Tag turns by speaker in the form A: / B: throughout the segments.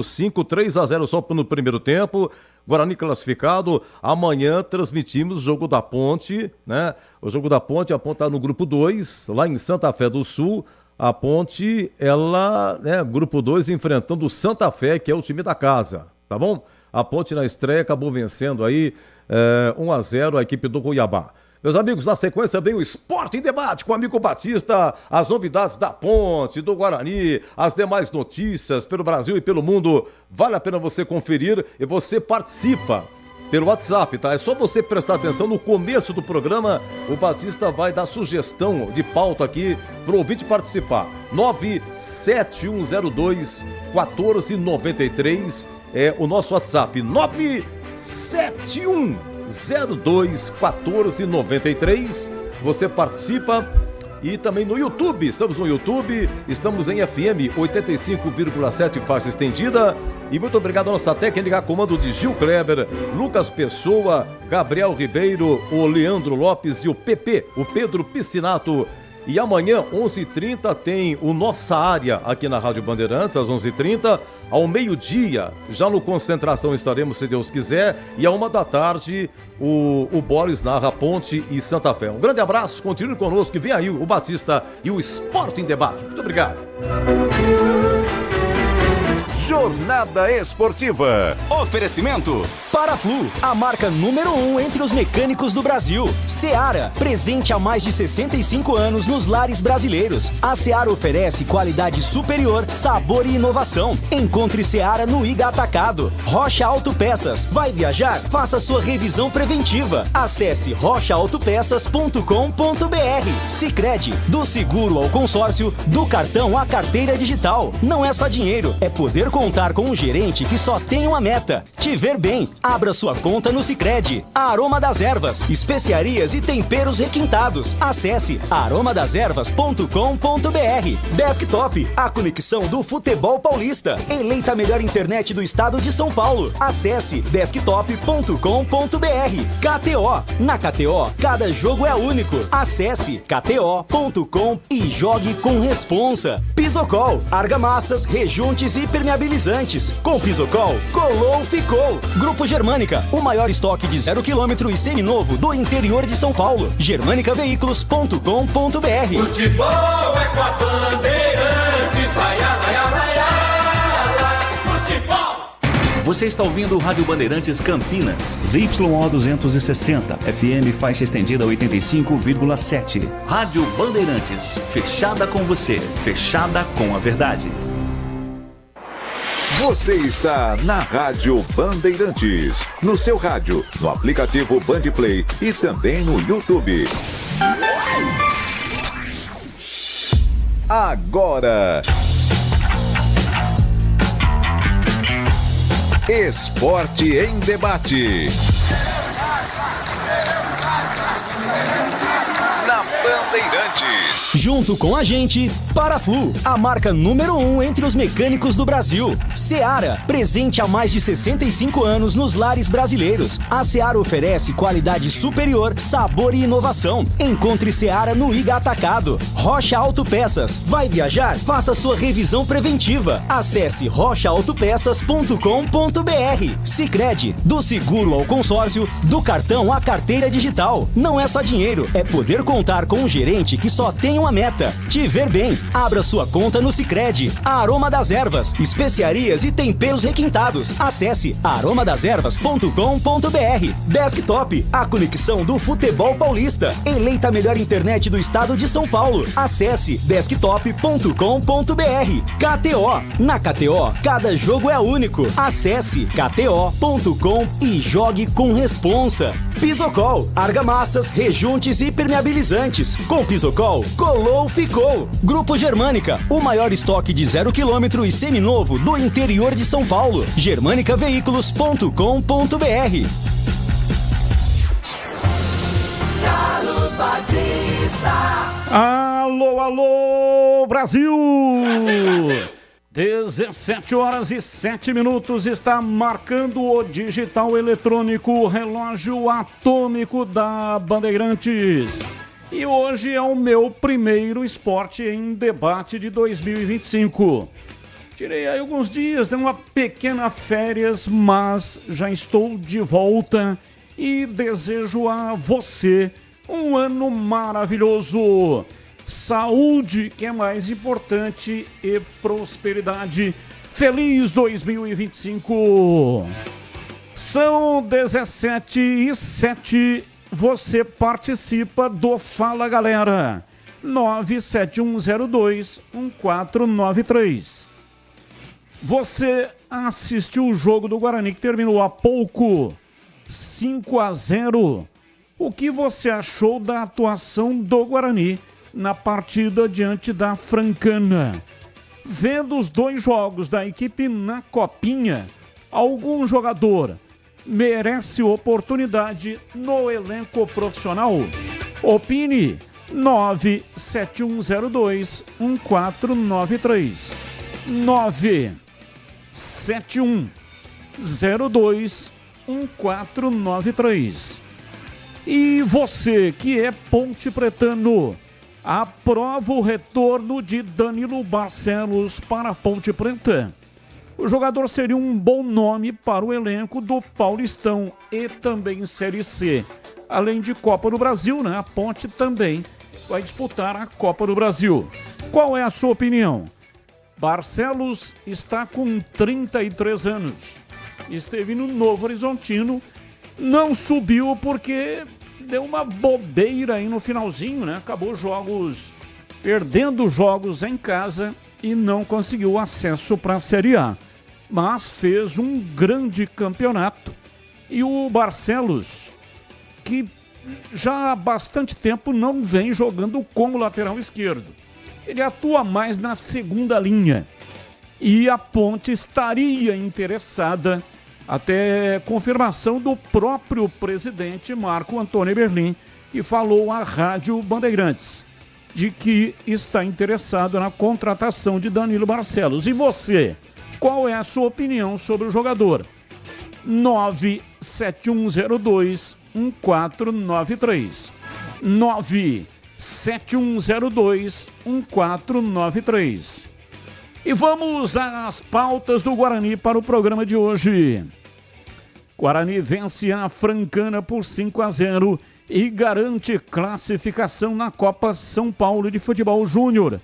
A: 3-0 só no primeiro tempo. Guarani classificado. Amanhã transmitimos o jogo da Ponte, né? O jogo da Ponte, a Ponte está no grupo 2, lá em Santa Fé do Sul. A Ponte, ela, né, grupo 2, enfrentando o Santa Fé, que é o time da casa, tá bom? A Ponte na estreia acabou vencendo aí 1-0 a equipe do Cuiabá. Meus amigos, na sequência vem o Esporte em Debate com o amigo Batista, as novidades da Ponte, do Guarani, as demais notícias pelo Brasil e pelo mundo. Vale a pena você conferir e você participa pelo WhatsApp, tá? É só você prestar atenção no começo do programa, o Batista vai dar sugestão de pauta aqui pro ouvinte participar. 97102-1493 é o nosso WhatsApp, 97102-1493. Você participa. E também no YouTube, estamos no YouTube, estamos em FM 85,7 faixa estendida. E muito obrigado à nossa técnica, comando de Gil Kleber, Lucas Pessoa, Gabriel Ribeiro, o Leandro Lopes e o PP, o Pedro Piscinato. E amanhã, 11h30, tem o Nossa Área aqui na Rádio Bandeirantes, às 11h30. Ao meio-dia, já no Concentração estaremos, se Deus quiser. E à 13h, o Boris narra Ponte e Santa Fé. Um grande abraço, continue conosco, que vem aí o Batista e o Esporte em Debate. Muito obrigado.
B: Jornada Esportiva.
C: Oferecimento Paraflu, a marca número 1 entre os mecânicos do Brasil. Seara, presente há mais de 65 anos nos lares brasileiros. A Seara oferece qualidade superior, sabor e inovação. Encontre Seara no Iga Atacado. Rocha Autopeças. Vai viajar? Faça sua revisão preventiva. Acesse rochaautopeças.com.br. Sicredi, do seguro ao consórcio, do cartão à carteira digital. Não é só dinheiro, é poder contar com um gerente que só tem uma meta: te ver bem. Abra sua conta no Sicredi. Aroma das Ervas, especiarias e temperos requintados. Acesse aromadeservas.com.br. Desktop, a conexão do futebol paulista. Eleita a melhor internet do estado de São Paulo. Acesse desktop.com.br. KTO, na KTO, cada jogo é único. Acesse kto.com e jogue com responsa. Pisocol, argamassas, rejuntes e permeabilizantes. Com Pisocol, colou, ficou. Grupo Germânica, o maior estoque de 0 km e seminovo do interior de São Paulo. germanicaveículos.com.br.
D: Futebol é com a Bandeirantes, vai, vai, vai, futebol.
E: Você está ouvindo o Rádio Bandeirantes Campinas, ZYO 260, FM faixa estendida 85,7. Rádio Bandeirantes, fechada com você, fechada com a verdade.
B: Você está na Rádio Bandeirantes, no seu rádio, no aplicativo Bandplay e também no YouTube. Agora, Esporte em Debate. Na Bandeirantes.
C: Junto com a gente, Paraflu, a marca número 1 entre os mecânicos do Brasil. Seara, presente há mais de 65 anos nos lares brasileiros. A Seara oferece qualidade superior, sabor e inovação. Encontre Seara no Iga Atacado. Rocha Autopeças. Vai viajar? Faça sua revisão preventiva. Acesse rochaautopeças.com.br. Sicredi, do seguro ao consórcio, do cartão à carteira digital. Não é só dinheiro, é poder contar com um gerente que só tem uma meta: te ver bem. Abra sua conta no Sicredi. Aroma das Ervas, especiarias e temperos requintados. Acesse aromadeservas.com.br. Desktop, a conexão do futebol paulista. Eleita a melhor internet do estado de São Paulo. Acesse desktop.com.br. KTO, na KTO, cada jogo é único. Acesse kto.com e jogue com responsa. Pisocol, argamassas, rejuntes e permeabilizantes. Com Pisocol, colou, ficou. Grupo Germânica, o maior estoque de 0 km e seminovo do interior de São Paulo. germanicaveículos.com.br.
D: Carlos Batista.
F: Alô, alô, Brasil! 17h07 está marcando o digital eletrônico, o relógio atômico da Bandeirantes. E hoje é o meu primeiro Esporte em Debate de 2025. Tirei aí alguns dias, dei uma pequena férias, mas já estou de volta e desejo a você um ano maravilhoso. Saúde, que é mais importante, e prosperidade. Feliz 2025! São 17h07. Você participa do Fala Galera. 971021493. Você assistiu o jogo do Guarani que terminou há pouco, 5-0. O que você achou da atuação do Guarani na partida diante da Francana? Vendo os dois jogos da equipe na Copinha, algum jogador merece oportunidade no elenco profissional? Opine. 971021493. 971021493. E você que é ponte pretano, aprova o retorno de Danilo Barcelos para a Ponte Preta? O jogador seria um bom nome para o elenco do Paulistão e também Série C. Além de Copa do Brasil, né? A Ponte também vai disputar a Copa do Brasil. Qual é a sua opinião? Barcelos está com 33 anos. Esteve no Novo Horizontino, não subiu porque deu uma bobeira aí no finalzinho, né? Acabou perdendo jogos em casa e não conseguiu acesso para a Série A. Mas fez um grande campeonato. E o Barcelos, que já há bastante tempo não vem jogando como lateral esquerdo. Ele atua mais na segunda linha. E a Ponte estaria interessada, até confirmação do próprio presidente Marco Antônio Eberlin, que falou à Rádio Bandeirantes, de que está interessado na contratação de Danilo Barcelos. E você, qual é a sua opinião sobre o jogador? 971021493. 971021493. E vamos às pautas do Guarani para o programa de hoje. Guarani vence a Francana por 5-0 e garante classificação na Copa São Paulo de Futebol Júnior.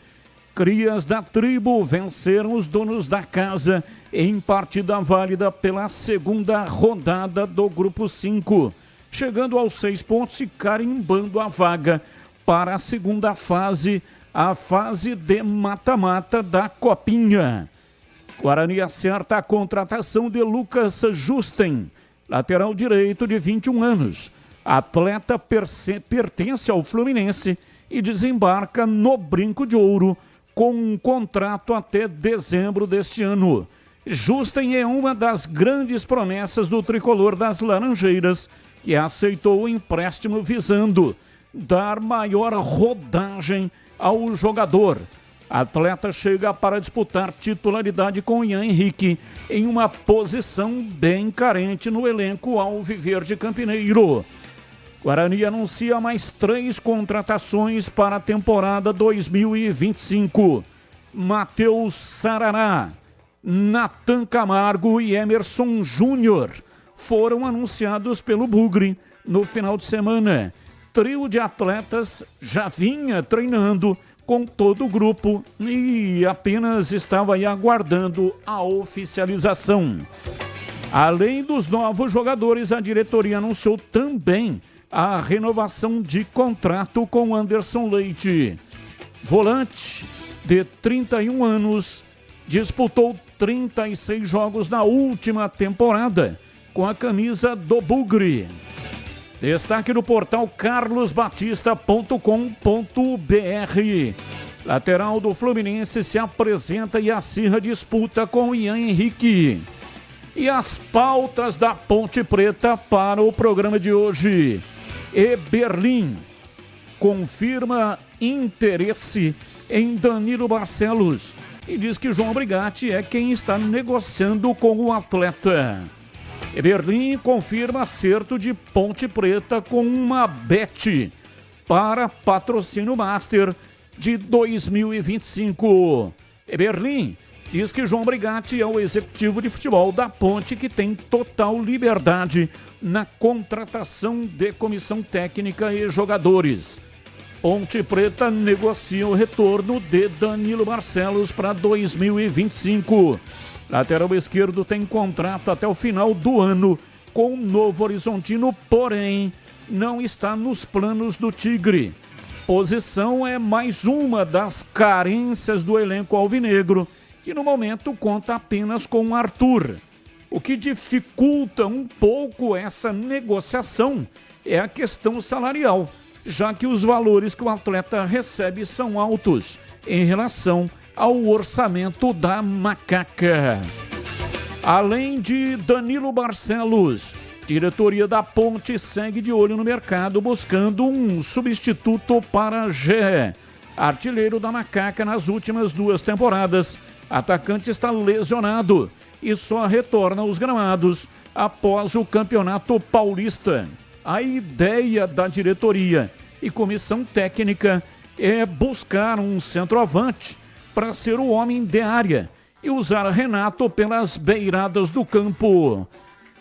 F: Crias da Tribo venceram os donos da casa em partida válida pela segunda rodada do Grupo 5, chegando aos 6 pontos e carimbando a vaga para a segunda fase, a fase de mata-mata da Copinha. Guarani acerta a contratação de Lucas Justen, lateral direito de 21 anos. Atleta pertence ao Fluminense e desembarca no Brinco de Ouro com um contrato até dezembro deste ano. Justen é uma das grandes promessas do tricolor das Laranjeiras, que aceitou o empréstimo visando dar maior rodagem ao jogador. Atleta chega para disputar titularidade com Ian Henrique em uma posição bem carente no elenco alviverde campineiro. Guarani anuncia mais 3 contratações para a temporada 2025. Matheus Sarará, Natan Camargo e Emerson Júnior foram anunciados pelo Bugre no final de semana. Trio de atletas já vinha treinando com todo o grupo e apenas estava aí aguardando a oficialização. Além dos novos jogadores, a diretoria anunciou também a renovação de contrato com Anderson Leite. Volante de 31 anos, disputou 36 jogos na última temporada com a camisa do Bugre. Destaque no portal carlosbatista.com.br. Lateral do Fluminense se apresenta e acirra disputa com Ian Henrique. E as pautas da Ponte Preta para o programa de hoje. Eberlin confirma interesse em Danilo Barcelos e diz que João Brigatti é quem está negociando com o atleta. Eberlin confirma acerto de Ponte Preta com uma bet para patrocínio Master de 2025. Eberlin diz que João Brigatti é o executivo de futebol da Ponte, que tem total liberdade na contratação de comissão técnica e jogadores. Ponte Preta negocia o retorno de Danilo Barcelos para 2025. Lateral esquerdo tem contrato até o final do ano com o Novo Horizontino, porém não está nos planos do Tigre. Posição é mais uma das carências do elenco alvinegro, que no momento conta apenas com Arthur. O que dificulta um pouco essa negociação é a questão salarial, já que os valores que o atleta recebe são altos em relação ao orçamento da Macaca. Além de Danilo Barcelos, diretoria da Ponte segue de olho no mercado buscando um substituto para Gé. Artilheiro da Macaca nas últimas 2 temporadas, atacante está lesionado e só retorna aos gramados após o Campeonato Paulista. A ideia da diretoria e comissão técnica é buscar um centroavante para ser o homem de área e usar Renato pelas beiradas do campo.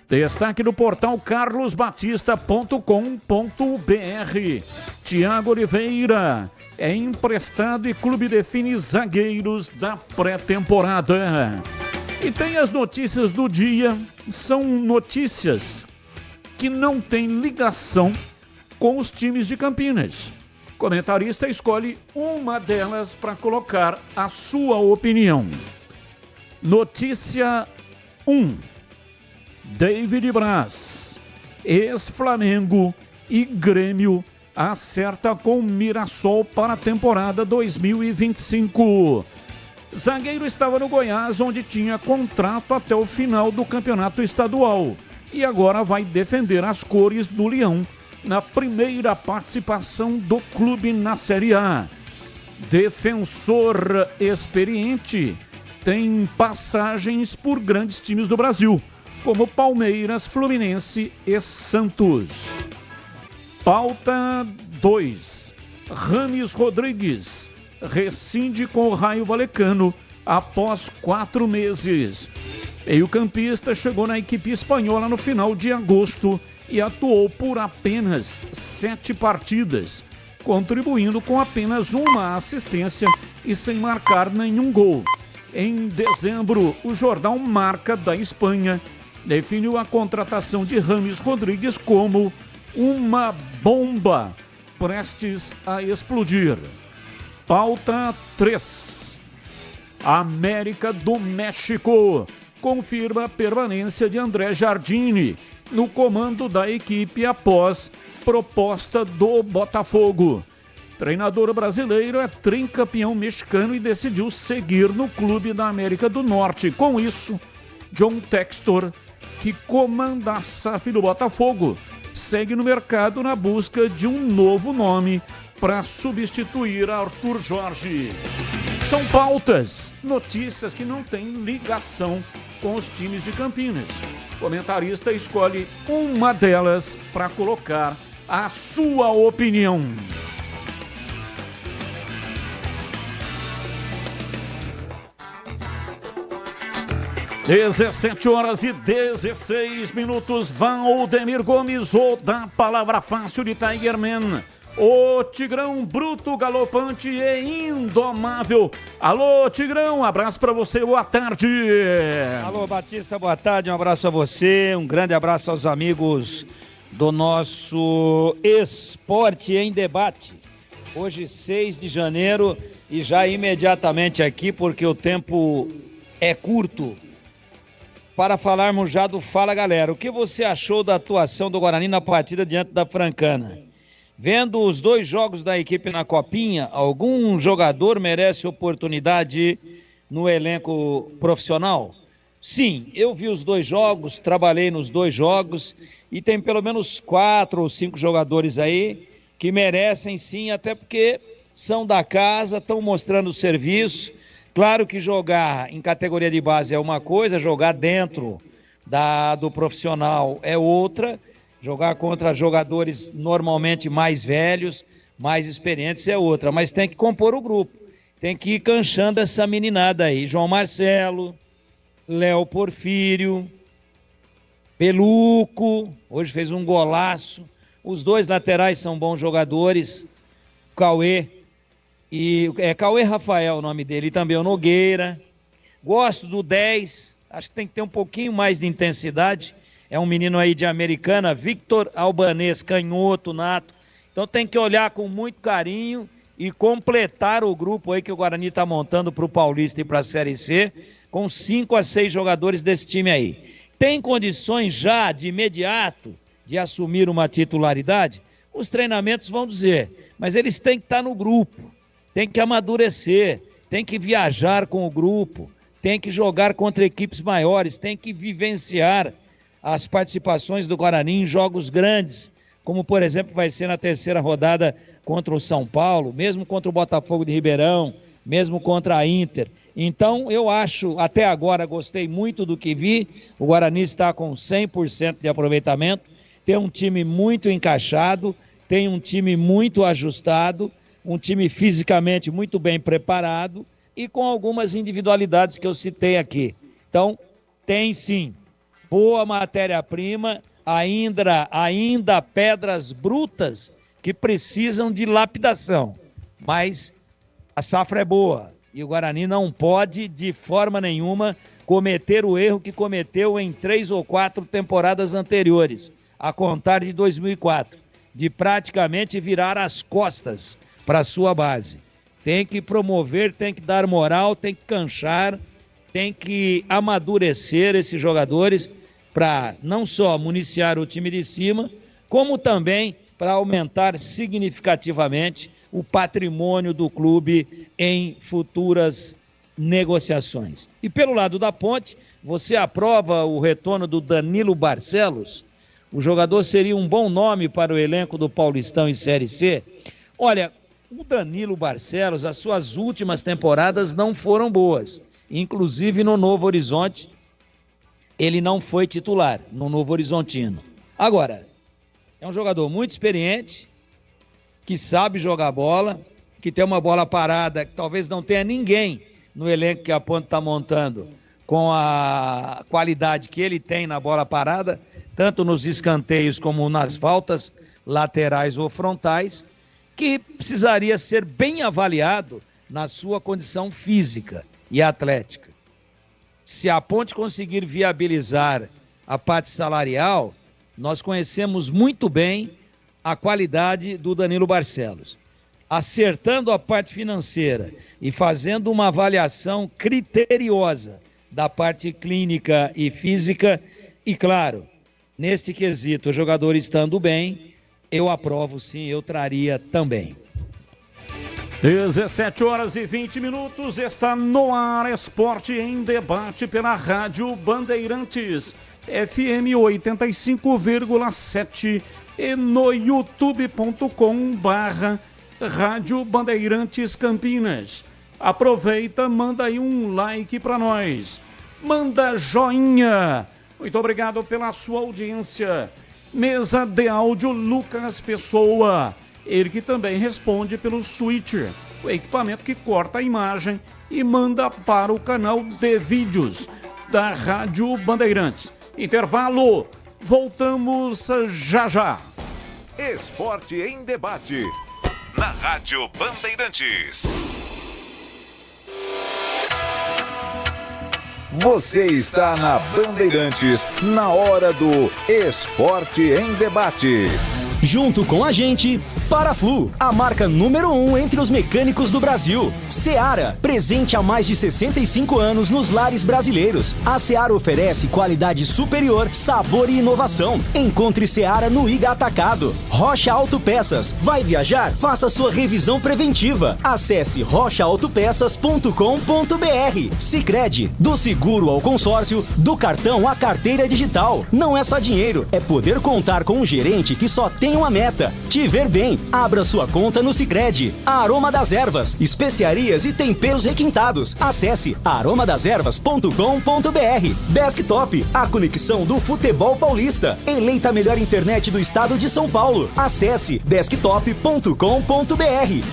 F: Destaque do portal carlosbatista.com.br. Thiago Oliveira é emprestado e clube define zagueiros da pré-temporada. E tem as notícias do dia, são notícias que não têm ligação com os times de Campinas. O comentarista escolhe uma delas para colocar a sua opinião. Notícia 1. David Braz, ex-Flamengo e Grêmio, acerta com Mirassol para a temporada 2025. Zagueiro estava no Goiás, onde tinha contrato até o final do campeonato estadual e agora vai defender as cores do Leão na primeira participação do clube na Série A. Defensor experiente, tem passagens por grandes times do Brasil, como Palmeiras, Fluminense e Santos. Pauta 2. Rames Rodrigues rescinde com o Raio Vallecano após 4 meses. Meio-campista chegou na equipe espanhola no final de agosto e atuou por apenas 7 partidas, contribuindo com apenas uma assistência e sem marcar nenhum gol. Em dezembro, o jornal Marca da Espanha definiu a contratação de Rames Rodrigues como uma bomba prestes a explodir. Pauta 3. América do México confirma a permanência de André Jardine no comando da equipe após proposta do Botafogo. Treinador brasileiro é tricampeão mexicano e decidiu seguir no clube da América do Norte. Com isso, John Textor, que comanda a SAF do Botafogo, segue no mercado na busca de um novo nome para substituir Arthur Jorge. São pautas, notícias que não têm ligação com os times de Campinas. O comentarista escolhe uma delas para colocar a sua opinião. — 17h16. Valdemir Gomes, ou da palavra fácil de Tigerman. O Tigrão bruto, galopante e indomável. Alô, Tigrão, abraço pra você, boa tarde.
G: Alô, Batista, boa tarde, um abraço a você, um grande abraço aos amigos do nosso Esporte em Debate. Hoje, 6 de janeiro, e já imediatamente aqui, porque o tempo é curto, para falarmos já do Fala Galera. O que você achou da atuação do Guarani na partida diante da Francana? Vendo os 2 jogos da equipe na Copinha, algum jogador merece oportunidade no elenco profissional? Sim, eu vi os 2 jogos, trabalhei nos 2 jogos e tem pelo menos 4 ou 5 jogadores aí que merecem sim, até porque são da casa, estão mostrando o serviço. Claro que jogar em categoria de base é uma coisa, jogar dentro do profissional é outra. Jogar contra jogadores normalmente mais velhos, mais experientes é outra, mas tem que compor o grupo. tem que ir canchando essa meninada aí. João Marcelo, Léo Porfírio, Peluco, hoje fez um golaço. Os dois laterais são bons jogadores. Cauê Rafael, o nome dele, e também o Nogueira. Gosto do 10, acho que tem que ter um pouquinho mais de intensidade. É um menino aí de Americana, Victor Albanês, canhoto, nato. Então tem que olhar com muito carinho e completar o grupo aí que o Guarani está montando para o Paulista e para a Série C, com 5 a 6 jogadores desse time aí. Tem condições já de imediato de assumir uma titularidade? Os treinamentos vão dizer, mas eles têm que estar no grupo, tem que amadurecer, tem que viajar com o grupo, tem que jogar contra equipes maiores, tem que vivenciar as participações do Guarani em jogos grandes, como por exemplo vai ser na terceira rodada contra o São Paulo, mesmo contra o Botafogo de Ribeirão, mesmo contra a Inter. Então eu acho, até agora gostei muito do que vi, o Guarani está com 100% de aproveitamento, tem um time muito encaixado, tem um time muito ajustado, um time fisicamente muito bem preparado e com algumas individualidades que eu citei aqui. Então, tem sim, boa matéria-prima, ainda pedras brutas que precisam de lapidação, mas a safra é boa e o Guarani não pode, de forma nenhuma, cometer o erro que cometeu em 3 ou 4 temporadas anteriores, a contar de 2004, de praticamente virar as costas para a sua base. Tem que promover, tem que dar moral, tem que canchar, tem que amadurecer esses jogadores para não só municiar o time de cima, como também para aumentar significativamente o patrimônio do clube em futuras negociações. E pelo lado da Ponte, você aprova o retorno do Danilo Barcelos? O jogador seria um bom nome para o elenco do Paulistão em Série C? Olha, o Danilo Barcelos, as suas últimas temporadas não foram boas. Inclusive no Novo Horizonte, ele não foi titular, no Novo Horizontino. Agora, é um jogador muito experiente, que sabe jogar bola, que tem uma bola parada, que talvez não tenha ninguém no elenco que a Ponte está montando com a qualidade que ele tem na bola parada, tanto nos escanteios como nas faltas laterais ou frontais, que precisaria ser bem avaliado na sua condição física e atlética. Se a Ponte conseguir viabilizar a parte salarial, nós conhecemos muito bem a qualidade do Danilo Barcelos. Acertando a parte financeira e fazendo uma avaliação criteriosa da parte clínica e física, e claro, neste quesito, o jogador estando bem, eu aprovo sim, eu traria também.
F: 17 horas e 20 minutos, está no ar Esporte em Debate pela Rádio Bandeirantes, FM 85,7 e no youtube.com/Rádio Bandeirantes Campinas. Aproveita, manda aí um like para nós, manda joinha. Muito obrigado pela sua audiência. Mesa de áudio Lucas Pessoa, ele que também responde pelo switcher, o equipamento que corta a imagem e manda para o canal de vídeos da Rádio Bandeirantes. Intervalo, voltamos já já.
B: Esporte em Debate, na Rádio Bandeirantes. Você está na Bandeirantes, na hora do Esporte em Debate.
C: Junto com a gente, Paraflu, a marca número 1 entre os mecânicos do Brasil. Seara, presente há mais de 65 anos nos lares brasileiros. A Seara oferece qualidade superior, sabor e inovação. Encontre Seara no Iga Atacado. Rocha Autopeças. Vai viajar? Faça sua revisão preventiva. Acesse rochaautopeças.com.br. Sicredi, do seguro ao consórcio, do cartão à carteira digital. Não é só dinheiro, é poder contar com um gerente que só tem uma meta: te ver bem. Sim, abra sua conta no Sicredi. Aroma das Ervas, especiarias e temperos requintados. Acesse aromadeservas.com.br. Desktop, a conexão do futebol paulista. Eleita a melhor internet do estado de São Paulo. Acesse desktop.com.br.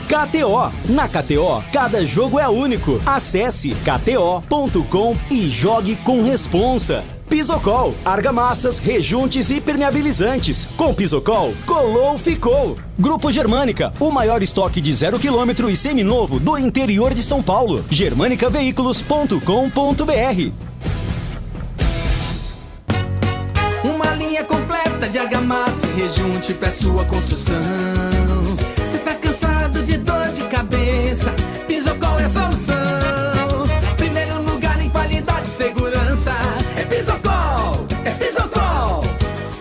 C: KTO, na KTO, cada jogo é único. Acesse kto.com e jogue com responsa. Pisocol, argamassas, rejuntes e impermeabilizantes. Com Pisocol, colou, ficou. Grupo Germânica, o maior estoque de 0 km e seminovo do interior de São Paulo. germanicaveículos.com.br.
D: Uma linha completa de argamassa e rejunte pra sua construção. Você tá cansado de dor de cabeça? Pisocol é a solução. Primeiro lugar em qualidade e segurança. É Pisocol, é Pisocol.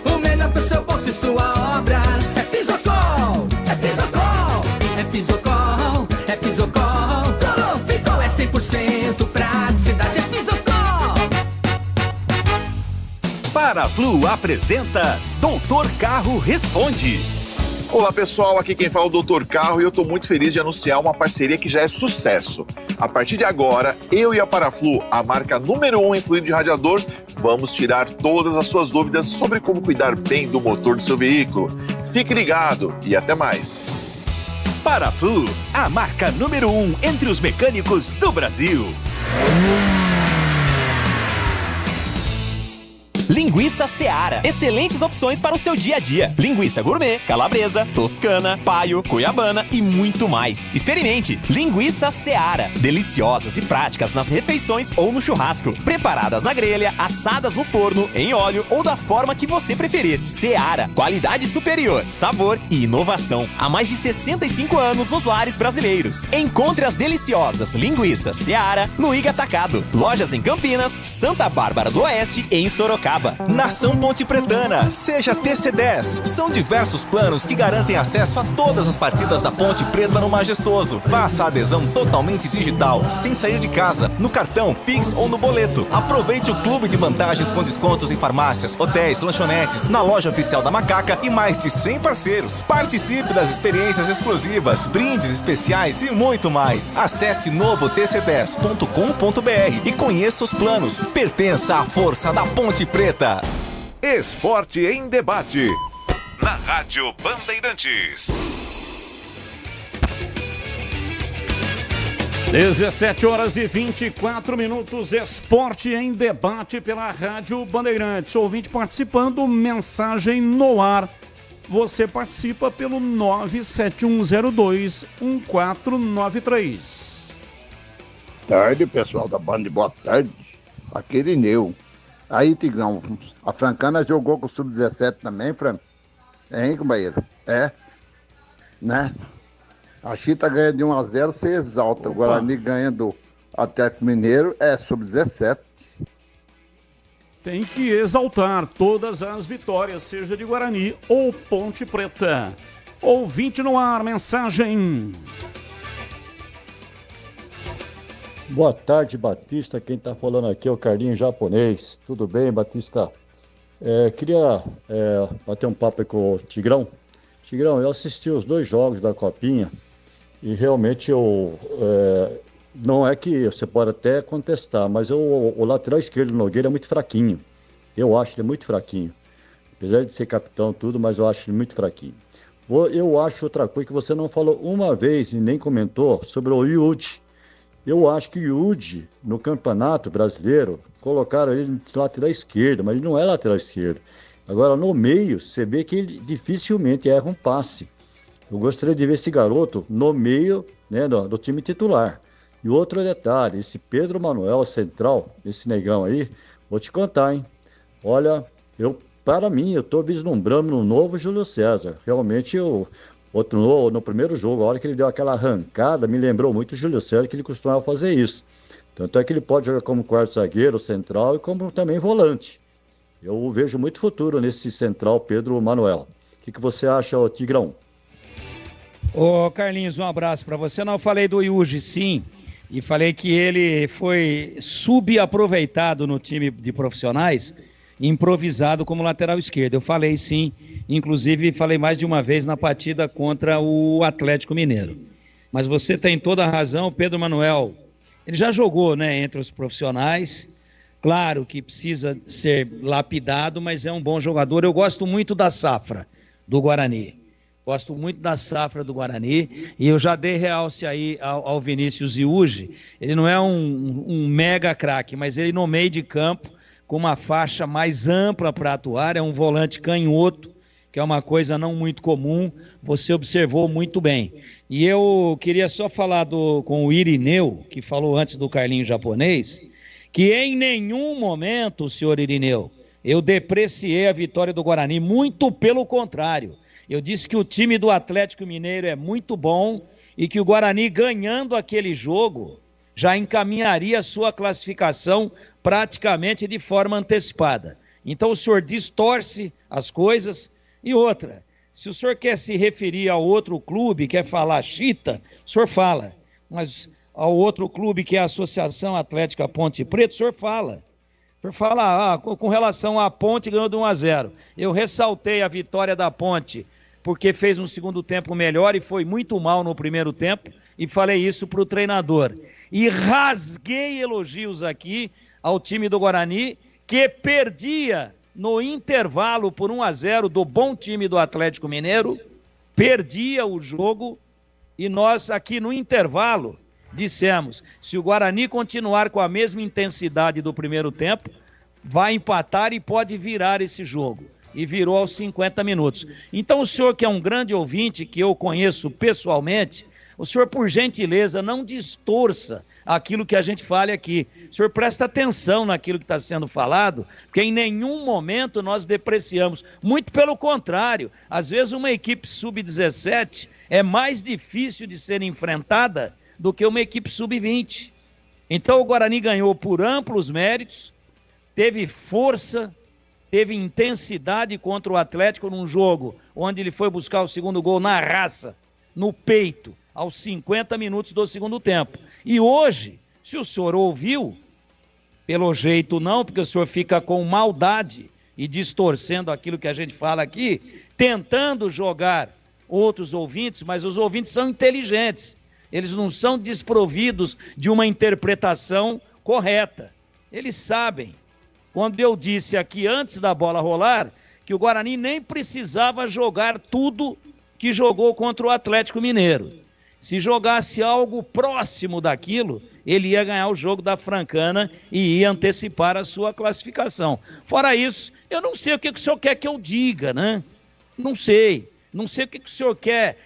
D: O melhor pro seu bolso e sua obra. É Pisocol, é Pisocol. É Pisocol, é Pisocol. Colou, ficou, é 100% praticidade. É Pisocol.
E: Paraflu apresenta Doutor Carro Responde.
H: Olá pessoal, aqui quem fala é o Dr. Carro e eu estou muito feliz de anunciar uma parceria que já é sucesso. A partir de agora, eu e a Paraflu, a marca número 1 em fluido de radiador, vamos tirar todas as suas dúvidas sobre como cuidar bem do motor do seu veículo. Fique ligado e até mais.
E: Paraflu, a marca número 1 entre os mecânicos do Brasil.
C: Linguiça Seara. Excelentes opções para o seu dia a dia. Linguiça gourmet, calabresa, toscana, paio, cuiabana e muito mais. Experimente. Linguiça Seara. Deliciosas e práticas nas refeições ou no churrasco. Preparadas na grelha, assadas no forno, em óleo ou da forma que você preferir. Seara. Qualidade superior, sabor e inovação. Há mais de 65 anos nos lares brasileiros. Encontre as deliciosas linguiças Seara no Iga Atacado. Lojas em Campinas, Santa Bárbara do Oeste e em Sorocaba. Nação Ponte Pretana, seja TC10. São diversos planos que garantem acesso a todas as partidas da Ponte Preta no Majestoso. Faça a adesão totalmente digital, sem sair de casa, no cartão, Pix ou no boleto. Aproveite o clube de vantagens com descontos em farmácias, hotéis, lanchonetes, na loja oficial da Macaca e mais de 100 parceiros. Participe das experiências exclusivas, brindes especiais e muito mais. Acesse novotc10.com.br e conheça os planos. Pertença à força da Ponte Preta.
B: Esporte em debate. Na Rádio Bandeirantes.
F: 17h24, Esporte em debate pela Rádio Bandeirantes. Ouvinte participando, mensagem no ar. Você participa pelo 971021493.
I: Tarde, pessoal da Band, boa tarde. Aqui Irineu. Aí, Tigrão, a Francana jogou com o Sub-17 também, Fran? Hein, companheiro? É, né? A Chita ganha de 1-0, você exalta. O Guarani ganha do Atlético Mineiro, é Sub-17.
F: Tem que exaltar todas as vitórias, seja de Guarani ou Ponte Preta. Ouvinte no ar, mensagem.
J: Boa tarde, Batista. Quem está falando aqui é o Carlinhos Japonês. Tudo bem, Batista? Queria bater um papo aí com o Tigrão. Tigrão, eu assisti os 2 jogos da Copinha e realmente não é que você pode até contestar, mas o lateral esquerdo do Nogueira é muito fraquinho. Eu acho ele muito fraquinho. Apesar de ser capitão tudo, mas eu acho ele muito fraquinho. Eu acho outra coisa que você não falou uma vez e nem comentou sobre o Yudi. Eu acho que o Yudi, no Campeonato Brasileiro, colocaram ele de lateral esquerdo, mas ele não é lateral esquerdo. Agora, no meio, você vê que ele dificilmente erra um passe. Eu gostaria de ver esse garoto no meio, né, do time titular. E outro detalhe, esse Pedro Manuel central, esse negão aí, vou te contar, hein? Olha, para mim, eu estou vislumbrando um novo Júlio César. Realmente, no primeiro jogo, a hora que ele deu aquela arrancada, me lembrou muito o Júlio César, que ele costumava fazer isso. Tanto é que ele pode jogar como quarto zagueiro, central e como também volante. Eu vejo muito futuro nesse central Pedro Manuel. O que você acha, Tigrão?
G: Ô Carlinhos, um abraço para você. Não, eu falei do Yuji, sim, e falei que ele foi subaproveitado no time de profissionais improvisado como lateral esquerdo. Eu falei sim, inclusive falei mais de uma vez na partida contra o Atlético Mineiro. Mas você tem toda a razão, o Pedro Manuel, ele já jogou, né, entre os profissionais, claro que precisa ser lapidado, mas é um bom jogador. Eu gosto muito da safra do Guarani. Gosto muito da safra do Guarani e eu já dei realce aí ao Vinícius Iuge. Ele não é um mega craque, mas ele no meio de campo, com uma faixa mais ampla para atuar, é um volante canhoto, que é uma coisa não muito comum, você observou muito bem. E eu queria só falar com o Irineu, que falou antes do Carlinho Japonês, que em nenhum momento, senhor Irineu, eu depreciei a vitória do Guarani, muito pelo contrário. Eu disse que o time do Atlético Mineiro é muito bom e que o Guarani, ganhando aquele jogo, já encaminharia a sua classificação praticamente de forma antecipada. Então o senhor distorce as coisas. E outra, se o senhor quer se referir ao outro clube, quer falar chita, o senhor fala. Mas ao outro clube, que é a Associação Atlética Ponte Preta, o senhor fala. O senhor fala, com relação à Ponte, ganhou de 1-0. Eu ressaltei a vitória da Ponte, porque fez um segundo tempo melhor e foi muito mal no primeiro tempo, e falei isso para o treinador. E rasguei elogios aqui ao time do Guarani, que perdia no intervalo por 1-0 do bom time do Atlético Mineiro, perdia o jogo, e nós aqui no intervalo dissemos, se o Guarani continuar com a mesma intensidade do primeiro tempo, vai empatar e pode virar esse jogo. E virou aos 50 minutos. Então o senhor, que é um grande ouvinte, que eu conheço pessoalmente, o senhor, por gentileza, não distorça aquilo que a gente fale aqui. O senhor presta atenção naquilo que está sendo falado, porque em nenhum momento nós depreciamos. Muito pelo contrário, às vezes uma equipe sub-17 é mais difícil de ser enfrentada do que uma equipe sub-20. Então o Guarani ganhou por amplos méritos, teve força, teve intensidade contra o Atlético num jogo onde ele foi buscar o segundo gol na raça, no peito, aos 50 minutos do segundo tempo. E hoje, se o senhor ouviu, pelo jeito não, porque o senhor fica com maldade e distorcendo aquilo que a gente fala aqui, tentando jogar outros ouvintes, mas os ouvintes são inteligentes, eles não são desprovidos de uma interpretação correta, eles sabem. Quando eu disse aqui antes da bola rolar, que o Guarani nem precisava jogar tudo que jogou contra o Atlético Mineiro. Se jogasse algo próximo daquilo, ele ia ganhar o jogo da Francana e ia antecipar a sua classificação. Fora isso, eu não sei o que o senhor quer que eu diga, né? Não sei. Não sei o que o senhor quer,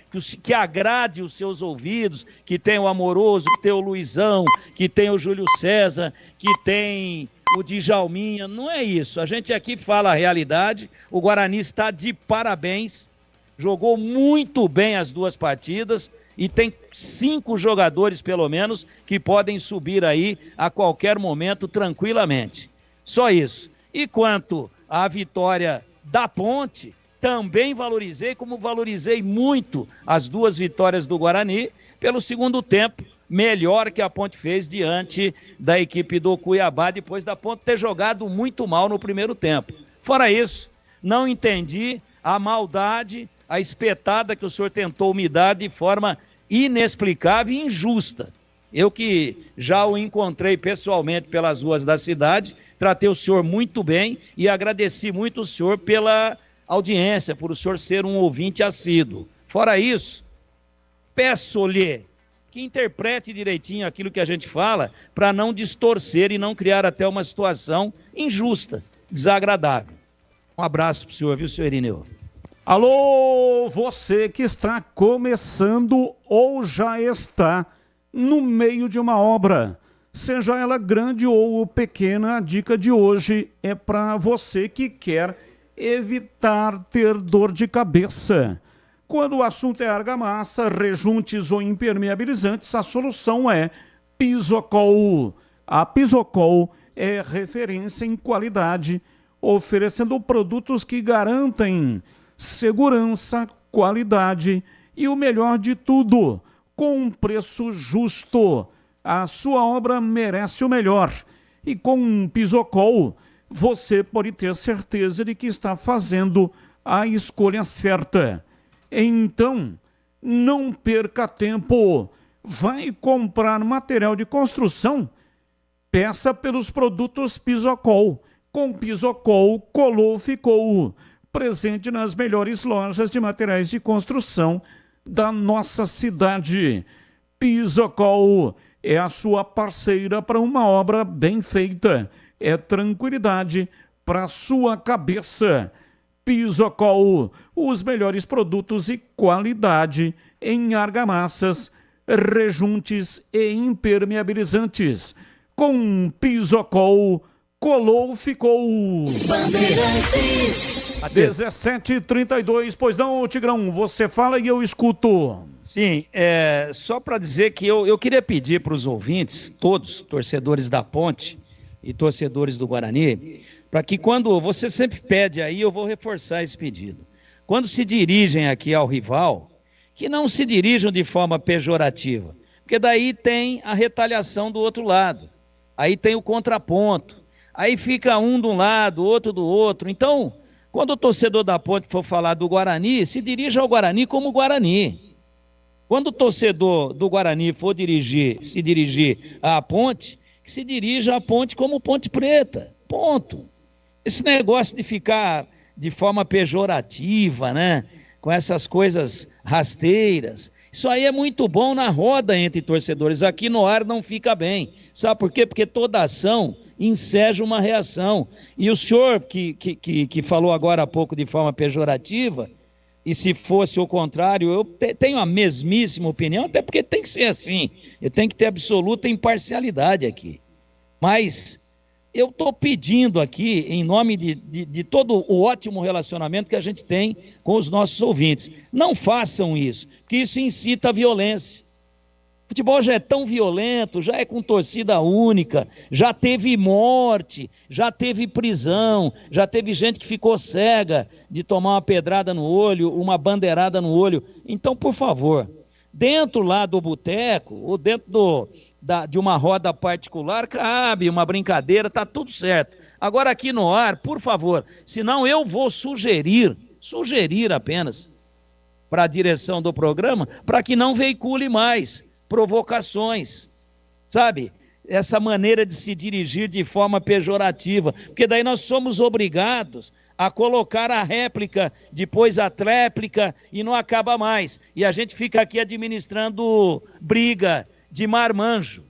G: que agrade os seus ouvidos, que tem o Amoroso, que tem o Luizão, que tem o Júlio César, que tem o Djalminha. Não é isso. A gente aqui fala a realidade. O Guarani está de parabéns. Jogou muito bem as duas partidas e tem 5 jogadores, pelo menos, que podem subir aí a qualquer momento tranquilamente. Só isso. E quanto à vitória da Ponte, também valorizei, como valorizei muito as duas vitórias do Guarani, pelo segundo tempo, melhor que a Ponte fez diante da equipe do Cuiabá, depois da Ponte ter jogado muito mal no primeiro tempo. Fora isso, não entendi a maldade, a espetada que o senhor tentou me dar de forma inexplicável e injusta. Eu que já o encontrei pessoalmente pelas ruas da cidade, tratei o senhor muito bem e agradeci muito o senhor pela audiência, por o senhor ser um ouvinte assíduo. Fora isso, peço-lhe que interprete direitinho aquilo que a gente fala para não distorcer e não criar até uma situação injusta, desagradável. Um abraço para o senhor, viu, senhor Irineu?
F: Alô, você que está começando ou já está no meio de uma obra, seja ela grande ou pequena, a dica de hoje é para você que quer evitar ter dor de cabeça. Quando o assunto é argamassa, rejuntes ou impermeabilizantes, a solução é Pisocol. A Pisocol é referência em qualidade, oferecendo produtos que garantem segurança, qualidade e o melhor de tudo, com um preço justo. A sua obra merece o melhor. E com Pisocol, você pode ter certeza de que está fazendo a escolha certa. Então, não perca tempo. Vai comprar material de construção? Peça pelos produtos Pisocol. Com Pisocol, colou, ficou. Presente nas melhores lojas de materiais de construção da nossa cidade. Pisocol é a sua parceira para uma obra bem feita. É tranquilidade para sua cabeça. Pisocol, os melhores produtos e qualidade em argamassas, rejuntes e impermeabilizantes. Com Pisocol, colou, ficou.
G: Bandeirantes.
F: 17h32, pois não, Tigrão, você fala e eu escuto.
G: Sim, só para dizer que eu queria pedir para os ouvintes, todos, torcedores da Ponte e torcedores do Guarani, para que quando você sempre pede aí, eu vou reforçar esse pedido. Quando se dirigem aqui ao rival, que não se dirijam de forma pejorativa, porque daí tem a retaliação do outro lado, aí tem o contraponto, aí fica um de um lado, outro do outro. Então, quando o torcedor da Ponte for falar do Guarani, se dirija ao Guarani como Guarani. Quando o torcedor do Guarani for se dirigir à Ponte, que se dirija à Ponte como Ponte Preta. Ponto. Esse negócio de ficar de forma pejorativa, né? Com essas coisas rasteiras, isso aí é muito bom na roda entre torcedores. Aqui no ar não fica bem. Sabe por quê? Porque toda ação enseja uma reação. E o senhor que falou agora há pouco de forma pejorativa, e se fosse o contrário, eu tenho a mesmíssima opinião, até porque tem que ser assim. Eu tenho que ter absoluta imparcialidade aqui. Mas eu estou pedindo aqui, em nome de todo o ótimo relacionamento que a gente tem com os nossos ouvintes, não façam isso, porque isso incita a violência. O futebol já é tão violento, já é com torcida única, já teve morte, já teve prisão, já teve gente que ficou cega de tomar uma pedrada no olho, uma bandeirada no olho. Então, por favor, dentro lá do boteco, ou dentro de uma roda particular, cabe uma brincadeira, tá tudo certo. Agora aqui no ar, por favor, senão eu vou sugerir apenas para a direção do programa, para que não veicule mais provocações, sabe? Essa maneira de se dirigir de forma pejorativa, porque daí nós somos obrigados a colocar a réplica, depois a tréplica, e não acaba mais. E a gente fica aqui administrando briga de marmanjo.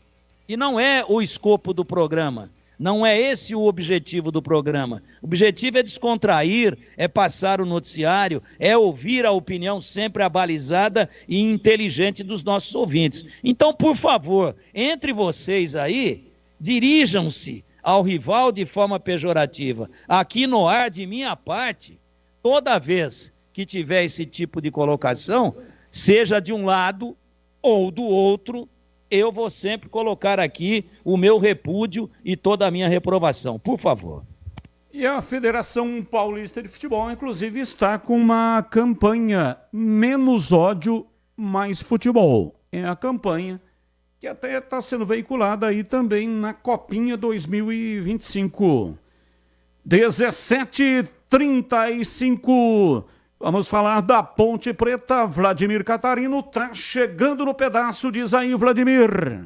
G: E não é o escopo do programa. Não é esse o objetivo do programa. O objetivo é descontrair, é passar o noticiário, é ouvir a opinião sempre abalizada e inteligente dos nossos ouvintes. Então, por favor, entre vocês aí, dirijam-se ao rival de forma pejorativa. Aqui no ar, de minha parte, toda vez que tiver esse tipo de colocação, seja de um lado ou do outro, eu vou sempre colocar aqui o meu repúdio e toda a minha reprovação, por favor.
F: E a Federação Paulista de Futebol, inclusive, está com uma campanha Menos Ódio, Mais Futebol. É a campanha que até está sendo veiculada aí também na Copinha 2025. 17h35. Vamos falar da Ponte Preta. Vladimir Catarino está chegando no pedaço, diz aí, Vladimir.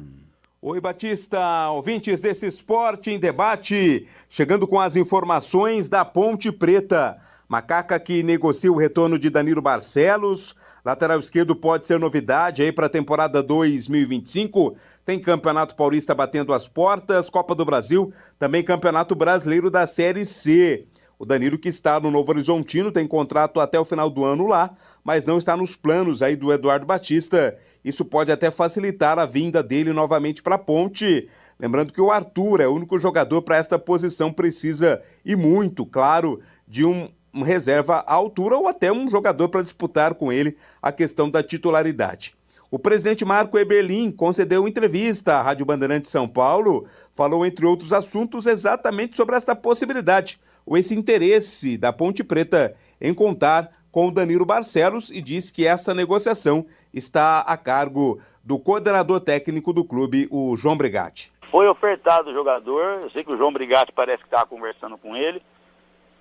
K: Oi, Batista, ouvintes desse Esporte em Debate, chegando com as informações da Ponte Preta. Macaca que negocia o retorno de Danilo Barcelos, lateral esquerdo pode ser novidade aí para a temporada 2025. Tem Campeonato Paulista batendo as portas, Copa do Brasil, também Campeonato Brasileiro da Série C. O Danilo, que está no Novo Horizontino, tem contrato até o final do ano lá, mas não está nos planos aí do Eduardo Batista. Isso pode até facilitar a vinda dele novamente para a Ponte. Lembrando que o Arthur é o único jogador para esta posição, precisa, e muito, claro, de um reserva à altura ou até um jogador para disputar com ele a questão da titularidade. O presidente Marco Eberlin concedeu entrevista à Rádio Bandeirantes São Paulo, falou, entre outros assuntos, exatamente sobre esta possibilidade, ou esse interesse da Ponte Preta em contar com o Danilo Barcelos, e diz que esta negociação está a cargo do coordenador técnico do clube, o João Brigatti.
L: foi ofertado o jogador, eu sei que o João Brigatti parece que estava conversando com ele,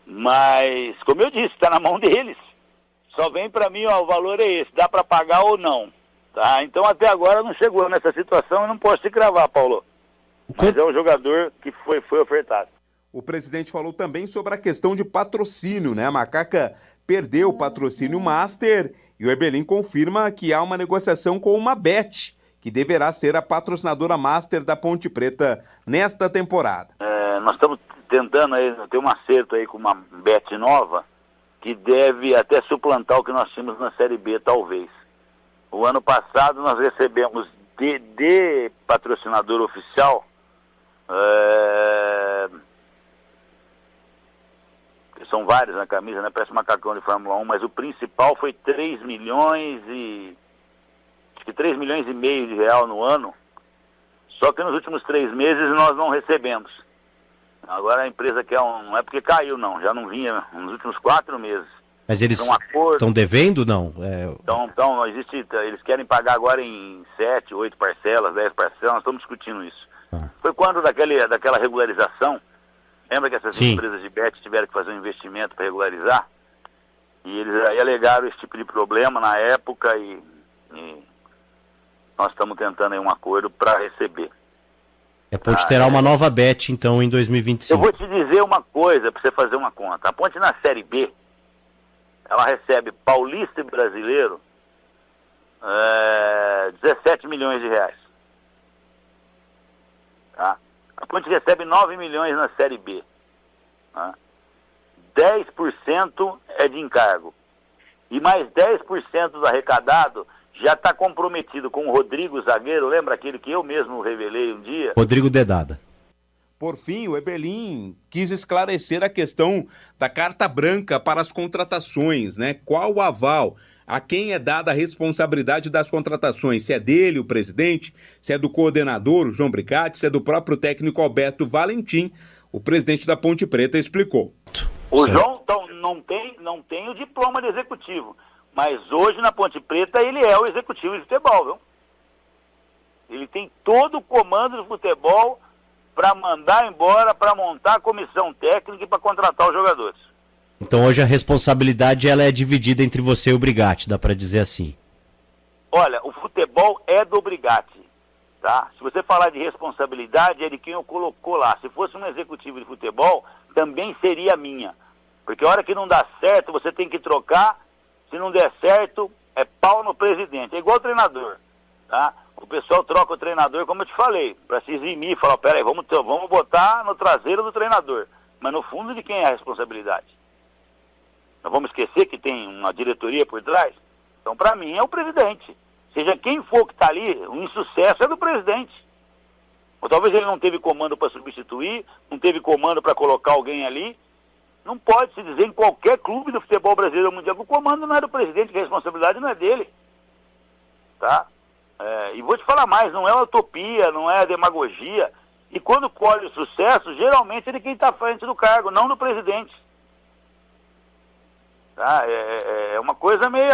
L: mas, como eu disse, está na mão deles. Só vem para mim, ó, o valor é esse, dá para pagar ou não. Tá? Então até agora não chegou nessa situação e não posso te cravar, Paulo. Mas é o jogador que foi ofertado.
K: O presidente falou também sobre a questão de patrocínio, né? A Macaca perdeu o patrocínio Master e o Eberlin confirma que há uma negociação com uma Bet, que deverá ser a patrocinadora Master da Ponte Preta nesta temporada.
L: Nós estamos tentando aí, ter um acerto aí com uma Bet nova, que deve até suplantar o que nós tínhamos na Série B, talvez. O ano passado nós recebemos de patrocinador oficial, são vários na camisa, né? Parece macacão de Fórmula 1, mas o principal foi 3 milhões e... acho que 3 milhões e meio de real no ano, só que nos últimos 3 meses nós não recebemos. Agora a empresa quer não é porque caiu não, já não vinha nos últimos 4 meses.
M: Mas eles estão devendo, não?
L: Então, não existe, eles querem pagar agora em 7, 8 parcelas, 10 parcelas, nós estamos discutindo isso. Foi quando daquela regularização, lembra que essas empresas de bet tiveram que fazer um investimento para regularizar? E eles aí alegaram esse tipo de problema na época e nós estamos tentando aí um acordo para receber.
M: A Ponte terá uma nova bet, então, em 2025.
L: Eu vou te dizer uma coisa, para você fazer uma conta. A Ponte na Série B, ela recebe Paulista e Brasileiro 17 milhões de reais. Tá? A Ponte recebe 9 milhões na Série B. Tá? 10% é de encargo. E mais 10% do arrecadado já está comprometido com o Rodrigo Zagueiro, lembra aquele que eu mesmo revelei um dia?
M: Rodrigo Dedada.
K: Por fim, o Eberlin quis esclarecer a questão da carta branca para as contratações, né? Qual o aval? A quem é dada a responsabilidade das contratações? Se é dele, o presidente, se é do coordenador, o João Bricatti, se é do próprio técnico Alberto Valentim. O presidente da Ponte Preta explicou.
L: O João não tem o diploma de executivo, mas hoje na Ponte Preta ele é o executivo de futebol, viu? Ele tem todo o comando do futebol para mandar embora, para montar a comissão técnica e para contratar os jogadores.
M: Então hoje a responsabilidade ela é dividida entre você e o Brigatti, dá para dizer assim.
L: Olha, o futebol é do Brigatti, tá? Se você falar de responsabilidade, é de quem eu colocou lá. Se fosse um executivo de futebol, também seria minha. Porque a hora que não dá certo, você tem que trocar. Se não der certo, é pau no presidente. É igual o treinador, tá? O pessoal troca o treinador, como eu te falei, para se eximir, falar, peraí, vamos botar no traseiro do treinador. Mas no fundo, de quem é a responsabilidade? Nós vamos esquecer que tem uma diretoria por trás? Então, para mim, é o presidente. Seja quem for que está ali, o insucesso é do presidente. Ou talvez ele não teve comando para substituir, não teve comando para colocar alguém ali. Não pode se dizer em qualquer clube do futebol brasileiro mundial que o comando não é do presidente, que a responsabilidade não é dele. Tá? E vou te falar mais, não é utopia, não é demagogia. E quando colhe o sucesso, geralmente é de quem está à frente do cargo, não do presidente. Tá? É uma coisa meio...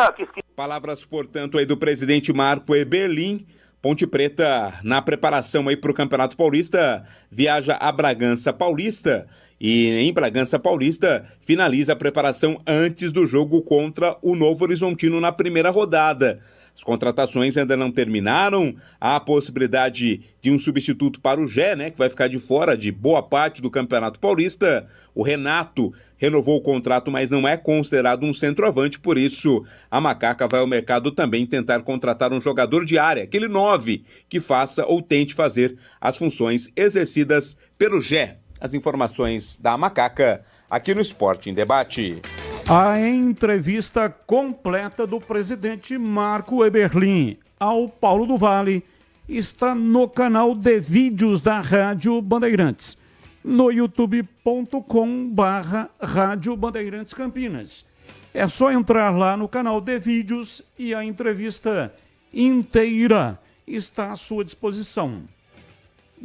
K: Palavras, portanto, aí do presidente Marco Eberlin. Ponte Preta, na preparação aí para o Campeonato Paulista, viaja a Bragança Paulista. E em Bragança Paulista, finaliza a preparação antes do jogo contra o Novo Horizontino na primeira rodada. As contratações ainda não terminaram, há a possibilidade de um substituto para o Gé, né, que vai ficar de fora de boa parte do Campeonato Paulista. O Renato renovou o contrato, mas não é considerado um centroavante, por isso a Macaca vai ao mercado também tentar contratar um jogador de área, aquele 9, que faça ou tente fazer as funções exercidas pelo Gé. As informações da Macaca aqui no Esporte em Debate.
F: A entrevista completa do presidente Marco Eberlin ao Paulo do Vale está no canal de vídeos da Rádio Bandeirantes, no youtube.com/Rádio Bandeirantes Campinas. É só entrar lá no canal de vídeos e a entrevista inteira está à sua disposição.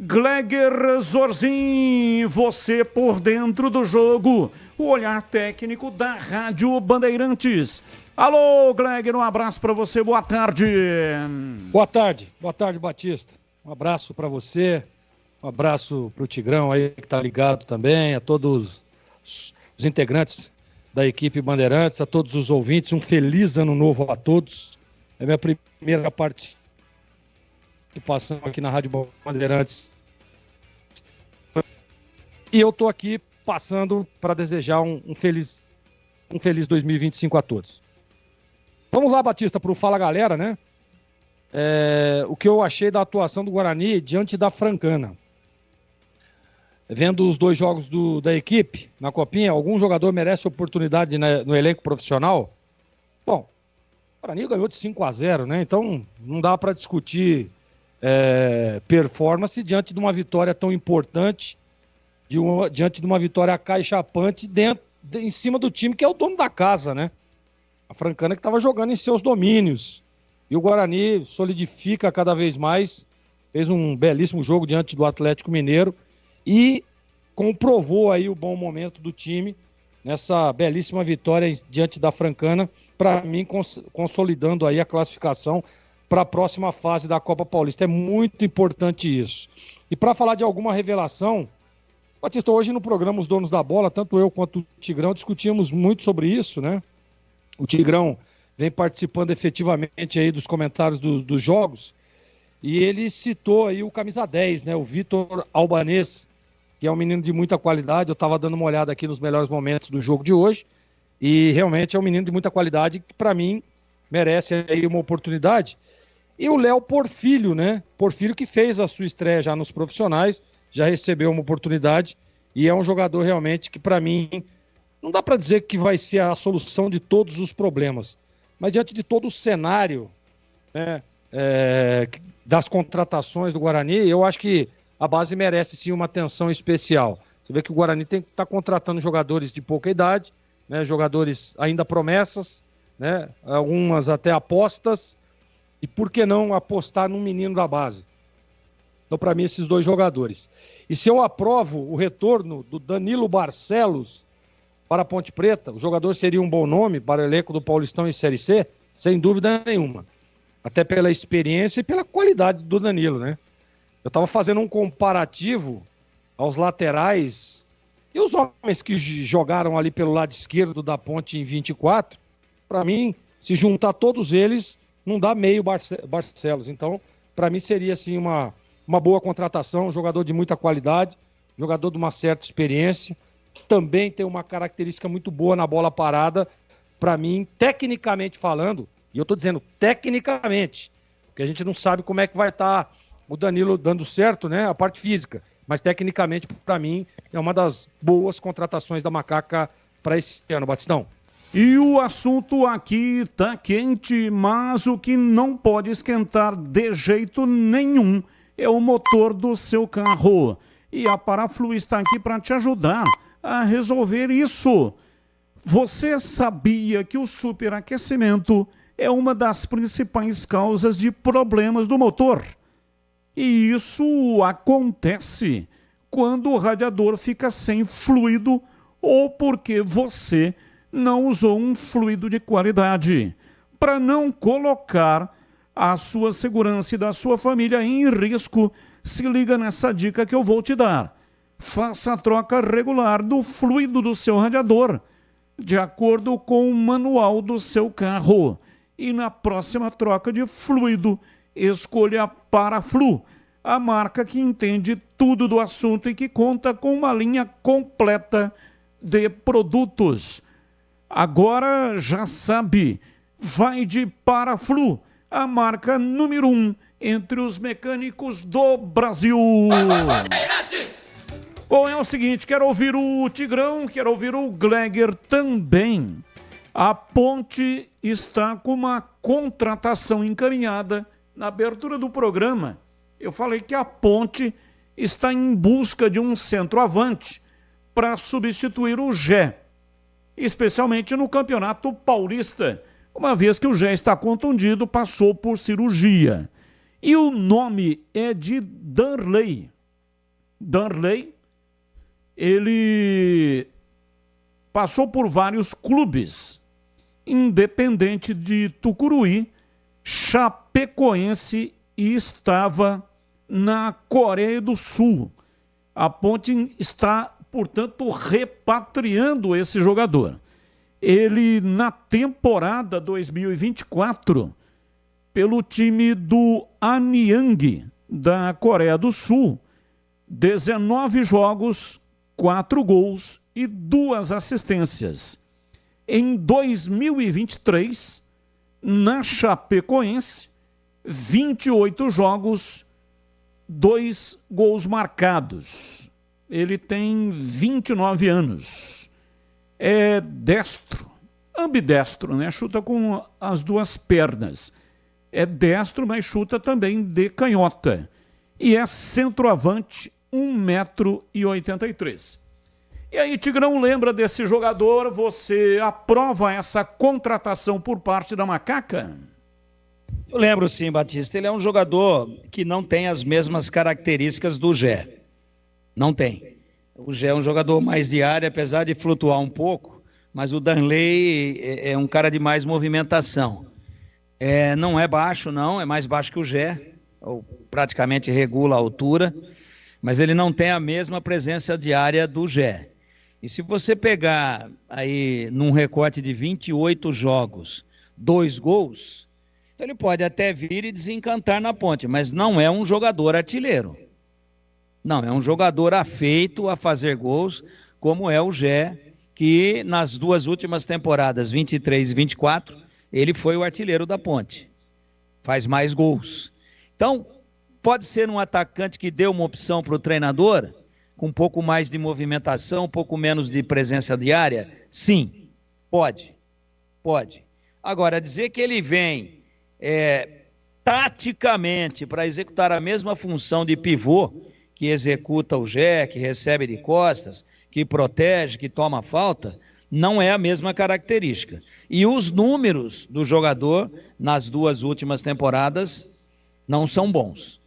F: Gleger Zorzin, você por dentro do jogo, o olhar técnico da Rádio Bandeirantes. Alô, Gleger, um abraço para você, boa tarde.
G: Boa tarde, Batista. Um abraço para você, Um abraço para o Tigrão aí que está ligado também, a todos os integrantes da equipe Bandeirantes, a todos os ouvintes, um feliz ano novo a todos. É minha primeira participação aqui na Rádio Bandeirantes. E eu estou aqui passando para desejar um feliz 2025 a todos. Vamos lá, Batista, para o Fala Galera, né? O que eu achei da atuação do Guarani diante da Francana. Vendo os 2 jogos da equipe na Copinha, algum jogador merece oportunidade no elenco profissional? Bom, o Guarani ganhou de 5-0, né? Então não dá para discutir performance diante de uma vitória tão importante, diante de uma vitória acaixapante em cima do time que é o dono da casa, né? A Francana que estava jogando em seus domínios. E o Guarani solidifica cada vez mais, fez um belíssimo jogo diante do Atlético Mineiro e comprovou aí o bom momento do time nessa belíssima vitória diante da Francana, para mim consolidando aí a classificação para a próxima fase da Copa Paulista. É muito importante isso. E para falar de alguma revelação, Batista, hoje no programa Os Donos da Bola, tanto eu quanto o Tigrão discutimos muito sobre isso, né? O Tigrão vem participando efetivamente aí dos comentários dos jogos, e ele citou aí o camisa 10, né? O Vitor Albanês, que é um menino de muita qualidade. Eu estava dando uma olhada aqui nos melhores momentos do jogo de hoje, e realmente é um menino de muita qualidade que, para mim, merece aí uma oportunidade. E o Léo Porfírio, né? Porfírio que fez a sua estreia já nos profissionais, já recebeu uma oportunidade, e é um jogador realmente que, para mim, não dá para dizer que vai ser a solução de todos os problemas, mas diante de todo o cenário, né, das contratações do Guarani, eu acho que a base merece sim uma atenção especial. Você vê que o Guarani tem que estar contratando jogadores de pouca idade, né, jogadores ainda promessas, né, algumas até apostas, e por que não apostar num menino da base? Então, para mim, esses 2 jogadores. E se eu aprovo o retorno do Danilo Barcelos para a Ponte Preta, o jogador seria um bom nome para o elenco do Paulistão em Série C, sem dúvida nenhuma. Até pela experiência e pela qualidade do Danilo, né? Eu estava fazendo um comparativo aos laterais e os homens que jogaram ali pelo lado esquerdo da Ponte em 24. Para mim, se juntar todos eles, não dá meio Barcelos. Então, para mim seria assim uma boa contratação, um jogador de muita qualidade, jogador de uma certa experiência. Também tem uma característica muito boa na bola parada. Para mim, tecnicamente falando, e eu estou dizendo tecnicamente, porque a gente não sabe como é que vai estar o Danilo dando certo, né? A parte física. Mas tecnicamente, para mim, é uma das boas contratações da Macaca para esse ano, Batistão.
F: E o assunto aqui tá quente, mas o que não pode esquentar de jeito nenhum é o motor do seu carro. E a Paraflu está aqui para te ajudar a resolver isso. Você sabia que o superaquecimento é uma das principais causas de problemas do motor? E isso acontece quando o radiador fica sem fluido ou porque você não usou um fluido de qualidade. Para não colocar a sua segurança e da sua família em risco, se liga nessa dica que eu vou te dar. Faça a troca regular do fluido do seu radiador, de acordo com o manual do seu carro. E na próxima troca de fluido, escolha a Paraflu, a marca que entende tudo do assunto e que conta com uma linha completa de produtos. Agora já sabe, vai de Paraflu, a marca número 1 entre os mecânicos do Brasil. Bom, é o seguinte, quero ouvir o Tigrão, quero ouvir o Gleger também. A Ponte está com uma contratação encaminhada. Na abertura do programa, eu falei que a Ponte está em busca de um centroavante para substituir o Gé, especialmente no Campeonato Paulista, uma vez que o Gé está contundido, passou por cirurgia. E o nome é de Darley. Darley, ele passou por vários clubes, Independente de Tucuruí, Chapecoense, e estava na Coreia do Sul. A Ponte está, portanto, repatriando esse jogador. Ele, na temporada 2024, pelo time do Anyang, da Coreia do Sul, 19 jogos, 4 gols e 2 assistências. Em 2023, na Chapecoense, 28 jogos, 2 gols marcados. Ele tem 29 anos. É destro, ambidestro, né? Chuta com as 2 pernas. É destro, mas chuta também de canhota. E é centroavante, 1,83 m. E aí, Tigrão, lembra desse jogador? Você aprova essa contratação por parte da Macaca?
G: Eu lembro sim, Batista. Ele é um jogador que não tem as mesmas características do Gé. Não tem. O Gé é um jogador mais de área, apesar de flutuar um pouco, mas o Darley é um cara de mais movimentação. Não é baixo, não, é mais baixo que o Gé, ou praticamente regula a altura, mas ele não tem a mesma presença de área do Gé. E se você pegar aí num recorte de 28 jogos, 2 gols, então ele pode até vir e desencantar na Ponte, mas não é um jogador artilheiro. Não, é um jogador afeito a fazer gols, como é o Gé, que nas 2 últimas temporadas, 23 e 24, ele foi o artilheiro da Ponte. Faz mais gols. Então, pode ser um atacante que deu uma opção para o treinador, com um pouco mais de movimentação, um pouco menos de presença de área? Sim, pode. Pode. Agora, dizer que ele vem taticamente para executar a mesma função de pivô, que executa o Gé, que recebe de costas, que protege, que toma falta, não é a mesma característica. E os números do jogador nas 2 últimas temporadas não são bons.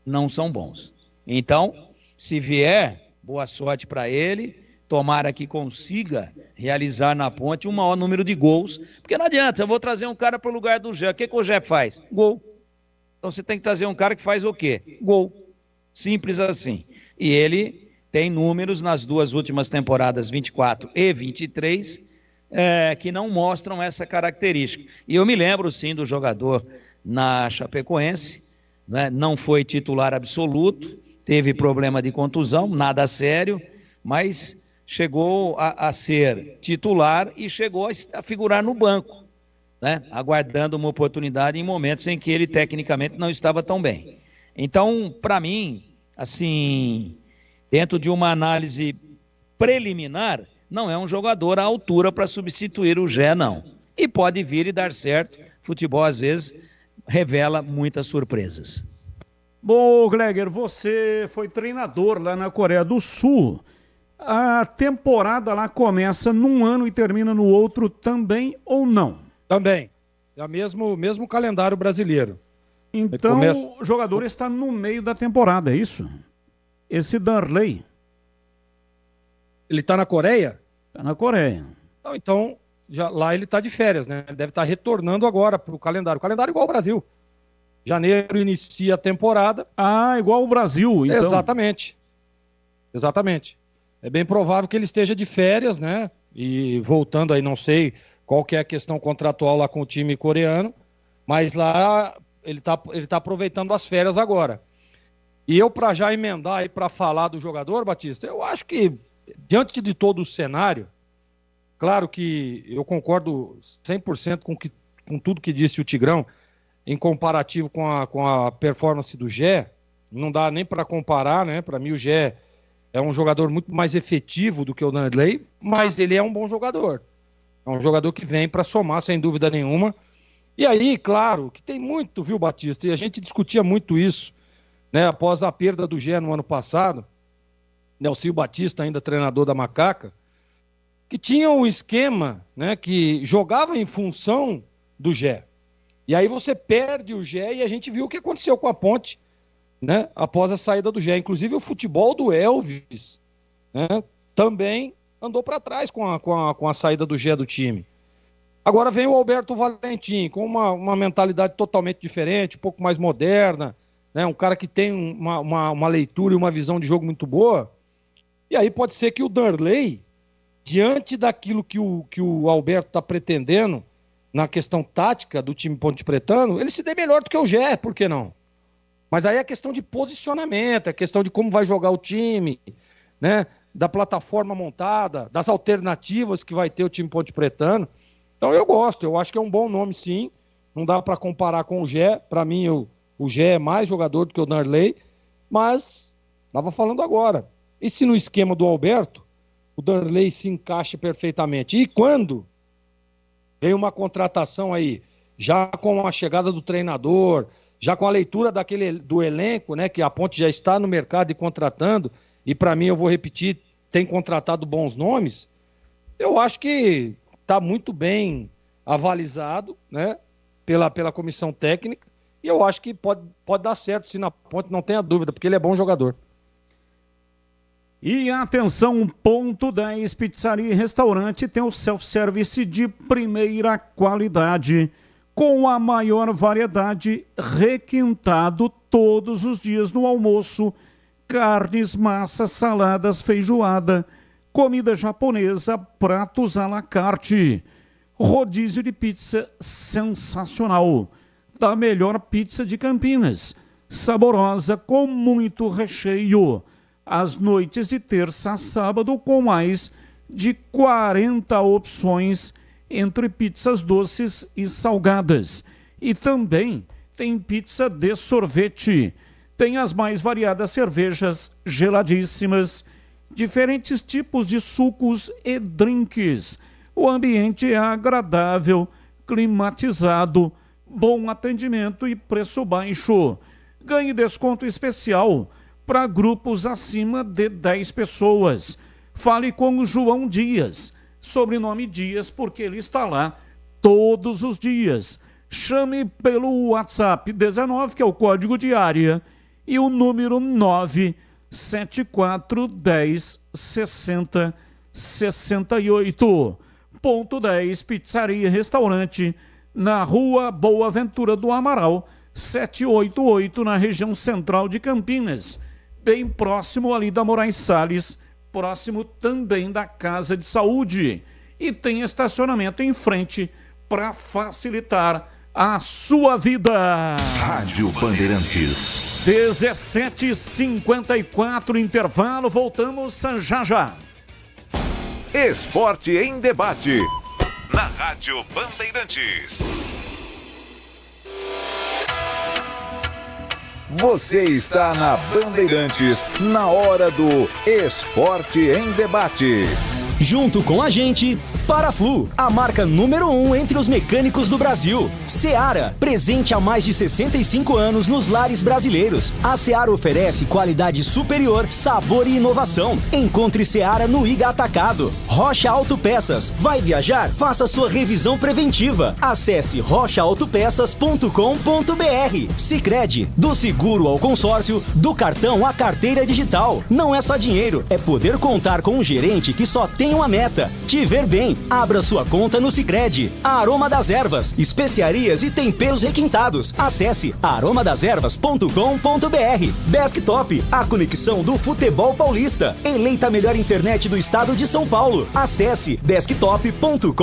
G: Não são bons. Então, se vier, boa sorte para ele, tomara que consiga realizar na Ponte um maior número de gols, porque não adianta, eu vou trazer um cara para o lugar do Gé, o que o Gé faz? Gol. Então você tem que trazer um cara que faz o quê? Gol. Simples assim. E ele tem números nas 2 últimas temporadas, 24 e 23, que não mostram essa característica. E eu me lembro, sim, do jogador na Chapecoense, né? Não foi titular absoluto, teve problema de contusão, nada sério, mas chegou a ser titular e chegou a figurar no banco, né? Aguardando uma oportunidade em momentos em que ele tecnicamente não estava tão bem. Então, para mim, assim, dentro de uma análise preliminar, não é um jogador à altura para substituir o Gé, não. E pode vir e dar certo. Futebol, às vezes, revela muitas surpresas.
F: Bom, Gleger, você foi treinador lá na Coreia do Sul. A temporada lá começa num ano e termina no outro também ou não?
N: Também. É o mesmo calendário brasileiro.
F: Então, o jogador está no meio da temporada, é isso? Esse Darley.
N: Ele está na Coreia?
F: Está na Coreia.
N: Então lá ele está de férias, né? Ele deve estar retornando agora para o calendário. O calendário igual ao Brasil. Janeiro inicia a temporada.
F: Ah, igual o Brasil, então.
N: Exatamente. Exatamente. É bem provável que ele esteja de férias, né? E voltando aí, não sei qual que é a questão contratual lá com o time coreano, mas lá ele tá aproveitando as férias agora. E eu, para já emendar aí para falar do jogador, Batista, eu acho que, diante de todo o cenário, claro que eu concordo 100% com tudo que disse o Tigrão, em comparativo com a performance do Gé, não dá nem para comparar, né? Para mim o Gé é um jogador muito mais efetivo do que o Darley, mas ele é um bom jogador. É um jogador que vem para somar, sem dúvida nenhuma. E aí, claro, que tem muito, viu, Batista? E a gente discutia muito isso, né? Após a perda do Gé no ano passado, Nelsinho Batista, ainda treinador da Macaca, que tinha um esquema, né, que jogava em função do Gé. E aí você perde o Gé e a gente viu o que aconteceu com a Ponte, né, após a saída do Gé. Inclusive o futebol do Elvis, né, também andou para trás com a saída do Gé do time. Agora vem o Alberto Valentim, com uma mentalidade totalmente diferente, um pouco mais moderna, né? Um cara que tem uma leitura e uma visão de jogo muito boa. E aí pode ser que o Darley, diante daquilo que o Alberto está pretendendo na questão tática do time Ponte Pretano, ele se dê melhor do que o Gé, por que não? Mas aí é questão de posicionamento, é questão de como vai jogar o time, né? Da plataforma montada, das alternativas que vai ter o time Ponte Pretano. Então eu acho que é um bom nome sim, não dá para comparar com o Gé, para mim o Gé é mais jogador do que o Darley, mas estava falando agora, e se no esquema do Alberto, o Darley se encaixa perfeitamente, e quando vem uma contratação aí, já com a chegada do treinador, já com a leitura do elenco, né, que a Ponte já está no mercado e contratando, e para mim, eu vou repetir, tem contratado bons nomes, eu acho que está muito bem avalizado, né, pela comissão técnica, e eu acho que pode dar certo se na Ponte, não tenha dúvida, porque ele é bom jogador.
F: E atenção, ponto 10, pizzaria e restaurante tem o self-service de primeira qualidade, com a maior variedade, requintado todos os dias no almoço, carnes, massas, saladas, feijoada, comida japonesa, pratos à la carte, rodízio de pizza sensacional, da melhor pizza de Campinas, saborosa com muito recheio, às noites de terça a sábado com mais de 40 opções entre pizzas doces e salgadas. E também tem pizza de sorvete. Tem as mais variadas cervejas geladíssimas, diferentes tipos de sucos e drinks. O ambiente é agradável, climatizado, bom atendimento e preço baixo. Ganhe desconto especial para grupos acima de 10 pessoas. Fale com o João Dias, sobrenome Dias, porque ele está lá todos os dias. Chame pelo WhatsApp 19, que é o código de área, e o número 97410 60 68. Ponto 10, pizzaria e restaurante, na Rua Boa Ventura do Amaral, 788, na região central de Campinas, bem próximo ali da Moraes Salles, próximo também da Casa de Saúde. E tem estacionamento em frente para facilitar a sua vida.
B: Rádio Bandeirantes.
F: 17h54, intervalo, voltamos já já.
B: Esporte em debate. Na Rádio Bandeirantes. Você está na Bandeirantes, na hora do Esporte em Debate.
C: Junto com a gente, Paraflu, a marca número 1 entre os mecânicos do Brasil. Seara, presente há mais de 65 anos nos lares brasileiros. A Seara oferece qualidade superior, sabor e inovação. Encontre Seara no Iga Atacado. Rocha Autopeças. Vai viajar? Faça sua revisão preventiva. Acesse rochaautopeças.com.br. Sicredi, do seguro ao consórcio, do cartão à carteira digital. Não é só dinheiro, é poder contar com um gerente que só tem uma meta: te ver bem. Abra sua conta no Sicredi. Aroma das Ervas, especiarias e temperos requintados. Acesse aromadeservas.com.br. Desktop, a conexão do futebol paulista. Eleita a melhor internet do estado de São Paulo. Acesse desktop.com.br.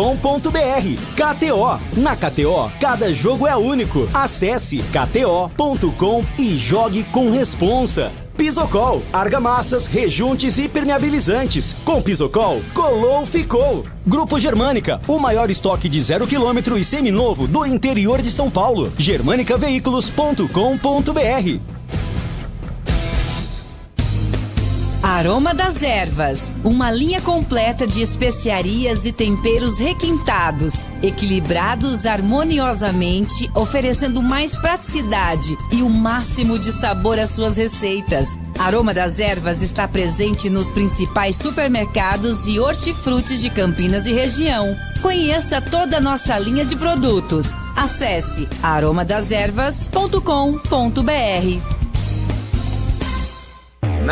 C: KTO, na KTO, cada jogo é único. Acesse kto.com e jogue com responsa. Pisocol, argamassas, rejuntes e impermeabilizantes. Com Pisocol, colou, ficou. Grupo Germânica, o maior estoque de 0 km e seminovo do interior de São Paulo. germanicaveículos.com.br.
O: Aroma das Ervas, uma linha completa de especiarias e temperos requintados, equilibrados harmoniosamente, oferecendo mais praticidade e o máximo de sabor às suas receitas. Aroma das Ervas está presente nos principais supermercados e hortifrutis de Campinas e região. Conheça toda a nossa linha de produtos. Acesse aromadeservas.com.br.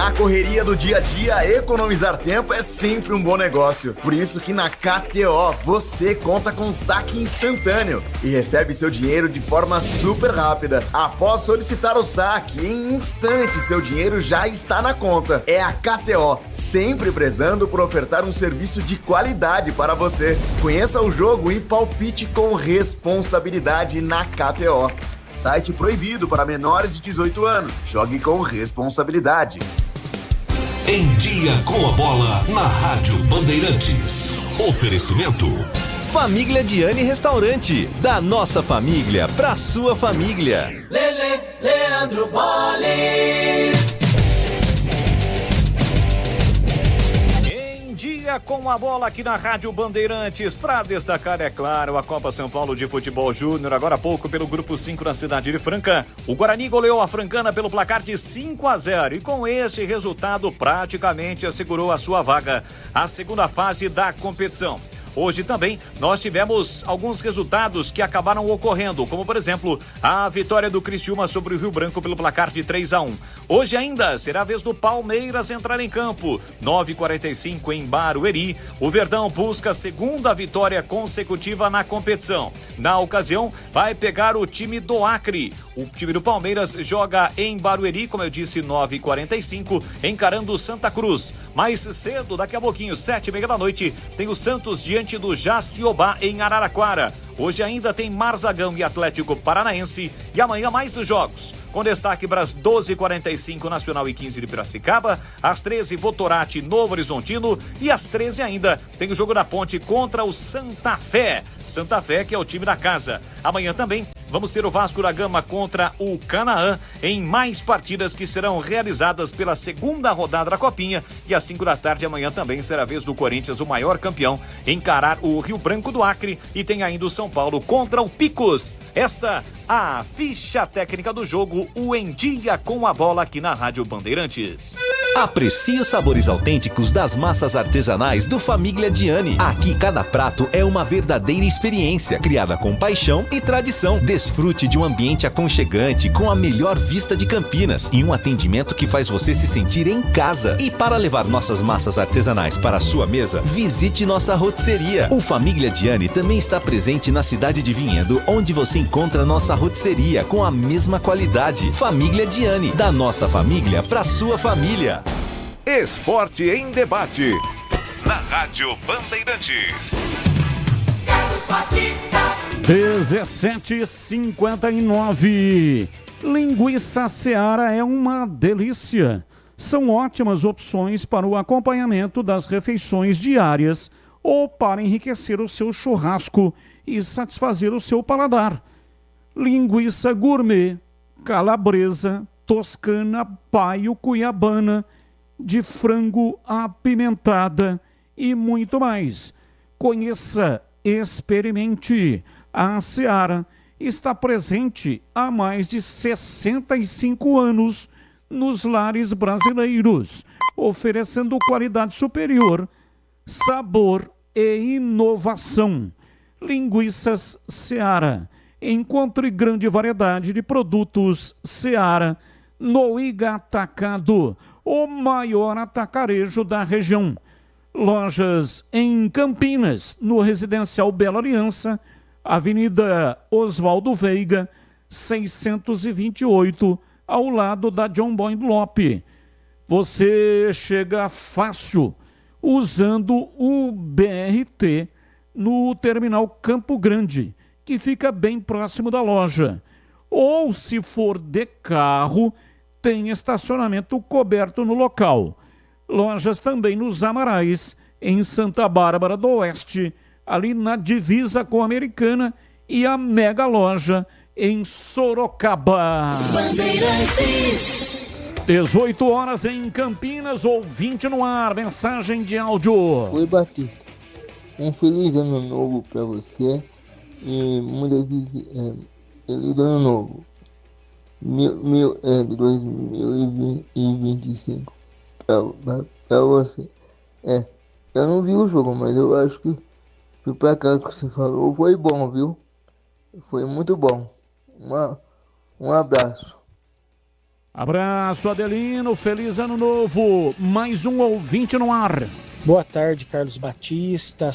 P: Na correria do dia a dia, economizar tempo é sempre um bom negócio. Por isso que na KTO você conta com saque instantâneo e recebe seu dinheiro de forma super rápida. Após solicitar o saque, em instantes seu dinheiro já está na conta. É a KTO, sempre prezando por ofertar um serviço de qualidade para você. Conheça o jogo e palpite com responsabilidade na KTO. Site proibido para menores de 18 anos. Jogue com responsabilidade.
Q: Em Dia com a Bola, na Rádio Bandeirantes. Oferecimento.
R: Família Diani Restaurante. Da nossa família pra sua família.
D: Lele, Leandro Boles.
S: Dia com a bola aqui na Rádio Bandeirantes. Para destacar, é claro, a Copa São Paulo de Futebol Júnior. Agora há pouco, pelo Grupo 5 na cidade de Franca, o Guarani goleou a Francana pelo placar de 5-0 e com esse resultado praticamente assegurou a sua vaga à segunda fase da competição. Hoje também nós tivemos alguns resultados que acabaram ocorrendo, como por exemplo, a vitória do Criciúma sobre o Rio Branco pelo placar de 3-1. Hoje ainda será a vez do Palmeiras entrar em campo. 9h45 em Barueri. O Verdão busca a segunda vitória consecutiva na competição. Na ocasião, vai pegar o time do Acre. O time do Palmeiras joga em Barueri, como eu disse, 9h45, encarando o Santa Cruz. Mais cedo, daqui a pouquinho, 7h30 da noite, tem o Santos diante do Jaciobá em Araraquara. Hoje ainda tem Marzagão e Atlético Paranaense e amanhã mais os jogos. Com destaque para as 12h45 Nacional e 15 de Piracicaba, às 13h Votorati Novo Horizontino e às 13h ainda tem o jogo da Ponte contra o Santa Fé. Santa Fé que é o time da casa. Amanhã também vamos ter o Vasco da Gama contra o Canaã em mais partidas que serão realizadas pela segunda rodada da Copinha e às 5 da tarde amanhã também será a vez do Corinthians, o maior campeão, encarar o Rio Branco do Acre e tem ainda o São Paulo contra o Picos. Esta a ficha técnica do jogo, o Em Dia com a Bola aqui na Rádio Bandeirantes.
R: Aprecie os sabores autênticos das massas artesanais do Família Diani. Aqui cada prato é uma verdadeira experiência, criada com paixão e tradição. Desfrute de um ambiente aconchegante com a melhor vista de Campinas e um atendimento que faz você se sentir em casa. E para levar nossas massas artesanais para a sua mesa, visite nossa rotisseria. O Família Diani também está presente na cidade de Vinhedo, onde você encontra nossa rotisseria com a mesma qualidade. Família Diani, da nossa família para sua família.
B: Esporte em debate. Na Rádio Bandeirantes.
D: Carlos Batista.
F: 17h59. Linguiça Seara é uma delícia. São ótimas opções para o acompanhamento das refeições diárias ou para enriquecer o seu churrasco e satisfazer o seu paladar. Linguiça gourmet, calabresa, toscana, paio, cuiabana, de frango apimentada e muito mais. Conheça, experimente. A Seara está presente há mais de 65 anos nos lares brasileiros, oferecendo qualidade superior, sabor e inovação. Linguiças Seara. Encontre grande variedade de produtos Seara no Iga Atacado, o maior atacarejo da região. Lojas em Campinas, no Residencial Bela Aliança, Avenida Oswaldo Veiga, 628, ao lado da John Boyd Lope. Você chega fácil usando o BRT no Terminal Campo Grande, que fica bem próximo da loja. Ou, se for de carro, tem estacionamento coberto no local. Lojas também nos Amarais, em Santa Bárbara do Oeste, ali na divisa com a Americana, e a mega loja em Sorocaba.
D: Bandeirantes.
F: 18 horas em Campinas, ouvinte no ar, mensagem de áudio.
T: Oi, Batista. Um feliz ano novo para você e muitas vezes feliz ano novo. 2025 para você. Eu não vi o jogo, mas eu acho que o placar que você falou foi bom, viu? Foi muito bom. Um abraço.
F: Abraço, Adelino. Feliz ano novo. Mais um ouvinte no ar.
U: Boa tarde, Carlos Batista.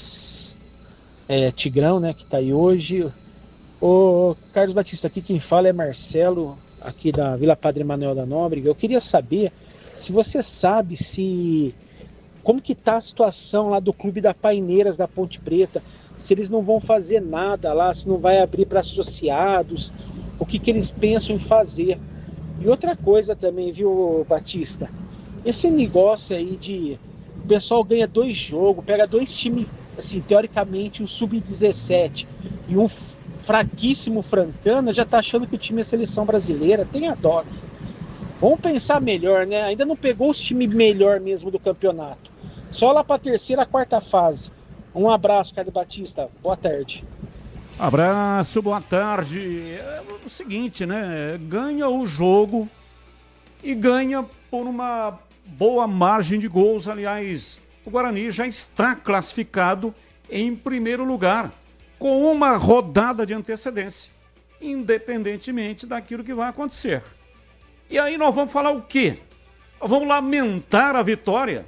U: Tigrão, né, que tá aí hoje. Ô, Carlos Batista, aqui quem fala é Marcelo, aqui da Vila Padre Manuel da Nóbrega. Eu queria saber se você sabe como que tá a situação lá do Clube da Paineiras da Ponte Preta, se eles não vão fazer nada lá, se não vai abrir para associados, o que eles pensam em fazer. E outra coisa também, viu, Batista? Esse negócio aí de o pessoal ganha 2 jogos, pega 2 times, assim, teoricamente, um sub-17 e um fraquíssimo Francana, já tá achando que o time é seleção brasileira. Tem a dó. Vamos pensar melhor, né? Ainda não pegou os times melhor mesmo do campeonato. Só lá para a 3ª, 4ª fase. Um abraço, Carlos Batista. Boa tarde.
F: Abraço, boa tarde. É o seguinte, né? Ganha o jogo e ganha por uma boa margem de gols. Aliás, o Guarani já está classificado em primeiro lugar, com uma rodada de antecedência, independentemente daquilo que vai acontecer. E aí nós vamos falar o quê? Nós vamos lamentar a vitória?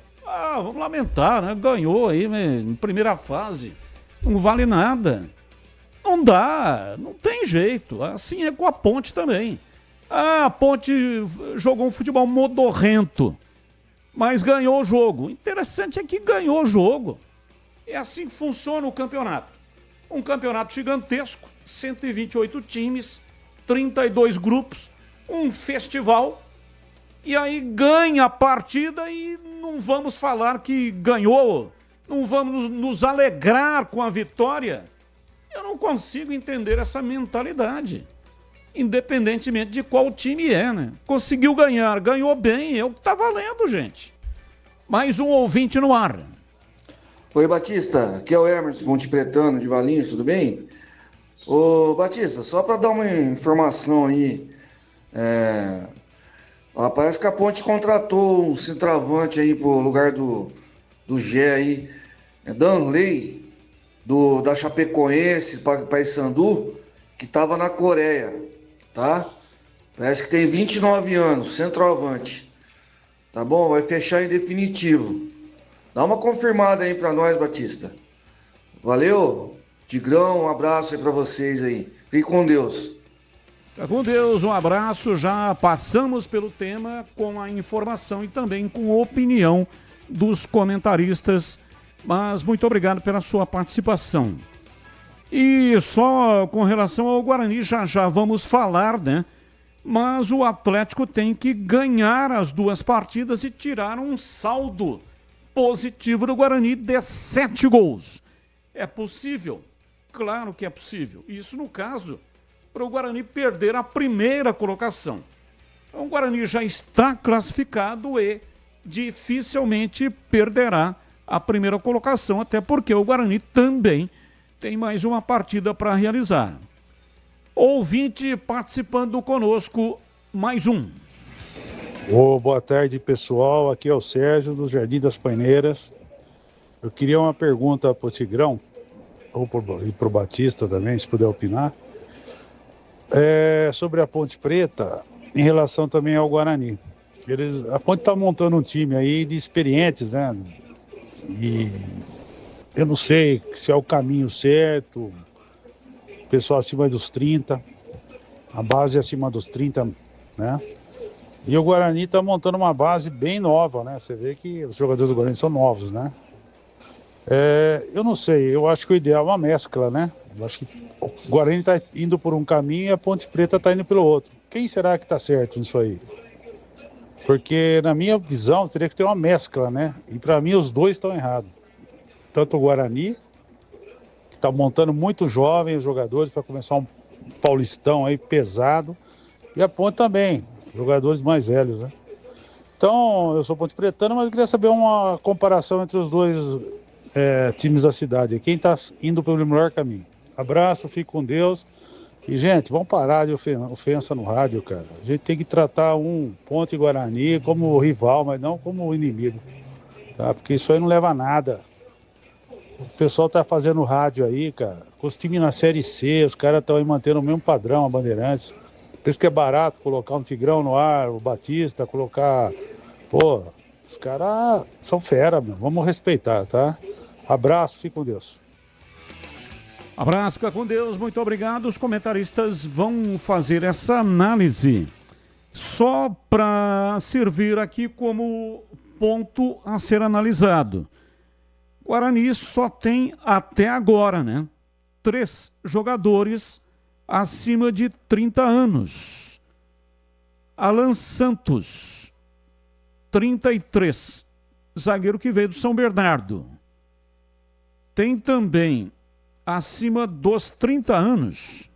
F: Vamos lamentar, né? Ganhou aí, né, em primeira fase. Não vale nada. Não dá, não tem jeito. Assim é com a Ponte também. A Ponte jogou um futebol modorrento, mas ganhou o jogo. O interessante é que ganhou o jogo. É assim que funciona o campeonato. Um campeonato gigantesco, 128 times, 32 grupos, um festival. E aí ganha a partida e não vamos falar que ganhou, não vamos nos alegrar com a vitória. Eu não consigo entender essa mentalidade, independentemente de qual time é, né? Conseguiu ganhar, ganhou bem, é o que tá valendo, gente. Mais um ouvinte no ar.
V: Oi, Batista, aqui é o Emerson Montepretano de Valinhos, tudo bem? Ô, Batista, só para dar uma informação aí, parece que a Ponte contratou um centroavante aí pro lugar do Gé aí, Danley, da Chapecoense, Paysandu, que estava na Coreia, tá? Parece que tem 29 anos, centroavante. Tá bom? Vai fechar em definitivo. Dá uma confirmada aí pra nós, Batista. Valeu, Tigrão, um abraço aí pra vocês aí. Fique com Deus.
F: Tá com Deus, um abraço. Já passamos pelo tema com a informação e também com a opinião dos comentaristas. Mas muito obrigado pela sua participação. E só com relação ao Guarani, já vamos falar, né? Mas o Atlético tem que ganhar as 2 partidas e tirar um saldo positivo do Guarani de 7 gols. É possível? Claro que é possível. Isso no caso, para o Guarani perder a primeira colocação. Então, o Guarani já está classificado e dificilmente perderá a primeira colocação, até porque o Guarani também tem mais uma partida para realizar. Ouvinte participando conosco, mais um.
W: Boa tarde, pessoal. Aqui é o Sérgio, do Jardim das Paineiras. Eu queria uma pergunta para o Tigrão, e para o Batista também, se puder opinar, sobre a Ponte Preta, em relação também ao Guarani. A Ponte está montando um time aí de experientes, né? E eu não sei se é o caminho certo, pessoal acima dos 30, a base acima dos 30, né? E o Guarani está montando uma base bem nova, né? Você vê que os jogadores do Guarani são novos, né? Eu não sei, eu acho que o ideal é uma mescla, né? Eu acho que o Guarani está indo por um caminho e a Ponte Preta está indo pelo outro. Quem será que está certo nisso aí? Porque, na minha visão, teria que ter uma mescla, né? E para mim, os dois estão errados. Tanto o Guarani, que está montando muito jovens jogadores para começar um paulistão aí pesado, e a Ponte também, jogadores mais velhos, né? Então, eu sou Ponte Pretano, mas eu queria saber uma comparação entre os dois times da cidade. Quem está indo pelo melhor caminho? Abraço, fique com Deus. E, gente, vamos parar de ofensa no rádio, cara. A gente tem que tratar Ponte e Guarani como rival, mas não como inimigo. Tá? Porque isso aí não leva a nada. O pessoal tá fazendo rádio aí, cara, com os times na Série C, os caras estão aí mantendo o mesmo padrão, a Bandeirantes. Pensa que é barato colocar um Tigrão no ar, o Batista, colocar... Pô, os caras são fera, meu. Vamos respeitar, tá? Abraço, fique com Deus.
F: Abraço, fica com Deus, muito obrigado. Os comentaristas vão fazer essa análise só para servir aqui como ponto a ser analisado. Guarani só tem até agora, né? 3 jogadores acima de 30 anos. Alan Santos, 33, zagueiro que veio do São Bernardo. Tem também acima dos 30 anos,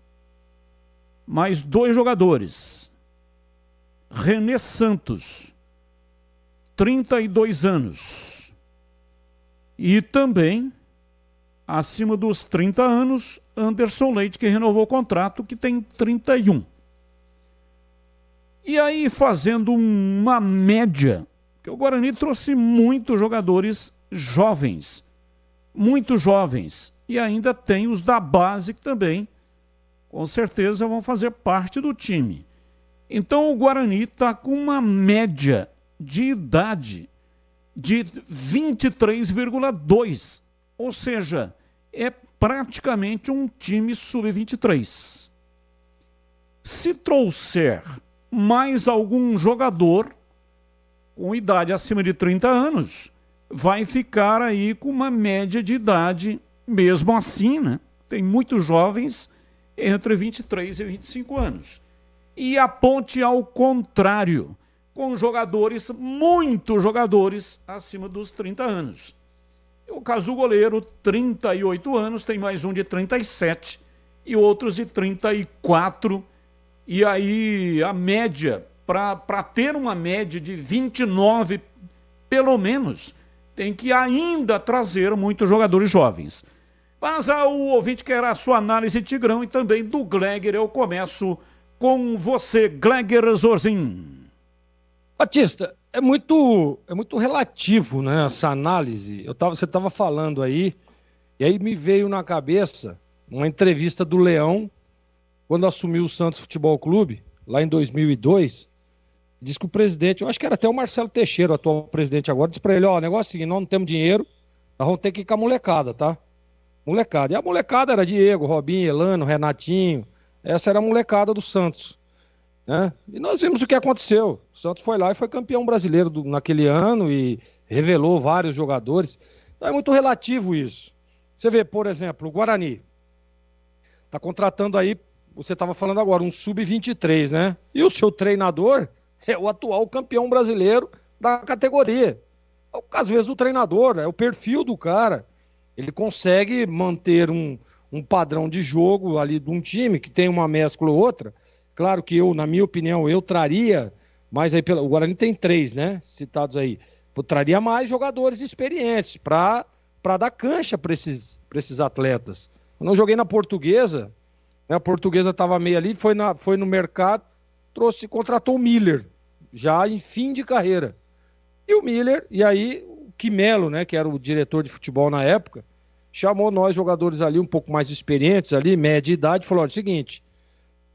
F: mais 2 jogadores. René Santos, 32 anos. E também, acima dos 30 anos, Anderson Leite, que renovou o contrato, que tem 31. E aí, fazendo uma média, que o Guarani trouxe muitos jogadores jovens, muito jovens. E ainda tem os da base que também, com certeza, vão fazer parte do time. Então o Guarani está com uma média de idade de 23,2. Ou seja, é praticamente um time sub-23. Se trouxer mais algum jogador com idade acima de 30 anos, vai ficar aí com uma média de idade. Mesmo assim, né? Tem muitos jovens entre 23 e 25 anos. E a Ponte, ao contrário, com jogadores, muitos jogadores, acima dos 30 anos. O caso do goleiro, 38 anos, tem mais um de 37 e outros de 34. E aí a média, para ter uma média de 29, pelo menos, tem que ainda trazer muitos jogadores jovens. Mas o ouvinte quer a sua análise, Tigrão, e também do Gleger. Eu começo com você, Gleger Zorzin.
N: Batista, é muito relativo, né, essa análise. Você estava falando aí, e aí me veio na cabeça uma entrevista do Leão, quando assumiu o Santos Futebol Clube, lá em 2002, diz que o presidente, eu acho que era até o Marcelo Teixeira, o atual presidente agora, disse para ele, ó, o negócio é o seguinte, nós não temos dinheiro, nós vamos ter que ir com a molecada, tá? Molecada. E a molecada era Diego, Robinho, Elano, Renatinho. Essa era a molecada do Santos, né? E nós vimos o que aconteceu. O Santos foi lá e foi campeão brasileiro naquele ano e revelou vários jogadores. Então é muito relativo isso. Você vê, por exemplo, o Guarani. Tá contratando aí, você estava falando agora, um sub-23, né? E o seu treinador é o atual campeão brasileiro da categoria. Às vezes o treinador, é o perfil do cara. Ele consegue manter um padrão de jogo ali de um time que tem uma mescla ou outra. Claro que na minha opinião, eu traria, mas aí o Guarani tem 3, né, citados aí. Eu traria mais jogadores experientes para dar cancha para esses atletas. Quando eu joguei na Portuguesa, né, a Portuguesa estava meio ali, foi no mercado, contratou o Miller, já em fim de carreira. E o Miller, e aí o Quimelo, né, que era o diretor de futebol na época, chamou nós jogadores ali um pouco mais experientes ali, média idade, falou, olha, é o seguinte,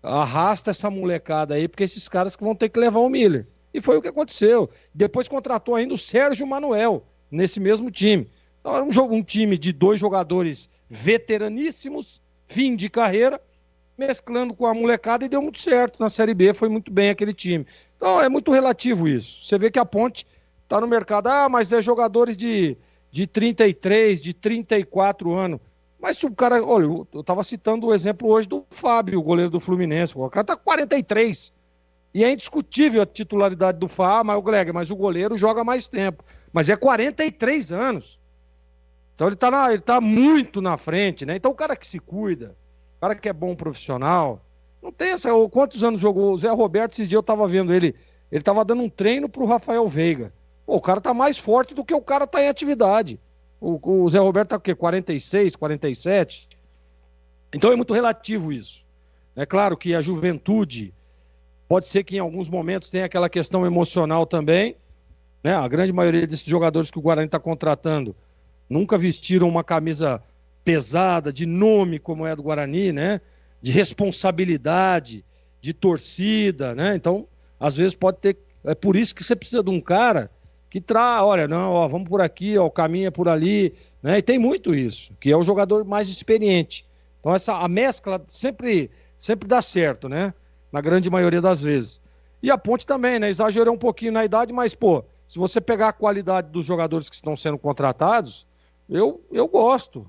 N: arrasta essa molecada aí, porque esses caras que vão ter que levar o Miller. E foi o que aconteceu. Depois contratou ainda o Sérgio Manuel, nesse mesmo time. Então era um time de 2 jogadores veteraníssimos, fim de carreira, mesclando com a molecada e deu muito certo. Na Série B foi muito bem aquele time. Então é muito relativo isso. Você vê que a Ponte tá no mercado, mas é jogadores de 33, de 34 anos. Mas se o cara, olha, eu tava citando o exemplo hoje do Fábio, o goleiro do Fluminense. O cara tá com 43. E é indiscutível a titularidade do Fábio, mas o goleiro joga mais tempo. Mas é 43 anos. Então ele tá muito na frente, né? Então o cara que se cuida, o cara que é bom profissional, não tem essa... Quantos anos jogou? O Zé Roberto, esses dias eu tava vendo ele tava dando um treino pro Rafael Veiga. Pô, o cara tá mais forte do que o cara tá em atividade. O Zé Roberto tá com o quê? 46, 47? Então é muito relativo isso. É claro que a juventude pode ser que em alguns momentos tenha aquela questão emocional também, né? A grande maioria desses jogadores que o Guarani está contratando nunca vestiram uma camisa pesada, de nome como é a do Guarani, né? De responsabilidade, de torcida, né? Então, às vezes pode ter... É por isso que você precisa de um cara que olha, não, ó, vamos por aqui, ó, o caminho é por ali, né? E tem muito isso, que é o jogador mais experiente. Então, a mescla sempre dá certo, né? Na grande maioria das vezes. E a Ponte também, né? Exagerou um pouquinho na idade, mas, pô, se você pegar a qualidade dos jogadores que estão sendo contratados, eu gosto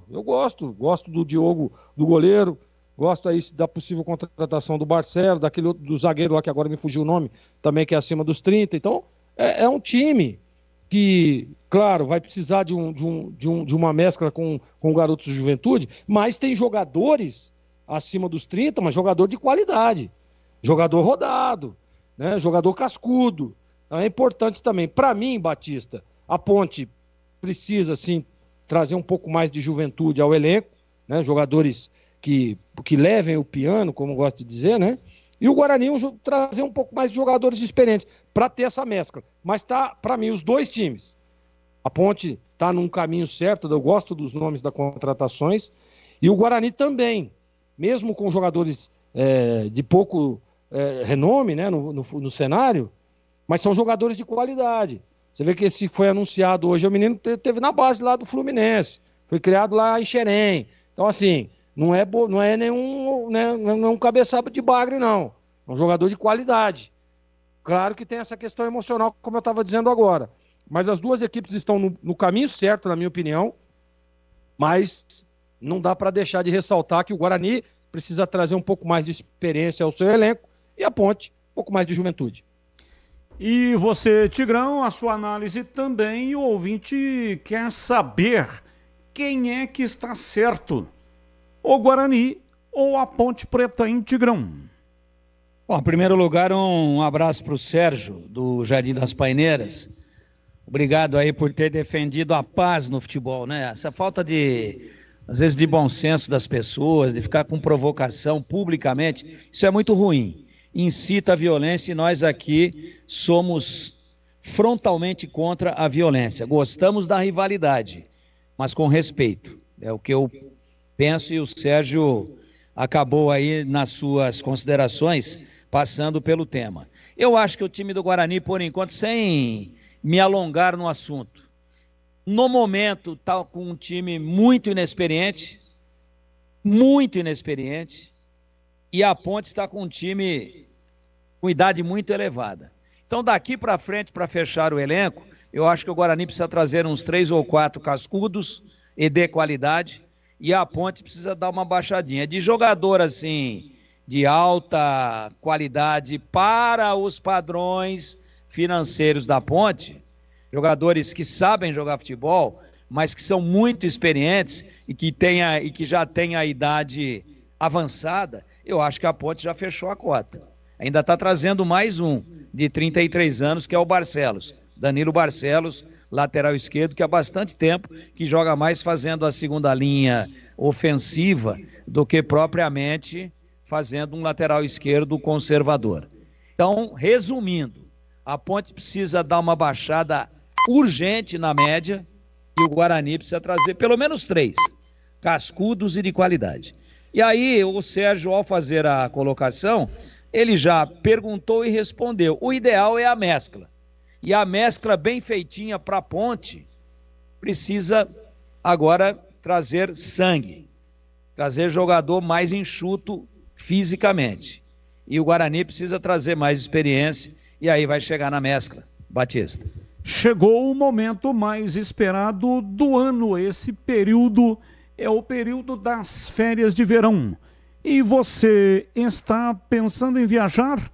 N: do Diogo, do goleiro, gosto aí da possível contratação do Barcelos, daquele outro, do zagueiro lá que agora me fugiu o nome, também que é acima dos 30. Então, é um time que, claro, vai precisar de uma mescla com garotos de juventude, mas tem jogadores acima dos 30, mas jogador de qualidade, jogador rodado, né? Jogador cascudo. Então, é importante também. Para mim, Batista, a Ponte precisa, sim, trazer um pouco mais de juventude ao elenco, né? Jogadores que levem o piano, como eu gosto de dizer, né? E o Guarani trazer um pouco mais de jogadores experientes para ter essa mescla. Mas tá, para mim, os dois times. A Ponte tá num caminho certo, eu gosto dos nomes das contratações, e o Guarani também, mesmo com jogadores de pouco renome, né, no cenário, mas são jogadores de qualidade. Você vê que esse foi anunciado hoje, o menino teve na base lá do Fluminense, foi criado lá em Xerém. Então, assim, não é nenhum, né, não é um cabeçaba de bagre, não. É um jogador de qualidade. Claro que tem essa questão emocional, como eu estava dizendo agora. Mas as duas equipes estão no caminho certo, na minha opinião. Mas não dá para deixar de ressaltar que o Guarani precisa trazer um pouco mais de experiência ao seu elenco e a Ponte um pouco mais de juventude.
F: E você, Tigrão, a sua análise também, o ouvinte quer saber quem é que está certo, o Guarani ou a Ponte Preta, em Tigrão?
G: Bom, em primeiro lugar, um abraço para o Sérgio, do Jardim das Paineiras. Obrigado aí por ter defendido a paz no futebol, né? Essa falta às vezes, de bom senso das pessoas, de ficar com provocação publicamente, isso é muito ruim. Incita a violência e nós aqui somos frontalmente contra a violência. Gostamos da rivalidade, mas com respeito. É o que eu penso e o Sérgio acabou aí nas suas considerações passando pelo tema. Eu acho que o time do Guarani, por enquanto, sem me alongar no assunto, no momento está com um time muito inexperiente, e a Ponte está com um time com idade muito elevada. Então, daqui para frente, para fechar o elenco, eu acho que o Guarani precisa trazer uns 3 ou 4 cascudos e de qualidade, e a Ponte precisa dar uma baixadinha. De jogador, assim, de alta qualidade para os padrões financeiros da Ponte, jogadores que sabem jogar futebol, mas que são muito experientes e que já têm a idade avançada, eu acho que a Ponte já fechou a cota. Ainda está trazendo mais um, de 33 anos, que é o Barcelos. Danilo Barcelos, lateral esquerdo, que há bastante tempo que joga mais fazendo a segunda linha ofensiva do que propriamente fazendo um lateral esquerdo conservador. Então, resumindo, a Ponte precisa dar uma baixada urgente na média e o Guarani precisa trazer pelo menos 3 cascudos e de qualidade. E aí o Sérgio, ao fazer a colocação, ele já perguntou e respondeu. O ideal é a mescla. E a mescla bem feitinha para a Ponte precisa agora trazer sangue, trazer jogador mais enxuto fisicamente. E o Guarani precisa trazer mais experiência e aí vai chegar na mescla. Batista.
F: Chegou o momento mais esperado do ano. Esse período é o período das férias de verão. E você está pensando em viajar?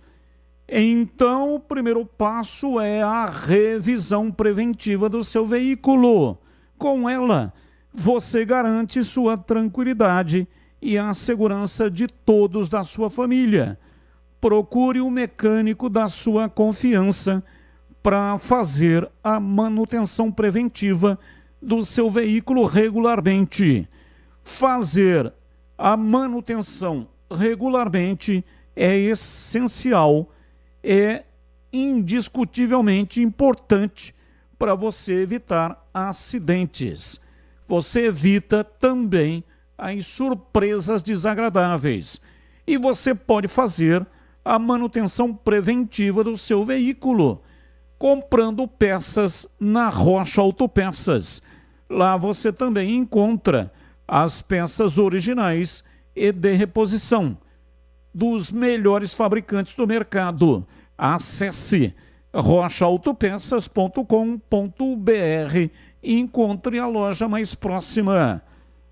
F: Então, o primeiro passo é a revisão preventiva do seu veículo. Com ela, você garante sua tranquilidade e a segurança de todos da sua família. Procure um mecânico da sua confiança para fazer a manutenção preventiva do seu veículo regularmente. Fazer a manutenção regularmente é essencial, é indiscutivelmente importante para você evitar acidentes. Você evita também as surpresas desagradáveis. E você pode fazer a manutenção preventiva do seu veículo, comprando peças na Rocha Autopeças. Lá você também encontra as peças originais e de reposição dos melhores fabricantes do mercado. Acesse rochaautopeças.com.br e encontre a loja mais próxima.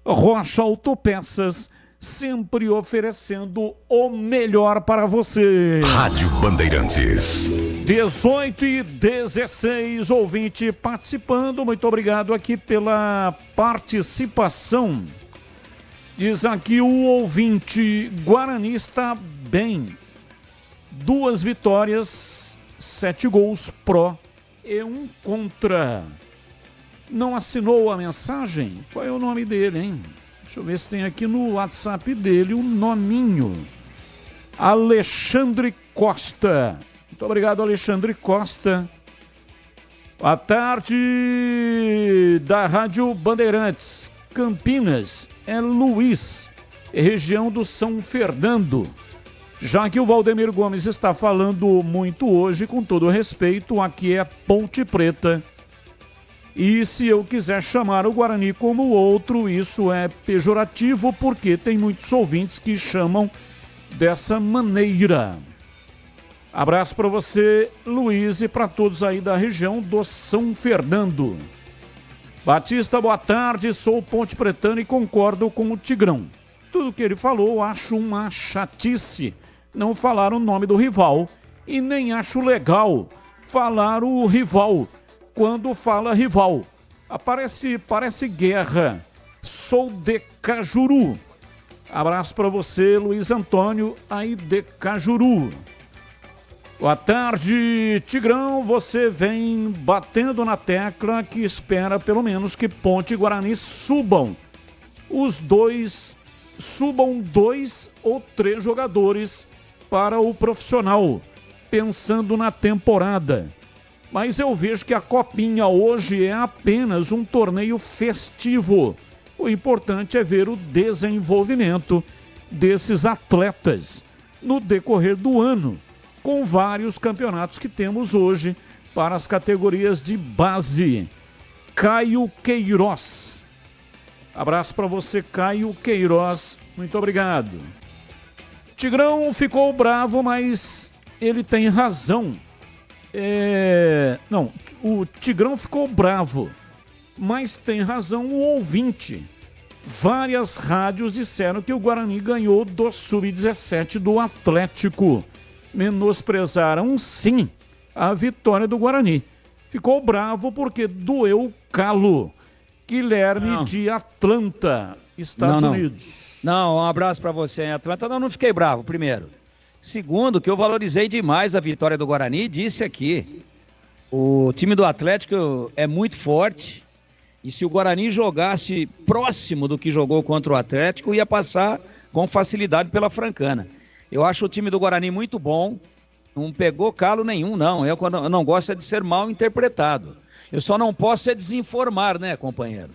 F: Rocha Autopeças, sempre oferecendo o melhor para você.
Q: Rádio Bandeirantes.
F: 18h16, ouvinte participando, muito obrigado aqui pela participação. Diz aqui o ouvinte, Guarani está bem. 2 vitórias, 7 gols pró e 1 contra. Não assinou a mensagem? Qual é o nome dele, hein? Deixa eu ver se tem aqui no WhatsApp dele o nominho. Alexandre Costa. Muito obrigado, Alexandre Costa. Boa tarde da Rádio Bandeirantes. Campinas é Luiz, região do São Fernando. Já que o Valdemir Gomes está falando muito hoje, com todo respeito, aqui é Ponte Preta. E se eu quiser chamar o Guarani como outro, isso é pejorativo, porque tem muitos ouvintes que chamam dessa maneira. Abraço para você, Luiz, e para todos aí da região do São Fernando. Batista, boa tarde, sou Ponte Pretano e concordo com o Tigrão. Tudo que ele falou, acho uma chatice. Não falar o nome do rival e nem acho legal falar o rival. Quando fala rival, parece guerra. Sou de Cajuru. Abraço para você, Luiz Antônio, aí de Cajuru. Boa tarde, Tigrão. Você vem batendo na tecla que espera pelo menos que Ponte e Guarani subam 2 ou 3 jogadores para o profissional, pensando na temporada. Mas eu vejo que a Copinha hoje é apenas um torneio festivo. O importante é ver o desenvolvimento desses atletas no decorrer do ano, com vários campeonatos que temos hoje para as categorias de base. Caio Queiroz. Abraço para você, Caio Queiroz. Muito obrigado. Tigrão ficou bravo, mas ele tem razão. Não, o Tigrão ficou bravo, mas tem razão o ouvinte. Várias rádios disseram que o Guarani ganhou do Sub-17 do Atlético. Menosprezaram, sim, a vitória do Guarani. Ficou bravo porque doeu o calo. Guilherme de Atlanta, Estados Unidos.
G: Não, um abraço para você em Atlanta. Não fiquei bravo, primeiro. Segundo, que eu valorizei demais a vitória do Guarani, disse aqui, o time do Atlético é muito forte e se o Guarani jogasse próximo do que jogou contra o Atlético, ia passar com facilidade pela Francana. Eu acho o time do Guarani muito bom, não pegou calo nenhum, não. Eu não gosto de ser mal interpretado. Eu só não posso desinformar, né, companheiro?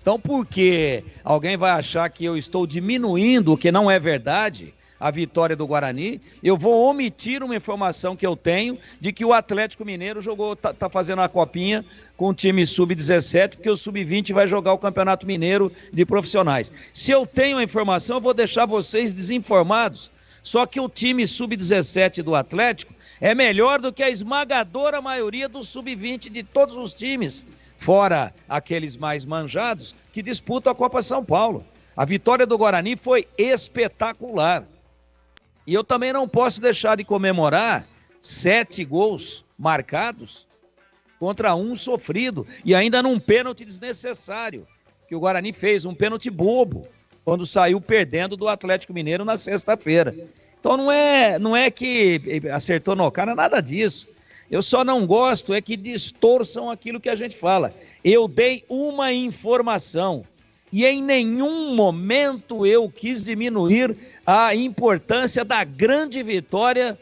G: Então, porque alguém vai achar que eu estou diminuindo o que não é verdade, a vitória do Guarani, eu vou omitir uma informação que eu tenho de que o Atlético Mineiro tá fazendo a copinha com o time sub-17, porque o sub-20 vai jogar o Campeonato Mineiro de profissionais. Se eu tenho a informação, eu vou deixar vocês desinformados. Só que o time sub-17 do Atlético é melhor do que a esmagadora maioria do sub-20 de todos os times, fora aqueles mais manjados que disputam a Copa São Paulo. A vitória do Guarani foi espetacular. E eu também não posso deixar de comemorar 7 gols marcados contra 1 sofrido. E ainda num pênalti desnecessário, que o Guarani fez, um pênalti bobo, quando saiu perdendo do Atlético Mineiro na sexta-feira. Então não é que acertou no cara, nada disso. Eu só não gosto é que distorçam aquilo que a gente fala. Eu dei uma informação. E em nenhum momento eu quis diminuir a importância da grande vitória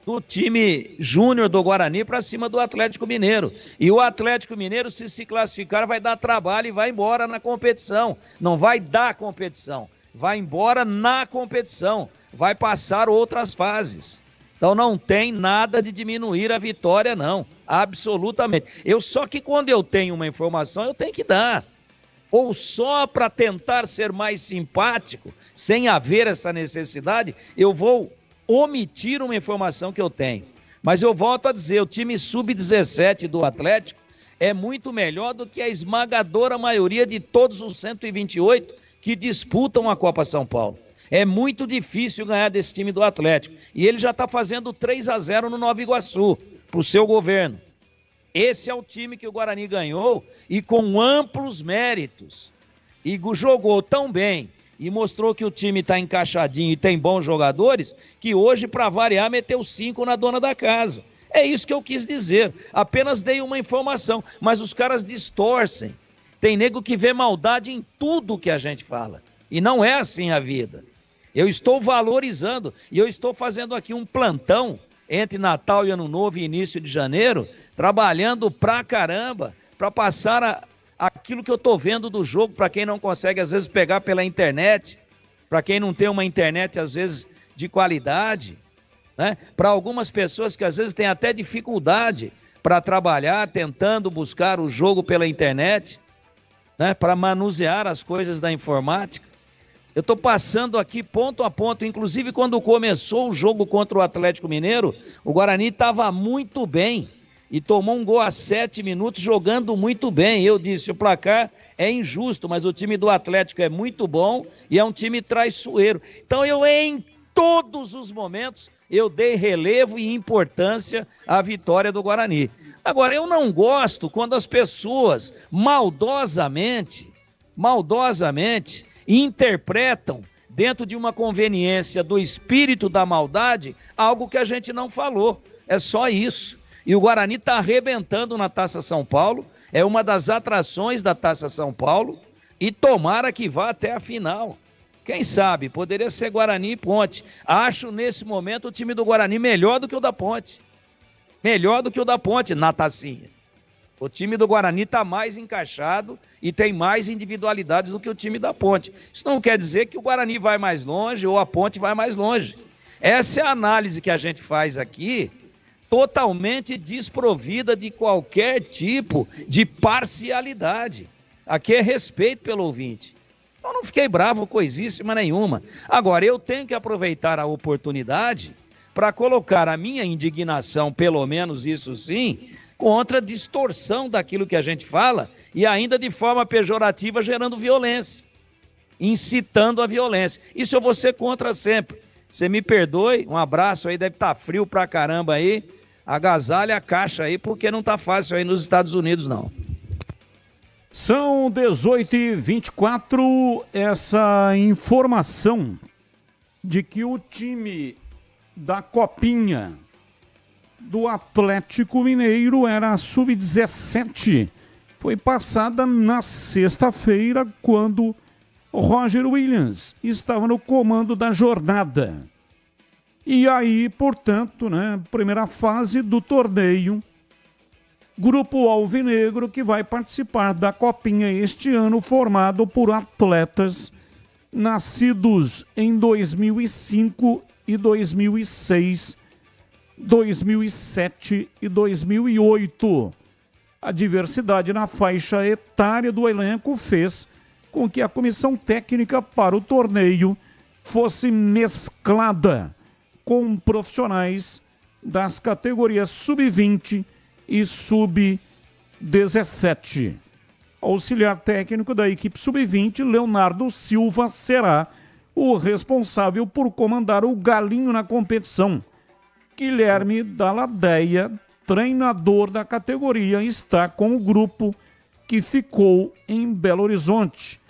G: do time júnior do Guarani para cima do Atlético Mineiro. E o Atlético Mineiro, se classificar, vai dar trabalho e vai embora na competição. Não vai dar competição, vai embora na competição, vai passar outras fases. Então não tem nada de diminuir a vitória, não. Absolutamente. Só que quando eu tenho uma informação, eu tenho que dar. Ou só para tentar ser mais simpático, sem haver essa necessidade, eu vou omitir uma informação que eu tenho. Mas eu volto a dizer, o time sub-17 do Atlético é muito melhor do que a esmagadora maioria de todos os 128 que disputam a Copa São Paulo. É muito difícil ganhar desse time do Atlético. E ele já está fazendo 3-0 no Nova Iguaçu, para o seu governo. Esse é o time que o Guarani ganhou e com amplos méritos. E jogou tão bem e mostrou que o time está encaixadinho e tem bons jogadores, que hoje, para variar, meteu 5 na dona da casa. É isso que eu quis dizer. Apenas dei uma informação, mas os caras distorcem. Tem nego que vê maldade em tudo que a gente fala. E não é assim a vida. Eu estou valorizando e eu estou fazendo aqui um plantão entre Natal e Ano Novo e início de janeiro, trabalhando pra caramba, para passar aquilo que eu estou vendo do jogo, para quem não consegue às vezes pegar pela internet, para quem não tem uma internet às vezes de qualidade, né? Para algumas pessoas que às vezes têm até dificuldade para trabalhar, tentando buscar o jogo pela internet, né? Para manusear as coisas da informática. Eu estou passando aqui ponto a ponto, inclusive quando começou o jogo contra o Atlético Mineiro, o Guarani estava muito bem e tomou um gol a 7 minutos jogando muito bem. Eu disse, o placar é injusto, mas o time do Atlético é muito bom e é um time traiçoeiro. Então em todos os momentos, eu dei relevo e importância à vitória do Guarani. Agora, eu não gosto quando as pessoas maldosamente, interpretam, dentro de uma conveniência do espírito da maldade, algo que a gente não falou. É só isso. E o Guarani está arrebentando na Taça São Paulo, é uma das atrações da Taça São Paulo, e tomara que vá até a final. Quem sabe, poderia ser Guarani e Ponte. Acho nesse momento o time do Guarani melhor do que o da Ponte. Melhor do que o da Ponte na tacinha. O time do Guarani está mais encaixado e tem mais individualidades do que o time da Ponte. Isso não quer dizer que o Guarani vai mais longe ou a Ponte vai mais longe. Essa é a análise que a gente faz aqui, totalmente desprovida de qualquer tipo de parcialidade. Aqui é respeito pelo ouvinte. Eu não fiquei bravo coisíssima nenhuma. Agora, eu tenho que aproveitar a oportunidade para colocar a minha indignação, pelo menos isso sim, contra a distorção daquilo que a gente fala e ainda de forma pejorativa gerando violência, incitando a violência. Isso eu vou ser contra sempre. Você me perdoe, um abraço aí, deve estar frio pra caramba aí, agasalha a caixa aí, porque não tá fácil aí nos Estados Unidos não.
F: São 18h24, essa informação de que o time da Copinha do Atlético Mineiro era a sub-17. Foi passada na sexta-feira, quando Roger Williams estava no comando da jornada. E aí, portanto, primeira fase do torneio, Grupo Alvinegro, que vai participar da Copinha este ano, formado por atletas nascidos em 2005 e 2006, 2007 e 2008. A diversidade na faixa etária do elenco fez com que a comissão técnica para o torneio fosse mesclada com profissionais das categorias sub-20 e sub-17. Auxiliar técnico da equipe sub-20, Leonardo Silva, será o responsável por comandar o Galinho na competição. Guilherme Dalladéia, treinador da categoria, está com o grupo que ficou em Belo Horizonte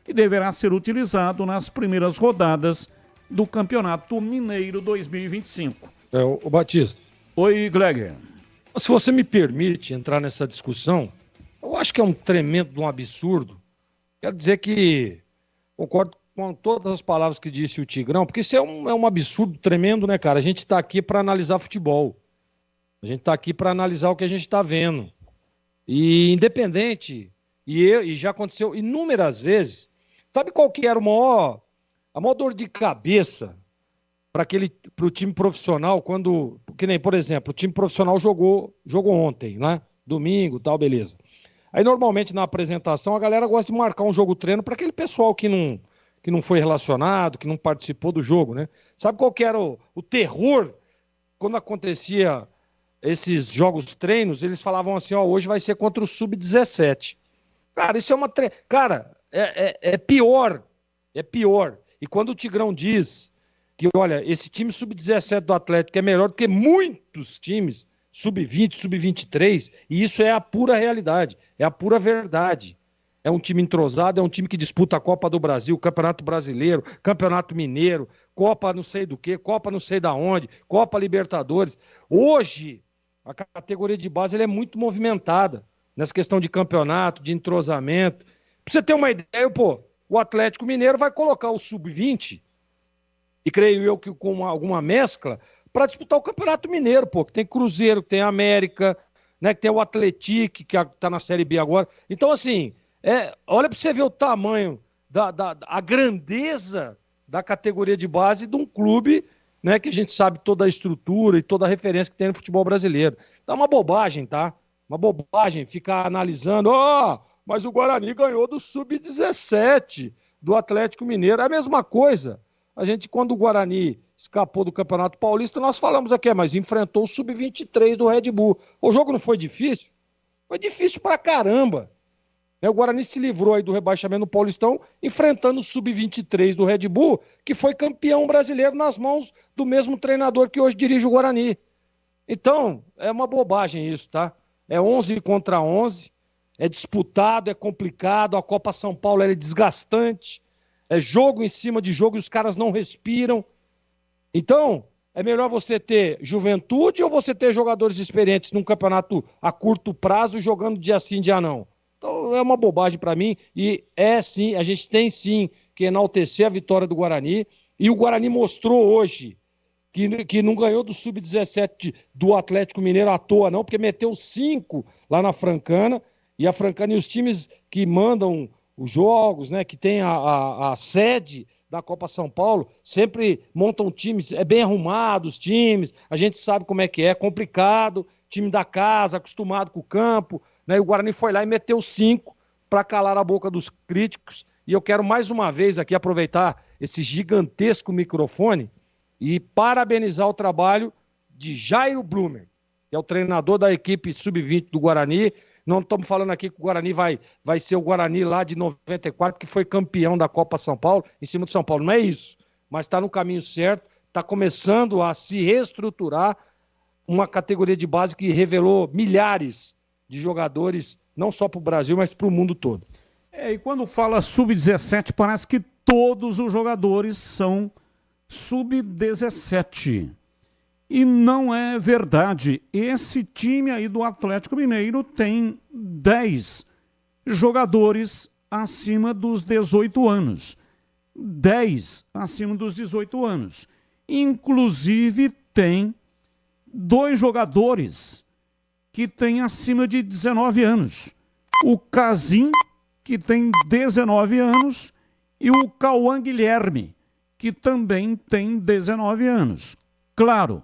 F: e deverá ser utilizado nas primeiras rodadas do Campeonato Mineiro 2025.
N: O Batista.
F: Oi, Gleger.
N: Se você me permite entrar nessa discussão, eu acho que é um tremendo absurdo. Quero dizer que concordo com todas as palavras que disse o Tigrão, porque isso é um absurdo tremendo, né, cara? A gente está aqui para analisar futebol. A gente está aqui para analisar o que a gente está vendo. E independente, e já aconteceu inúmeras vezes, sabe qual que era a maior dor de cabeça pro time profissional, que nem, por exemplo, o time profissional jogou ontem, né? Domingo, tal, beleza. Aí, normalmente, na apresentação, a galera gosta de marcar um jogo-treino para aquele pessoal que não foi relacionado, que não participou do jogo, né? Sabe qual que era o terror quando acontecia esses jogos-treinos? Eles falavam assim, hoje vai ser contra o Sub-17. Cara, isso é uma... Cara, é pior. É pior. E quando o Tigrão diz que, olha, esse time Sub-17 do Atlético é melhor do que muitos times Sub-20, Sub-23, e isso é a pura realidade, é a pura verdade. É um time entrosado, é um time que disputa a Copa do Brasil, Campeonato Brasileiro, Campeonato Mineiro, Copa não sei do que, Copa não sei da onde, Copa Libertadores. Hoje, a categoria de base ela é muito movimentada nessa questão de campeonato, de entrosamento. Pra você ter uma ideia, o Atlético Mineiro vai colocar o Sub-20, e creio eu que com alguma mescla, para disputar o Campeonato Mineiro, que tem Cruzeiro, que tem América, né, que tem o Atlético, que tá na Série B agora. Então, assim, olha para você ver o tamanho, a grandeza da categoria de base de um clube, né, que a gente sabe toda a estrutura e toda a referência que tem no futebol brasileiro. Então é uma bobagem, tá? Uma bobagem ficar analisando, mas o Guarani ganhou do Sub-17 do Atlético Mineiro. É a mesma coisa. A gente, quando o Guarani escapou do Campeonato Paulista, nós falamos aqui, mas enfrentou o Sub-23 do Red Bull. O jogo não foi difícil? Foi difícil pra caramba. O Guarani se livrou aí do rebaixamento no Paulistão, enfrentando o Sub-23 do Red Bull, que foi campeão brasileiro nas mãos do mesmo treinador que hoje dirige o Guarani. Então, é uma bobagem isso, tá? É 11 contra 11, é disputado, é complicado, a Copa São Paulo é desgastante, é jogo em cima de jogo e os caras não respiram. Então, é melhor você ter juventude ou você ter jogadores experientes num campeonato a curto prazo jogando dia sim, dia não? Então, é uma bobagem para mim e sim, a gente tem sim que enaltecer a vitória do Guarani e o Guarani mostrou hoje que não ganhou do Sub-17 do Atlético Mineiro à toa não, porque meteu 5 lá na Francana e a Francana e os times que mandam os jogos, né, que tem a sede da Copa São Paulo, sempre montam times, bem arrumados times, a gente sabe como é complicado, time da casa, acostumado com o campo, né, e o Guarani foi lá e meteu 5 para calar a boca dos críticos, e eu quero mais uma vez aqui aproveitar esse gigantesco microfone e parabenizar o trabalho de Jairo Blumer, que é o treinador da equipe Sub-20 do Guarani. Não estamos falando aqui que o Guarani vai ser o Guarani lá de 94, que foi campeão da Copa São Paulo, em cima do São Paulo. Não é isso, mas está no caminho certo, está começando a se reestruturar uma categoria de base que revelou milhares de jogadores, não só para o Brasil, mas para o mundo todo.
F: E quando fala Sub-17, parece que todos os jogadores são Sub-17. E não é verdade. Esse time aí do Atlético Mineiro tem 10 jogadores acima dos 18 anos. 10 acima dos 18 anos. Inclusive tem 2 jogadores que têm acima de 19 anos. O Casim, que tem 19 anos, e o Cauã Guilherme, que também tem 19 anos. Claro,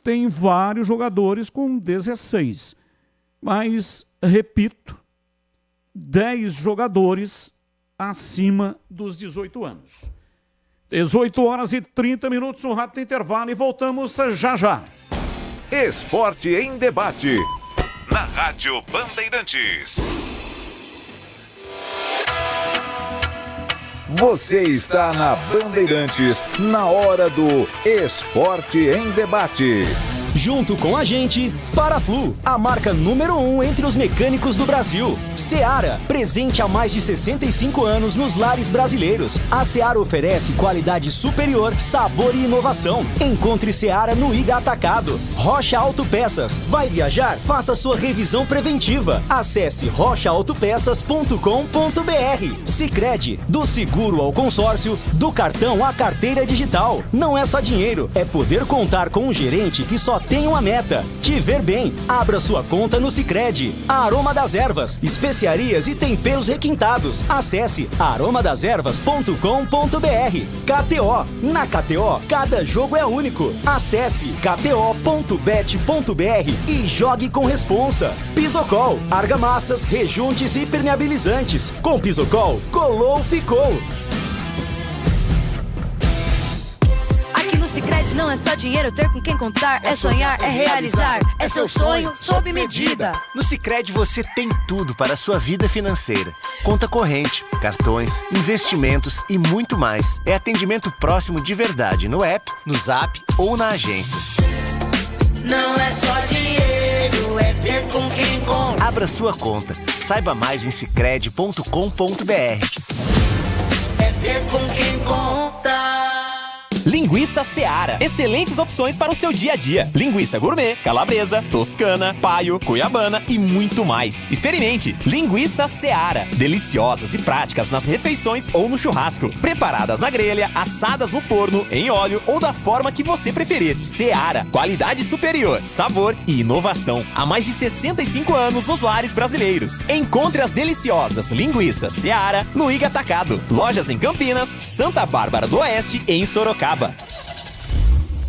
F: tem vários jogadores com 16. Mas, repito, 10 jogadores acima dos 18 anos. 18h30, um rápido intervalo e voltamos já já.
B: Esporte em debate. Na Rádio Bandeirantes. Você está na Bandeirantes, na hora do Esporte em Debate.
C: Junto com a gente, Paraflu, a marca número 1 entre os mecânicos do Brasil. Seara, presente há mais de 65 anos nos lares brasileiros. A Seara oferece qualidade superior, sabor e inovação. Encontre Seara no Iga Atacado. Rocha Autopeças. Vai viajar? Faça sua revisão preventiva. Acesse rochaautopeças.com.br. Sicredi, do seguro ao consórcio, do cartão à carteira digital. Não é só dinheiro, é poder contar com um gerente que só tem uma meta: te ver bem. Abra sua conta no Sicredi. Aroma das Ervas, especiarias e temperos requintados. Acesse aromadeservas.com.br. KTO. Na KTO, cada jogo é único. Acesse kto.bet.br e jogue com responsa. Pisocol, argamassas, rejuntes e impermeabilizantes. Com Pisocol, colou, ficou.
A: Aqui no Sicredi não é só dinheiro, ter com quem contar, é sonhar, é realizar, é seu sonho sob medida.
E: No Sicredi você tem tudo para a sua vida financeira. Conta corrente, cartões, investimentos e muito mais. É atendimento próximo de verdade no app, no Zap ou na agência.
A: Não é só dinheiro, é ter com quem conta.
E: Abra sua conta. Saiba mais em sicredi.com.br.
A: É ter com quem conta.
H: Linguiça Seara. Excelentes opções para o seu dia a dia. Linguiça gourmet, calabresa, toscana, paio, cuiabana e muito mais. Experimente. Linguiça Seara. Deliciosas e práticas nas refeições ou no churrasco. Preparadas na grelha, assadas no forno, em óleo ou da forma que você preferir. Seara. Qualidade superior, sabor e inovação. Há mais de 65 anos nos lares brasileiros. Encontre as deliciosas linguiças Seara no Iga Atacado. Lojas em Campinas, Santa Bárbara do Oeste e em Sorocaba.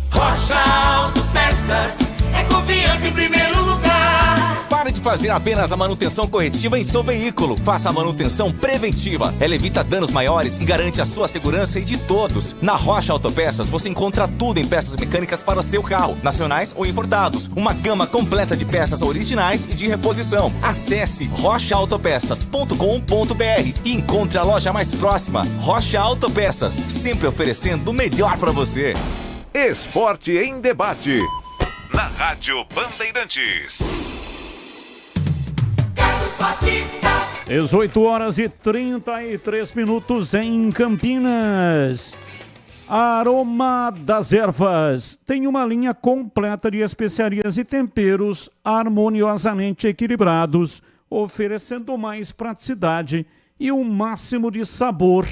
D: Rocha Autopeças é confiança em primeiro lugar.
R: Pare de fazer apenas a manutenção corretiva em seu veículo. Faça a manutenção preventiva. Ela evita danos maiores e garante a sua segurança e de todos. Na Rocha Autopeças você encontra tudo em peças mecânicas para o seu carro, nacionais ou importados. Uma gama completa de peças originais e de reposição. Acesse rochaautopeças.com.br e encontre a loja mais próxima. Rocha Autopeças, sempre oferecendo o melhor para você.
B: Esporte em debate. Na Rádio Bandeirantes.
F: 18 horas e 33 minutos em Campinas. Aroma das Ervas tem uma linha completa de especiarias e temperos harmoniosamente equilibrados, oferecendo mais praticidade e o máximo de sabor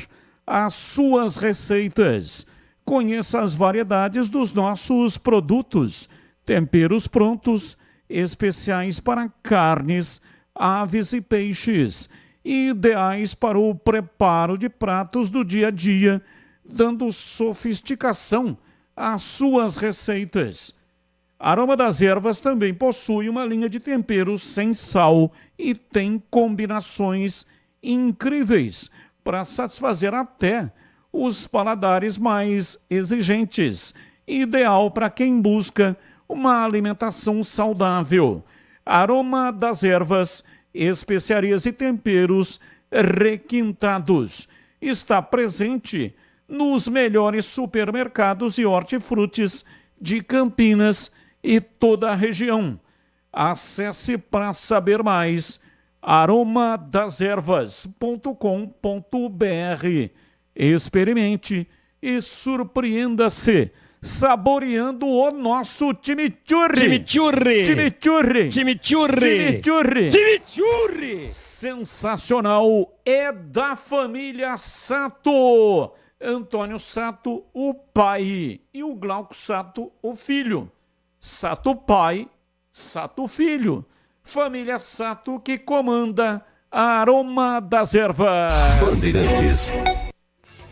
F: às suas receitas. Conheça as variedades dos nossos produtos, temperos prontos, especiais para carnes, aves e peixes, ideais para o preparo de pratos do dia a dia, dando sofisticação às suas receitas. Aroma das Ervas também possui uma linha de temperos sem sal e tem combinações incríveis para satisfazer até os paladares mais exigentes, ideal para quem busca uma alimentação saudável. Aroma das Ervas, especiarias e temperos requintados. Está presente nos melhores supermercados e hortifrutis de Campinas e toda a região. Acesse para saber mais aromadeservas.com.br. Experimente e surpreenda-se saboreando o nosso chimichurri. Chimichurri. Sensacional. É da família Sato. Antônio Sato, o pai, e o Glauco Sato, o filho. Sato pai, Sato filho. Família Sato que comanda a Aroma das Ervas.
B: Bandeirantes.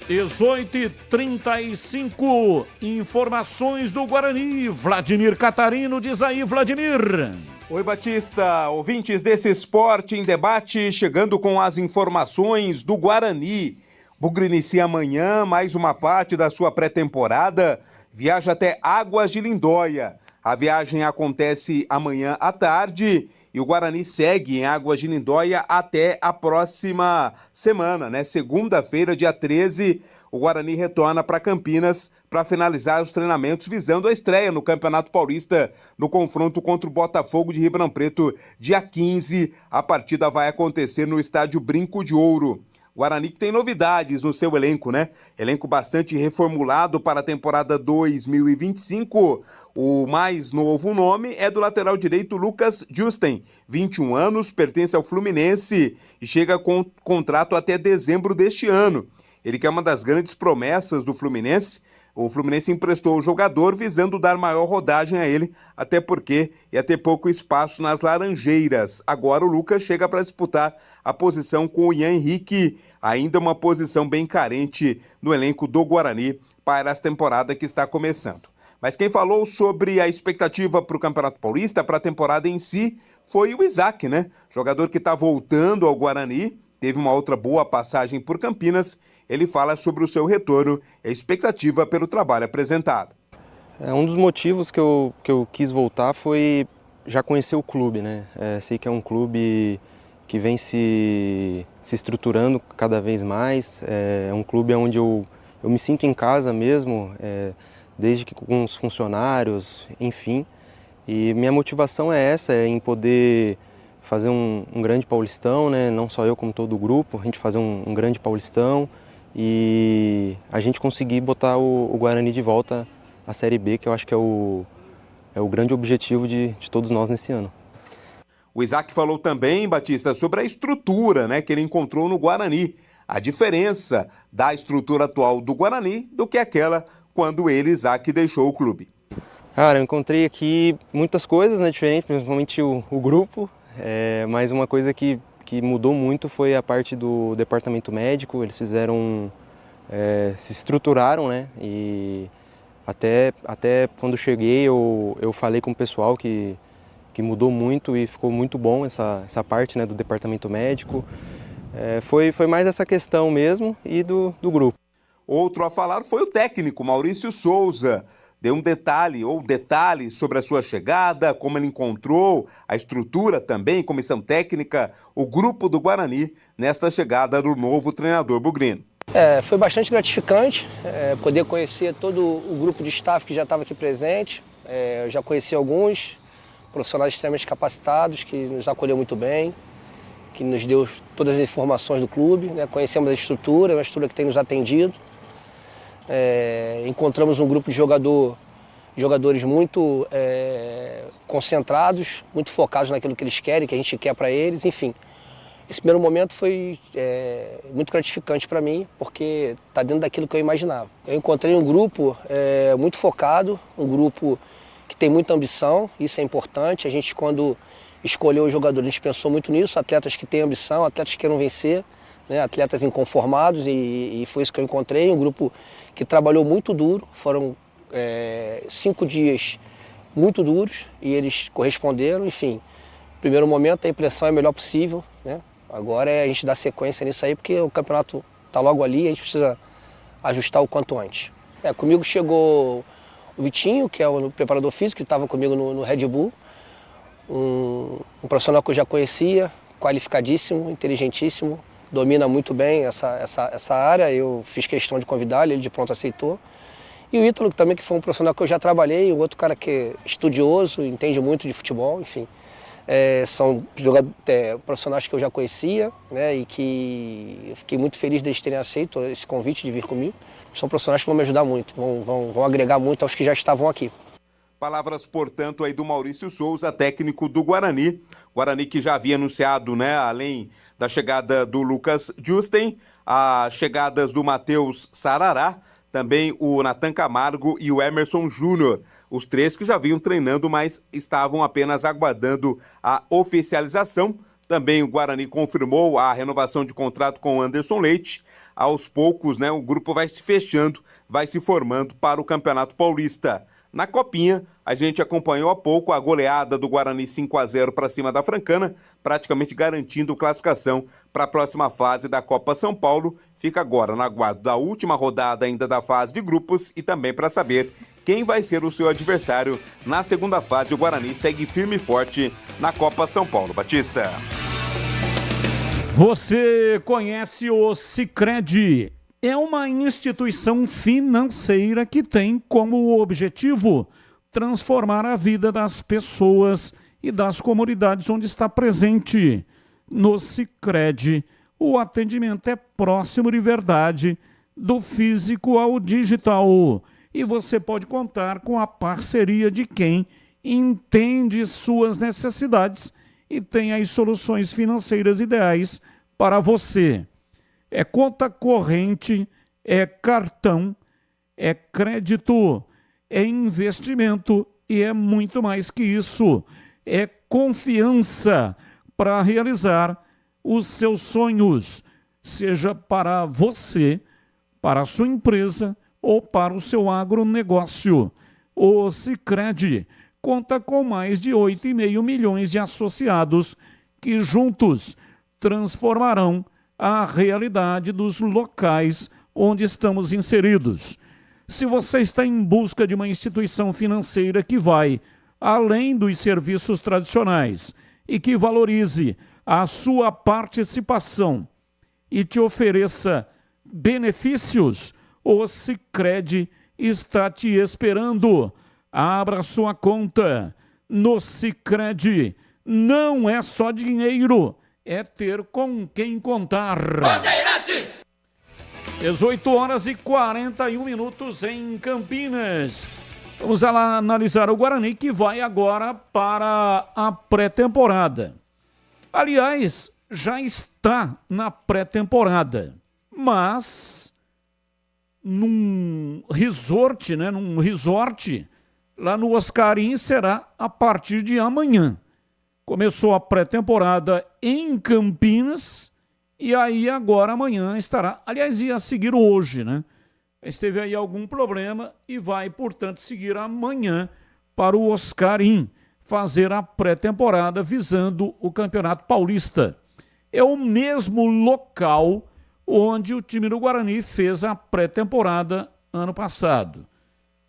F: 18h35, informações do Guarani. Vladimir Catarino, diz aí, Vladimir.
K: Oi, Batista, ouvintes desse Esporte em Debate, chegando com as informações do Guarani. Bugre inicia amanhã mais uma parte da sua pré-temporada, viaja até Águas de Lindóia. A viagem acontece amanhã à tarde e o Guarani segue em Águas de Lindóia até a próxima semana, né? Segunda-feira, dia 13, o Guarani retorna para Campinas para finalizar os treinamentos visando a estreia no Campeonato Paulista no confronto contra o Botafogo de Ribeirão Preto, dia 15. A partida vai acontecer no estádio Brinco de Ouro. Guarani que tem novidades no seu elenco, né? Elenco bastante reformulado para a temporada 2025. O mais novo nome é do lateral direito Lucas Justen, 21 anos, pertence ao Fluminense e chega com contrato até dezembro deste ano. Ele que é uma das grandes promessas do Fluminense, O Fluminense emprestou o jogador visando dar maior rodagem a ele, até porque ia ter pouco espaço nas Laranjeiras. Agora o Lucas chega para disputar a posição com o Ian Henrique, ainda uma posição bem carente no elenco do Guarani para essa temporada que está começando. Mas quem falou sobre a expectativa para o Campeonato Paulista, para a temporada em si, foi o Isaac, né? Jogador que está voltando ao Guarani, teve uma outra boa passagem por Campinas. Ele fala sobre o seu retorno e a expectativa pelo trabalho apresentado.
I: Um dos motivos que eu quis voltar foi já conhecer o clube, né? Sei que é um clube que vem se estruturando cada vez mais. É um clube onde eu me sinto em casa mesmo, desde que com os funcionários, enfim. E minha motivação é essa, em poder fazer um grande Paulistão, né? Não só eu, como todo o grupo, a gente fazer um grande Paulistão e a gente conseguir botar o Guarani de volta à Série B, que eu acho que é o grande objetivo de todos nós nesse ano.
K: O Isaac falou também, Batista, sobre a estrutura, né, que ele encontrou no Guarani. A diferença da estrutura atual do Guarani do que aquela quando ele, Isaac, deixou o clube.
I: Cara, eu encontrei aqui muitas coisas, né, diferentes, principalmente o grupo, mas uma coisa que mudou muito foi a parte do departamento médico. Eles fizeram, se estruturaram, né, e até quando cheguei eu falei com o pessoal que mudou muito e ficou muito bom essa parte, né, do departamento médico. Foi mais essa questão mesmo e do grupo.
K: Outro a falar foi o técnico Maurício Souza. Deu um detalhe sobre a sua chegada, como ele encontrou a estrutura também, comissão técnica, o grupo do Guarani, nesta chegada do novo treinador bugrino.
J: Foi bastante gratificante poder conhecer todo o grupo de staff que já estava aqui presente. Eu já conheci alguns profissionais extremamente capacitados, que nos acolheu muito bem, que nos deu todas as informações do clube, né? Conhecemos a estrutura, uma estrutura que tem nos atendido. Encontramos um grupo de jogadores muito concentrados, muito focados naquilo que eles querem, que a gente quer para eles, enfim. Esse primeiro momento foi muito gratificante para mim, porque está dentro daquilo que eu imaginava. Eu encontrei um grupo muito focado, um grupo que tem muita ambição, isso é importante. A gente, quando escolheu os jogadores, a gente pensou muito nisso, atletas que têm ambição, atletas que queiram vencer, né, atletas inconformados, e foi isso que eu encontrei, um grupo que trabalhou muito duro. Foram 5 dias muito duros e eles corresponderam, enfim. No primeiro momento a impressão é a melhor possível, né? Agora a gente dá sequência nisso aí, porque o campeonato está logo ali, a gente precisa ajustar o quanto antes. Comigo chegou o Vitinho, que é o preparador físico, que estava comigo no Red Bull, um profissional que eu já conhecia, qualificadíssimo, inteligentíssimo, domina muito bem essa área. Eu fiz questão de convidá-lo, ele de pronto aceitou. E o Ítalo também, que foi um profissional que eu já trabalhei, um outro cara que é estudioso, entende muito de futebol, enfim. São profissionais que eu já conhecia, né, e que eu fiquei muito feliz deles terem aceito esse convite de vir comigo. São profissionais que vão me ajudar muito, vão agregar muito aos que já estavam aqui.
K: Palavras, portanto, aí do Maurício Souza, técnico do Guarani. Guarani que já havia anunciado, né, além da chegada do Lucas Justen, as chegadas do Matheus Sarará, também o Nathan Camargo e o Emerson Júnior. Os 3 que já vinham treinando, mas estavam apenas aguardando a oficialização. Também o Guarani confirmou a renovação de contrato com o Anderson Leite. Aos poucos, né, o grupo vai se fechando, vai se formando para o Campeonato Paulista. Na Copinha, a gente acompanhou há pouco a goleada do Guarani 5-0 para cima da Francana, praticamente garantindo classificação para a próxima fase da Copa São Paulo. Fica agora no aguardo da última rodada ainda da fase de grupos e também para saber quem vai ser o seu adversário na segunda fase. O Guarani segue firme e forte na Copa São Paulo. Batista.
F: Você conhece o Sicredi? É uma instituição financeira que tem como objetivo transformar a vida das pessoas e das comunidades onde está presente. No Sicredi, o atendimento é próximo de verdade, do físico ao digital. E você pode contar com a parceria de quem entende suas necessidades e tem as soluções financeiras ideais para você. É conta corrente, é cartão, é crédito, é investimento e é muito mais que isso. É confiança para realizar os seus sonhos, seja para você, para a sua empresa ou para o seu agronegócio. O Sicredi conta com mais de 8,5 milhões de associados que juntos transformarão a realidade dos locais onde estamos inseridos. Se você está em busca de uma instituição financeira que vai além dos serviços tradicionais e que valorize a sua participação e te ofereça benefícios, o Sicredi está te esperando. Abra sua conta no Sicredi. Não é só dinheiro, é ter com quem contar.
Q: Bandeirantes!
F: 18h41 em Campinas. Vamos lá analisar o Guarani, que vai agora para a pré-temporada. Aliás, já está na pré-temporada, mas num resort, lá no Oscarim, será a partir de amanhã. Começou a pré-temporada em Campinas e aí agora amanhã estará, aliás, ia seguir hoje, né? Mas teve aí algum problema e vai, portanto, seguir amanhã para o Oscarim, fazer a pré-temporada visando o Campeonato Paulista. É o mesmo local onde o time do Guarani fez a pré-temporada ano passado.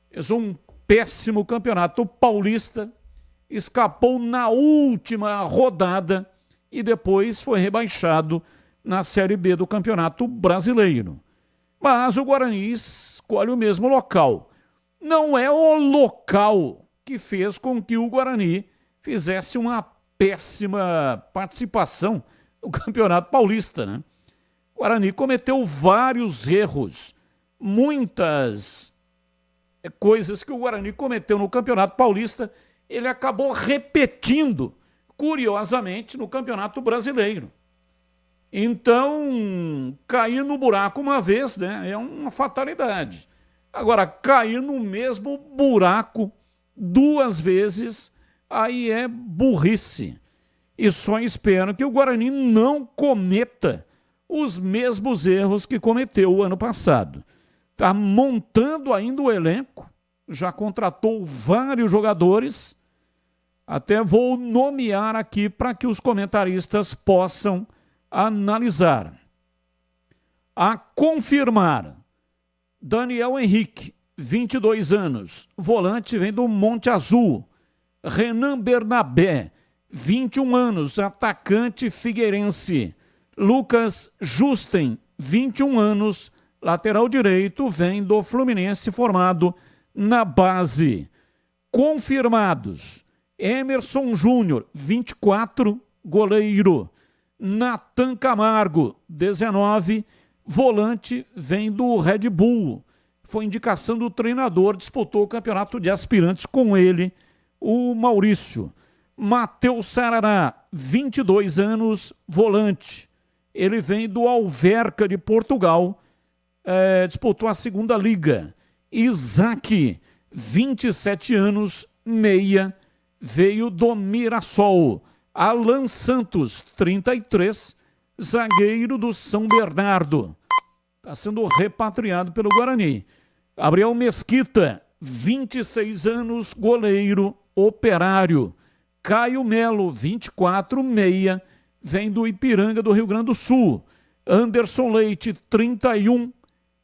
F: Fez um péssimo Campeonato Paulista, escapou na última rodada e depois foi rebaixado na Série B do Campeonato Brasileiro. Mas o Guarani escolhe o mesmo local. Não é o local que fez com que o Guarani fizesse uma péssima participação no Campeonato Paulista, né? O Guarani cometeu vários erros, muitas coisas que o Guarani cometeu no Campeonato Paulista, ele acabou repetindo, curiosamente, no Campeonato Brasileiro. Então, cair no buraco uma vez, né, é uma fatalidade. Agora, cair no mesmo buraco duas vezes, aí é burrice. E só espero que o Guarani não cometa os mesmos erros que cometeu o ano passado. Está montando ainda o elenco, já contratou vários jogadores, até vou nomear aqui para que os comentaristas possam analisar. A confirmar: Daniel Henrique, 22 anos, volante, vem do Monte Azul. Renan Bernabé, 21 anos, atacante, figueirense. Lucas Justen, 21 anos, lateral direito, vem do Fluminense, formado na base. Confirmados: Emerson Júnior, 24, goleiro. Natan Camargo, 19, volante, vem do Red Bull. Foi indicação do treinador, disputou o campeonato de aspirantes com ele, o Maurício. Matheus Sarará, 22 anos, volante. Ele vem do Alverca de Portugal, disputou a segunda liga. Isaac, 27 anos, meia, veio do Mirassol. Alan Santos, 33, zagueiro do São Bernardo. Está sendo repatriado pelo Guarani. Gabriel Mesquita, 26 anos, goleiro, Operário. Caio Melo, 24, meia, vem do Ipiranga do Rio Grande do Sul. Anderson Leite, 31,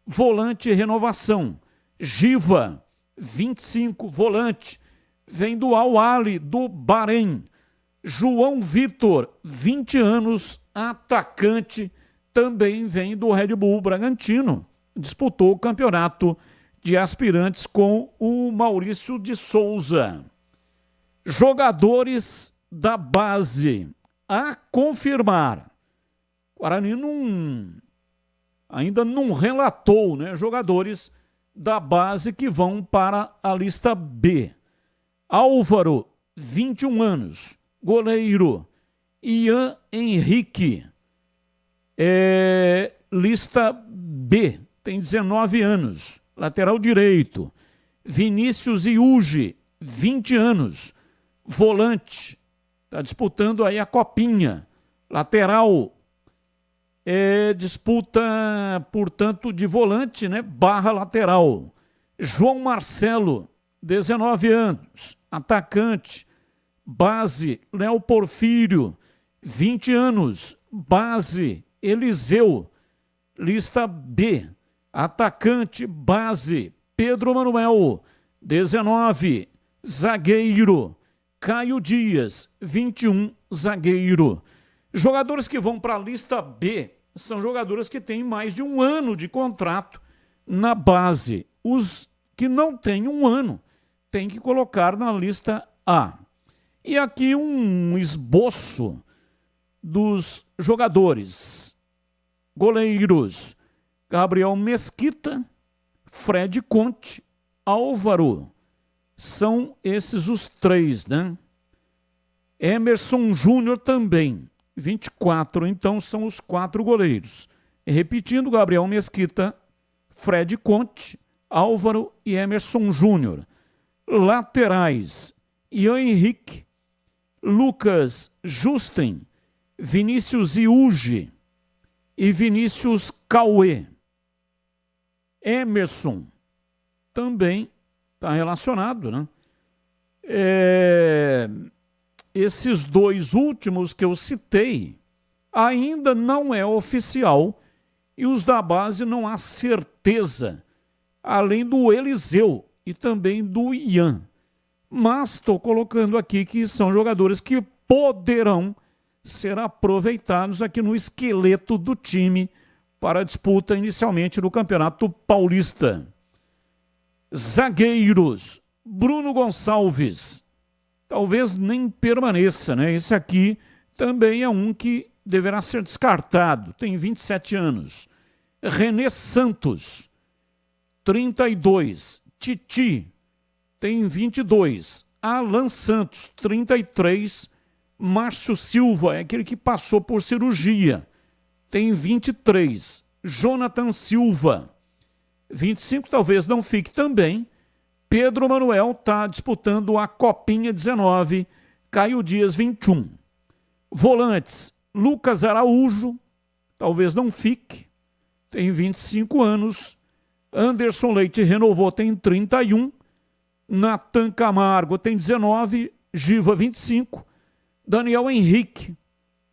F: volante, Renovação. Giva, 25, volante, vem do Al-Ahly do Bahrein. João Vitor, 20 anos, atacante, também vem do Red Bull Bragantino. Disputou o campeonato de aspirantes com o Maurício de Souza. Jogadores da base a confirmar. O Guarani ainda não relatou, né, jogadores da base que vão para a lista B. Álvaro, 21 anos, goleiro. Ian Henrique, lista B, tem 19 anos, Lateral direito, Vinícius Iuge, 20 anos. Volante, está disputando aí a copinha. Lateral, disputa, portanto, de volante, né? Barra lateral. João Marcelo, 19 anos. Atacante, base, Léo Porfírio, 20 anos. Base, Eliseu. Lista B. Atacante, base, Pedro Manuel, 19. Zagueiro, Caio Dias, 21, zagueiro. Jogadores que vão para a lista B são jogadores que têm mais de 1 ano de contrato na base. Os que não têm 1 ano têm que colocar na lista A. E aqui um esboço dos jogadores. Goleiros, Gabriel Mesquita, Fred Conte, Álvaro. São esses os 3, né? Emerson Júnior também, 24. Então são os 4 goleiros. E repetindo, Gabriel Mesquita, Fred Conte, Álvaro e Emerson Júnior. Laterais, Ian Henrique, Lucas Justen, Vinícius Iuge e Vinícius Cauê. Emerson também está relacionado, né? Esses 2 últimos que eu citei ainda não é oficial e os da base não há certeza, além do Eliseu e também do Ian. Mas estou colocando aqui que são jogadores que poderão ser aproveitados aqui no esqueleto do time para a disputa inicialmente do Campeonato Paulista. Zagueiros, Bruno Gonçalves, talvez nem permaneça, né? Esse aqui também é um que deverá ser descartado, tem 27 anos. René Santos, 32. Titi, tem 22. Alan Santos, 33. Márcio Silva, é aquele que passou por cirurgia, tem 23. Jonathan Silva, 25, talvez não fique também. Pedro Manuel está disputando a Copinha, 19. Caio Dias, 21. Volantes, Lucas Araújo, talvez não fique, tem 25 anos. Anderson Leite renovou, tem 31. Natan Camargo tem 19. Giva, 25. Daniel Henrique,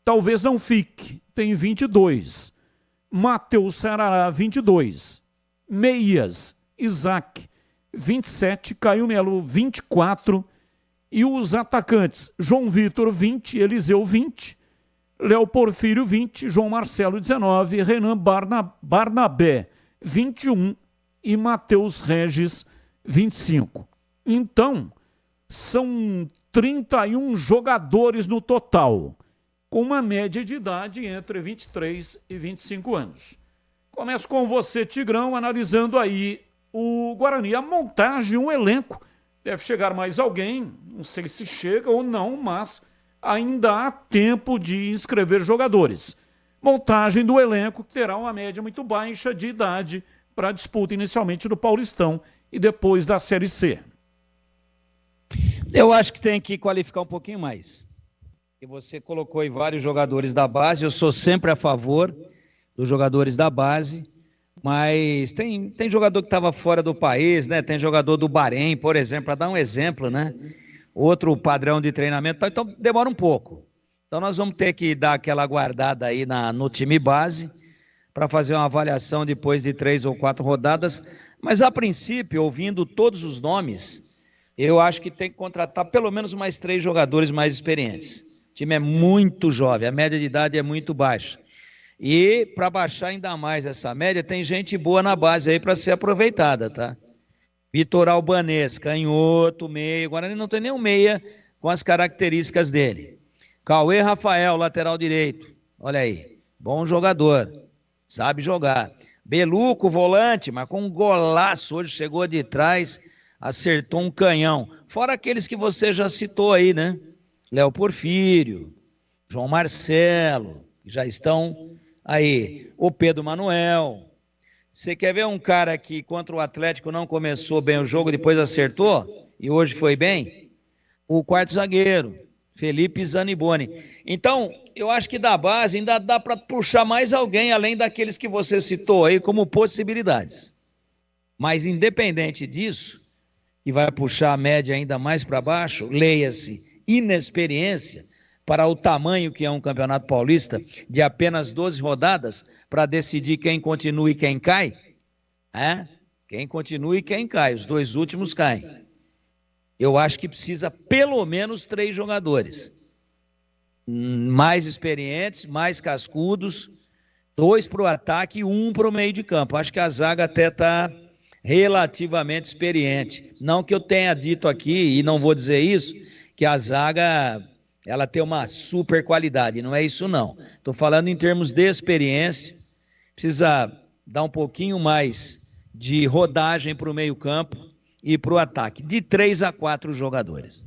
F: talvez não fique, tem 22. Matheus Sarará, 22. Meias, Isaac, 27. Caio Melo, 24. E os atacantes, João Vitor, 20. Eliseu, 20. Léo Porfírio, 20. João Marcelo, 19. Renan Barnabé, 21. E Matheus Regis, 25. Então, são 31 jogadores no total, com uma média de idade entre 23 e 25 anos. Começo com você, Tigrão, analisando aí o Guarani, a montagem, um elenco. Deve chegar mais alguém, não sei se chega ou não, mas ainda há tempo de inscrever jogadores. Montagem do elenco que terá uma média muito baixa de idade para a disputa inicialmente do Paulistão e depois da Série C.
G: Eu acho que tem que qualificar um pouquinho mais. E você colocou aí vários jogadores da base, eu sou sempre a favor dos jogadores da base, mas tem jogador que estava fora do país, né? Tem jogador do Bahrein, por exemplo, para dar um exemplo, né? Outro padrão de treinamento, então demora um pouco. Então nós vamos ter que dar aquela guardada aí no time base para fazer uma avaliação depois de 3 ou 4 rodadas, mas a princípio, ouvindo todos os nomes, eu acho que tem que contratar pelo menos mais 3 jogadores mais experientes. O time é muito jovem, a média de idade é muito baixa. E para baixar ainda mais essa média, tem gente boa na base aí para ser aproveitada, tá? Vitor Albanês, canhoto, meia. Agora ele não tem nenhum meia com as características dele. Cauê Rafael, lateral direito. Olha aí, bom jogador, sabe jogar. Beluco, volante, mas com um golaço hoje, chegou de trás, acertou um canhão. Fora aqueles que você já citou aí, né? Léo Porfírio, João Marcelo, que já estão aí. O Pedro Manuel. Você quer ver um cara que contra o Atlético não começou bem o jogo, depois acertou e hoje foi bem? O quarto zagueiro, Felipe Zaniboni. Então, eu acho que da base ainda dá para puxar mais alguém, além daqueles que você citou aí como possibilidades. Mas independente disso, que vai puxar a média ainda mais para baixo, leia-se inexperiência para o tamanho que é um campeonato paulista de apenas 12 rodadas para decidir quem continua e quem cai. Quem continua e quem cai, os dois últimos caem. Eu acho que precisa pelo menos 3 jogadores mais experientes, mais cascudos, 2 para o ataque e 1 para o meio de campo. Acho que a zaga até está relativamente experiente. Não que eu tenha dito aqui, e não vou dizer isso, que a zaga ela tem uma super qualidade, não é isso não. Estou falando em termos de experiência, precisa dar um pouquinho mais de rodagem para o meio campo e para o ataque, de 3 a 4 jogadores.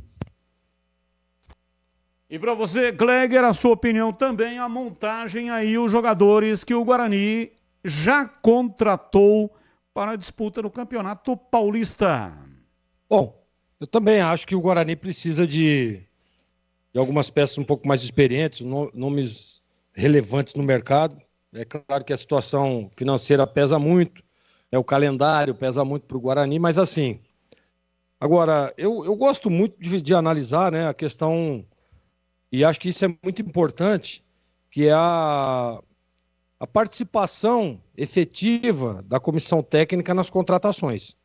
F: E para você, Klegger, a sua opinião também, a montagem aí, os jogadores que o Guarani já contratou para a disputa do Campeonato Paulista.
N: Bom, eu também acho que o Guarani precisa de algumas peças um pouco mais experientes, nomes relevantes no mercado. É claro que a situação financeira pesa muito, o calendário pesa muito para o Guarani, mas assim, agora, eu gosto muito de analisar, né, a questão, e acho que isso é muito importante, que é a participação efetiva da comissão técnica nas contratações.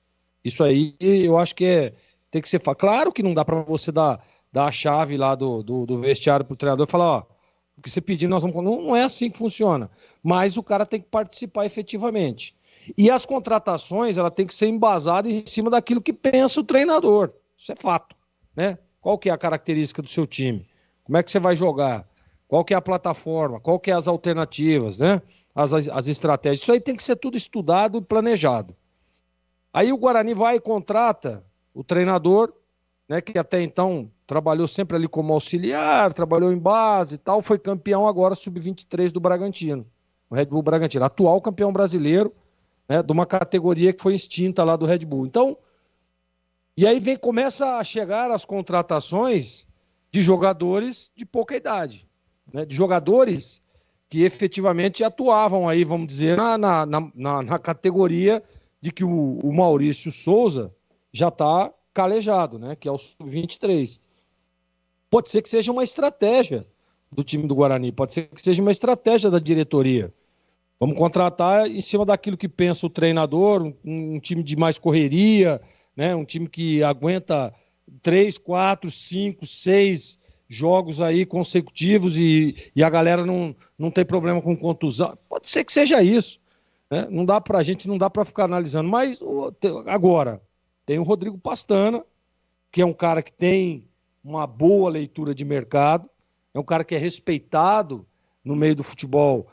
N: Isso aí eu acho que tem que ser... Claro que não dá para você dar a chave lá do vestiário para o treinador e falar, ó, o que você pedir nós vamos... Não é assim que funciona. Mas o cara tem que participar efetivamente. E as contratações, ela tem que ser embasada em cima daquilo que pensa o treinador. Isso é fato, né? Qual que é a característica do seu time? Como é que você vai jogar? Qual que é a plataforma? Qual que é as alternativas, né? As estratégias. Isso aí tem que ser tudo estudado e planejado. Aí o Guarani vai e contrata o treinador, né, que até então trabalhou sempre ali como auxiliar, trabalhou em base e tal, foi campeão agora sub-23 do Bragantino, o Red Bull Bragantino, atual campeão brasileiro, né, de uma categoria que foi extinta lá do Red Bull. Então, e aí começa a chegar as contratações de jogadores de pouca idade, né, de jogadores que efetivamente atuavam aí, vamos dizer, na categoria de que o Maurício Souza já está calejado, né, que é o sub-23. Pode ser que seja uma estratégia do time do Guarani, pode ser que seja uma estratégia da diretoria. Vamos contratar em cima daquilo que pensa o treinador, um time de mais correria, né, um time que aguenta 3, 4, 5, 6 jogos aí consecutivos e a galera não tem problema com contusão. Pode ser que seja isso, né? Não dá para ficar analisando. Mas agora tem o Rodrigo Pastana, que é um cara que tem uma boa leitura de mercado, é um cara que é respeitado no meio do futebol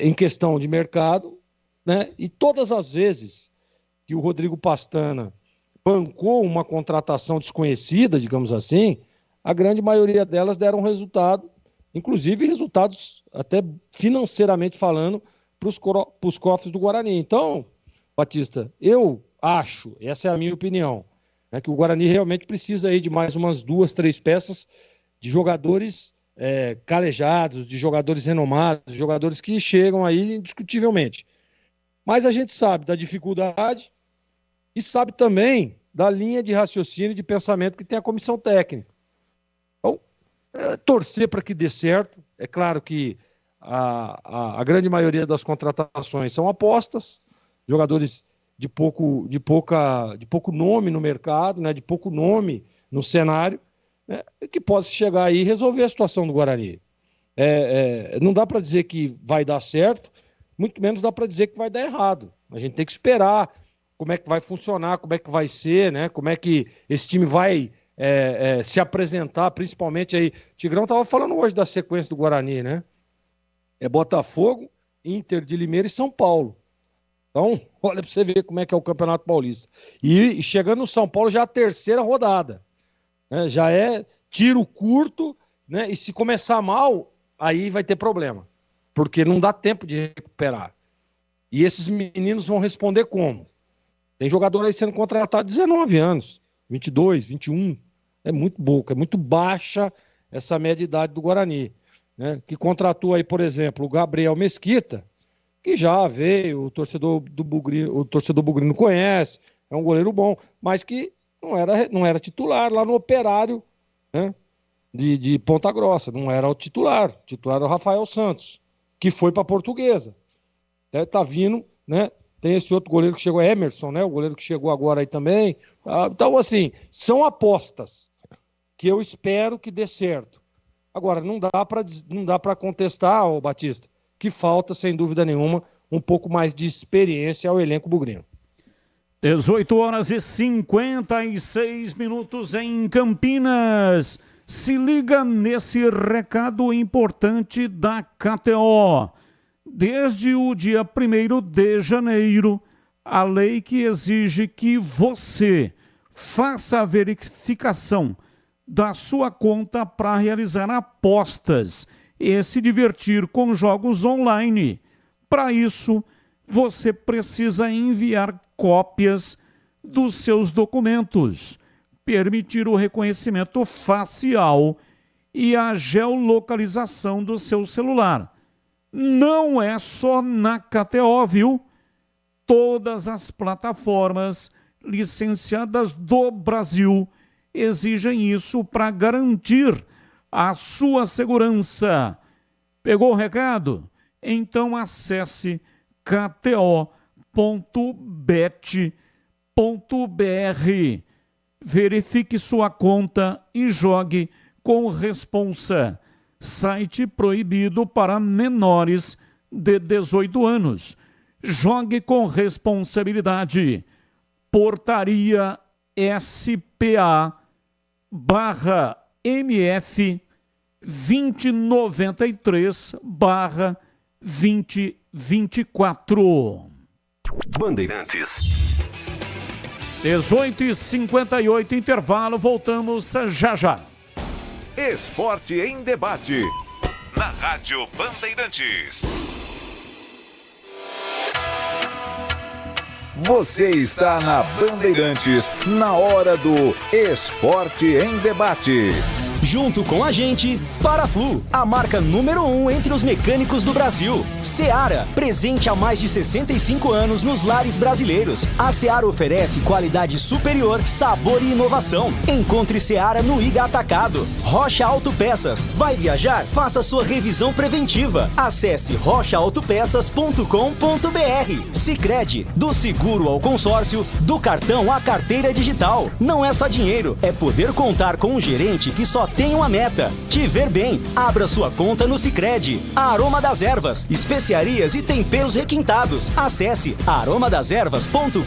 N: em questão de mercado, né? E todas as vezes que o Rodrigo Pastana bancou uma contratação desconhecida, digamos assim, a grande maioria delas deram resultado, inclusive resultados até financeiramente falando, para os cofres do Guarani. Então, Batista, eu acho, essa é a minha opinião, né, que o Guarani realmente precisa aí de mais umas 2, 3 peças de jogadores calejados, de jogadores renomados, jogadores que chegam aí indiscutivelmente. Mas a gente sabe da dificuldade e sabe também da linha de raciocínio, de pensamento que tem a comissão técnica. Então, torcer para que dê certo. É claro que a grande maioria das contratações são apostas, jogadores de pouco nome no mercado, né, de pouco nome no cenário, né, que possa chegar aí e resolver a situação do Guarani. Não dá para dizer que vai dar certo, muito menos dá para dizer que vai dar errado. A gente tem que esperar como é que vai funcionar, como é que vai ser, né, como é que esse time vai se apresentar, principalmente aí. O Tigrão estava falando hoje da sequência do Guarani, né? É Botafogo, Inter de Limeira e São Paulo. Então, olha para você ver como é que é o Campeonato Paulista. E chegando no São Paulo já é a 3ª rodada. Né? Já é tiro curto, né? E se começar mal, aí vai ter problema. Porque não dá tempo de recuperar. E esses meninos vão responder como? Tem jogador aí sendo contratado 19 anos, 22, 21. É muito pouco, é muito baixa essa média de idade do Guarani, né? Que contratou aí, por exemplo, o Gabriel Mesquita, que já veio, o torcedor bugrino conhece, é um goleiro bom, mas que não era titular lá no Operário, né? De Ponta Grossa, não era o titular era o Rafael Santos, que foi para a Portuguesa. Tá vindo, né? Tem esse outro goleiro que chegou, Emerson, né? O goleiro que chegou agora aí também. Então, assim, são apostas que eu espero que dê certo. Agora, não dá para contestar, ô Batista, que falta, sem dúvida nenhuma, um pouco mais de experiência ao elenco bugrino.
F: 18h56 em Campinas. Se liga nesse recado importante da KTO. Desde o dia 1º de janeiro, a lei que exige que você faça a verificação da sua conta para realizar apostas e se divertir com jogos online. Para isso, você precisa enviar cópias dos seus documentos, permitir o reconhecimento facial e a geolocalização do seu celular. Não é só na KTO, viu? Todas as plataformas licenciadas do Brasil exigem isso para garantir a sua segurança. Pegou o recado? Então acesse kto.bet.br. Verifique sua conta e jogue com responsa. Site proibido para menores de 18 anos. Jogue com responsabilidade. Portaria SPA/MF 2093/2024.
Q: Bandeirantes.
F: 18h58, intervalo, voltamos já já.
B: Esporte em debate.
Q: Na Rádio Bandeirantes.
B: Você está na Bandeirantes, na hora do Esporte em Debate.
C: Junto com a gente, Paraflu, a marca número 1 entre os mecânicos do Brasil. Seara, presente há mais de 65 anos nos lares brasileiros. A Seara oferece qualidade superior, sabor e inovação. Encontre Seara no Iga Atacado. Rocha Autopeças. Vai viajar? Faça sua revisão preventiva. Acesse rochaautopeças.com.br. Sicredi, do seguro ao consórcio, do cartão à carteira digital. Não é só dinheiro, é poder contar com um gerente que só tem uma meta: te ver bem. Abra sua conta no Sicredi. Aroma das Ervas, especiarias e temperos requintados. Acesse aromadeservas.com.br.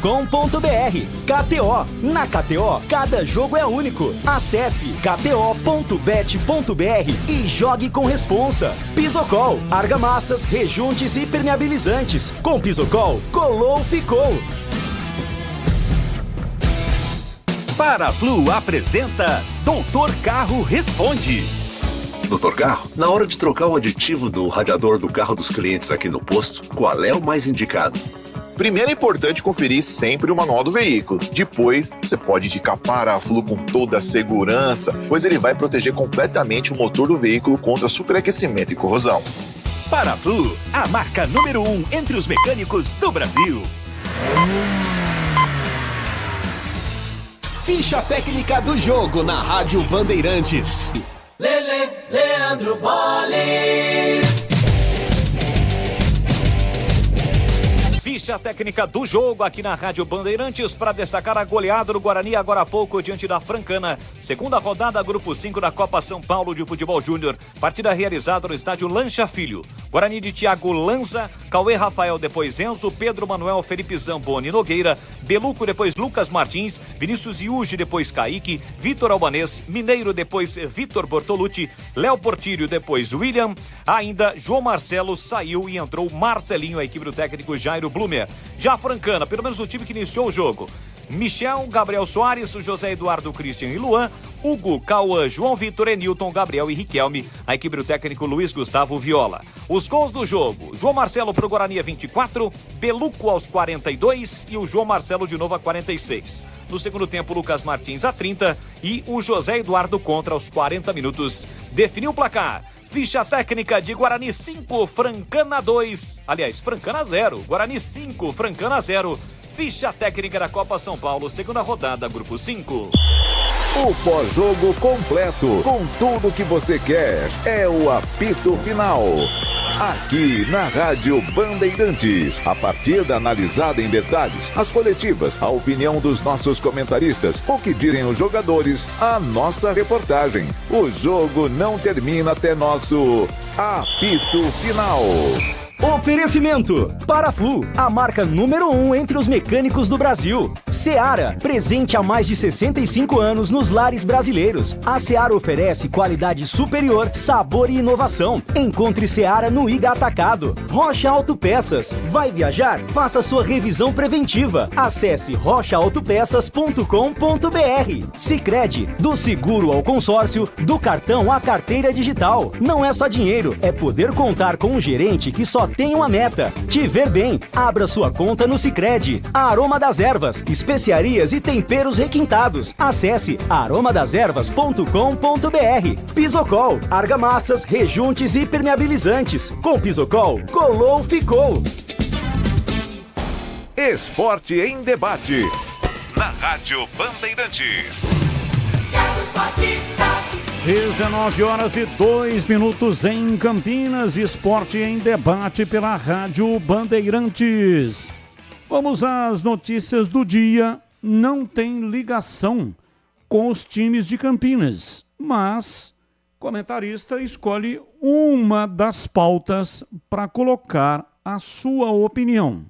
C: KTO. Na KTO, cada jogo é único. Acesse kto.bet.br e jogue com responsa. Pisocol, argamassas, rejuntes e permeabilizantes. Com Pisocol, colou, ficou.
Q: Paraflu apresenta Doutor Carro Responde.
L: Doutor Carro, na hora de trocar o aditivo do radiador do carro dos clientes aqui no posto, qual é o mais indicado?
M: Primeiro é importante conferir sempre o manual do veículo. Depois, você pode indicar Paraflu com toda a segurança, pois ele vai proteger completamente o motor do veículo contra superaquecimento e corrosão.
Q: Paraflu, a marca número 1 entre os mecânicos do Brasil.
H: Ficha técnica do jogo na Rádio Bandeirantes.
D: Leandro Boles.
S: Ficha técnica do jogo aqui na Rádio Bandeirantes para destacar a goleada do Guarani agora há pouco diante da Francana. Segunda rodada, grupo 5 da Copa São Paulo de Futebol Júnior. Partida realizada no estádio Lancha Filho. Guarani de Thiago Lanza, Cauê Rafael, depois Enzo, Pedro Manuel, Felipe Zamboni Nogueira, Beluco, depois Lucas Martins, Vinícius Iuge, depois Kaique, Vitor Albanês, Mineiro, depois Vitor Bortolucci, Léo Portilho, depois William, ainda João Marcelo saiu e entrou Marcelinho, a equipe do técnico Jairo Blumer. Já a Francana, pelo menos o time que iniciou o jogo, Michel, Gabriel Soares, José Eduardo, Christian e Luan, Hugo, Cauã, João Vitor, Enilton, Gabriel e Riquelme. A equipe do técnico Luiz Gustavo Viola. Os gols do jogo: João Marcelo pro Guarani a 24, Peluco aos 42 e o João Marcelo de novo a 46. No segundo tempo, Lucas Martins a 30 e o José Eduardo contra aos 40 minutos. Definiu o placar. Ficha técnica de Guarani 5, Francana 2. Aliás, Francana 0. Guarani 5, Francana 0. Ficha técnica da Copa São Paulo, segunda rodada, Grupo 5.
B: O pós-jogo completo, com tudo que você quer, é o apito final. Aqui na Rádio Bandeirantes, a partida analisada em detalhes, as coletivas, a opinião dos nossos comentaristas, o que dizem os jogadores, a nossa reportagem. O jogo não termina até nosso apito final.
C: Oferecimento: Paraflu, a marca número 1 entre os mecânicos do Brasil. Seara, presente há mais de 65 anos nos lares brasileiros. A Seara oferece qualidade superior, sabor e inovação. Encontre Seara no Iga Atacado. Rocha Autopeças. Vai viajar? Faça sua revisão preventiva. Acesse rochaautopeças.com.br. Sicredi, do seguro ao consórcio, do cartão à carteira digital. Não é só dinheiro, é poder contar com um gerente que só tem uma meta: te ver bem. Abra sua conta no Sicredi. Aroma das Ervas, especiarias e temperos requintados. Acesse aromadeservas.com.br. Pisocol, argamassas, rejuntes e permeabilizantes. Com Pisocol, colou, ficou.
B: Esporte em debate. Na Rádio Bandeirantes.
F: 19h02 em Campinas, esporte em debate pela Rádio Bandeirantes. Vamos às notícias do dia. Não tem ligação com os times de Campinas, mas o comentarista escolhe uma das pautas para colocar a sua opinião.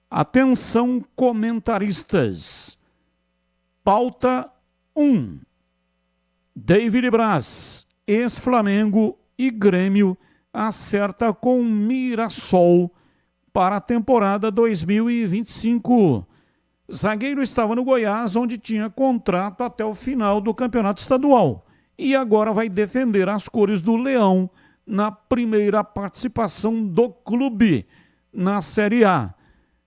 F: Atenção, comentaristas. Pauta 1. David Braz, ex-Flamengo e Grêmio, acerta com Mirassol para a temporada 2025. Zagueiro estava no Goiás, onde tinha contrato até o final do campeonato estadual e agora vai defender as cores do Leão na primeira participação do clube na Série A.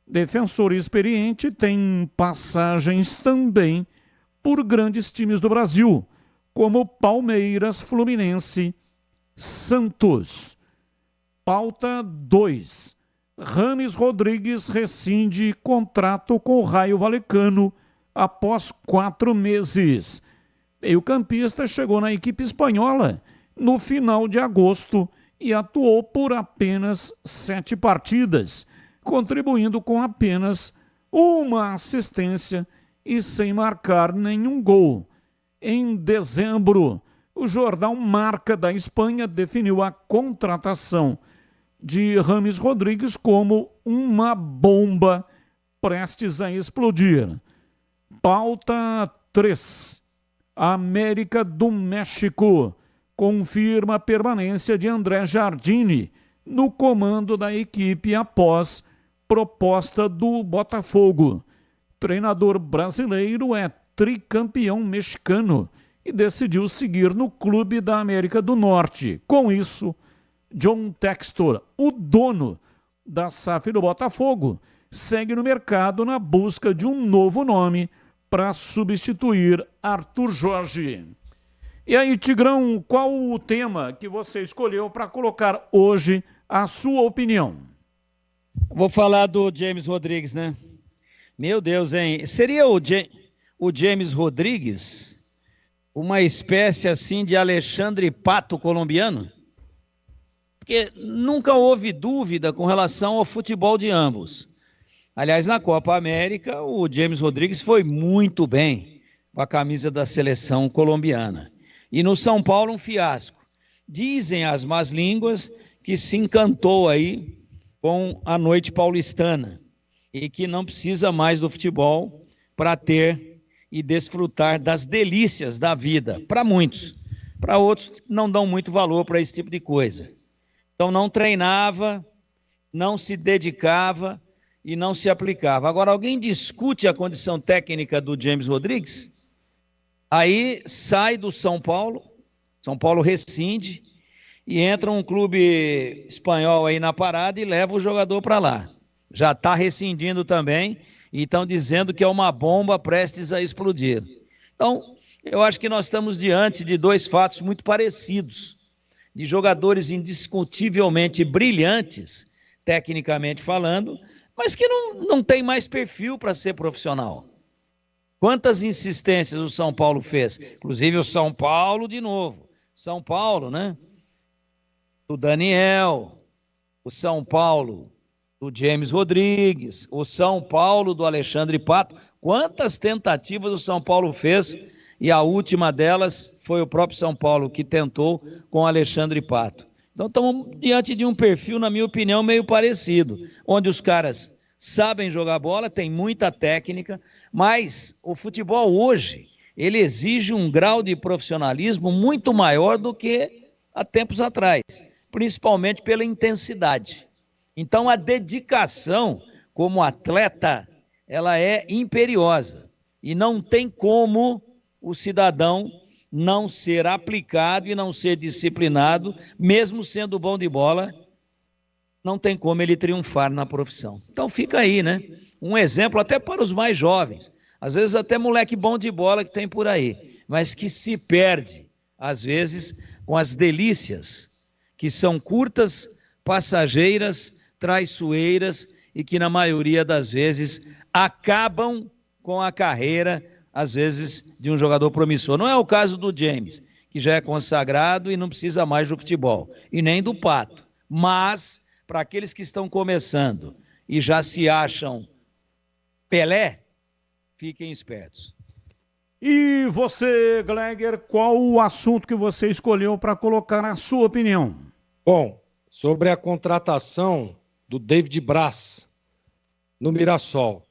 F: Defensor experiente, tem passagens também por grandes times do Brasil, como Palmeiras, Fluminense, Santos. Pauta 2. Rames Rodrigues rescinde contrato com o Raio Vallecano após 4 meses. Meio-campista chegou na equipe espanhola no final de agosto e atuou por apenas 7 partidas, contribuindo com apenas uma assistência e sem marcar nenhum gol. Em dezembro, o jornal Marca da Espanha definiu a contratação de Rames Rodrigues como uma bomba prestes a explodir. Pauta 3. América do México confirma a permanência de André Jardine no comando da equipe após proposta do Botafogo. Treinador brasileiro é tricampeão mexicano e decidiu seguir no clube da América do Norte. Com isso, John Textor, o dono da SAF do Botafogo, segue no mercado na busca de um novo nome para substituir Arthur Jorge. E aí, Tigrão, qual o tema que você escolheu para colocar hoje a sua opinião?
G: Vou falar do James Rodrigues, né? Meu Deus, hein? Seria o James Rodrigues uma espécie assim de Alexandre Pato colombiano? Porque nunca houve dúvida com relação ao futebol de ambos. Aliás, na Copa América, o James Rodrigues foi muito bem com a camisa da seleção colombiana. E no São Paulo, um fiasco. Dizem as más línguas que se encantou aí com a noite paulistana e que não precisa mais do futebol para ter e desfrutar das delícias da vida. Para muitos. Para outros, não dão muito valor para esse tipo de coisa. Então, não treinava, não se dedicava e não se aplicava. Agora, alguém discute a condição técnica do James Rodrigues? Aí sai do São Paulo rescinde e entra um clube espanhol aí na parada e leva o jogador para lá. Já está rescindindo também e estão dizendo que é uma bomba prestes a explodir. Então, eu acho que nós estamos diante de dois fatos muito parecidos, de jogadores indiscutivelmente brilhantes, tecnicamente falando, mas que não tem mais perfil para ser profissional. Quantas insistências o São Paulo fez? Inclusive o São Paulo de novo. São Paulo, né? O Daniel, o São Paulo do James Rodrigues, o São Paulo do Alexandre Pato. Quantas tentativas o São Paulo fez e a última delas foi o próprio São Paulo que tentou com o Alexandre Pato. Então estamos diante de um perfil, na minha opinião, meio parecido, onde os caras sabem jogar bola, tem muita técnica, mas o futebol hoje, ele exige um grau de profissionalismo muito maior do que há tempos atrás, principalmente pela intensidade. Então a dedicação como atleta, ela é imperiosa e não tem como o cidadão não ser aplicado e não ser disciplinado, mesmo sendo bom de bola, não tem como ele triunfar na profissão. Então fica aí, né? Um exemplo até para os mais jovens, às vezes até moleque bom de bola que tem por aí, mas que se perde, às vezes, com as delícias, que são curtas, passageiras, traiçoeiras e que na maioria das vezes acabam com a carreira, às vezes, de um jogador promissor. Não é o caso do James, que já é consagrado e não precisa mais do futebol, e nem do Pato. Mas, para aqueles que estão começando e já se acham Pelé, fiquem espertos.
F: E você, Gleger, qual o assunto que você escolheu para colocar a sua opinião?
N: Bom, sobre a contratação do David Braz no Mirassol.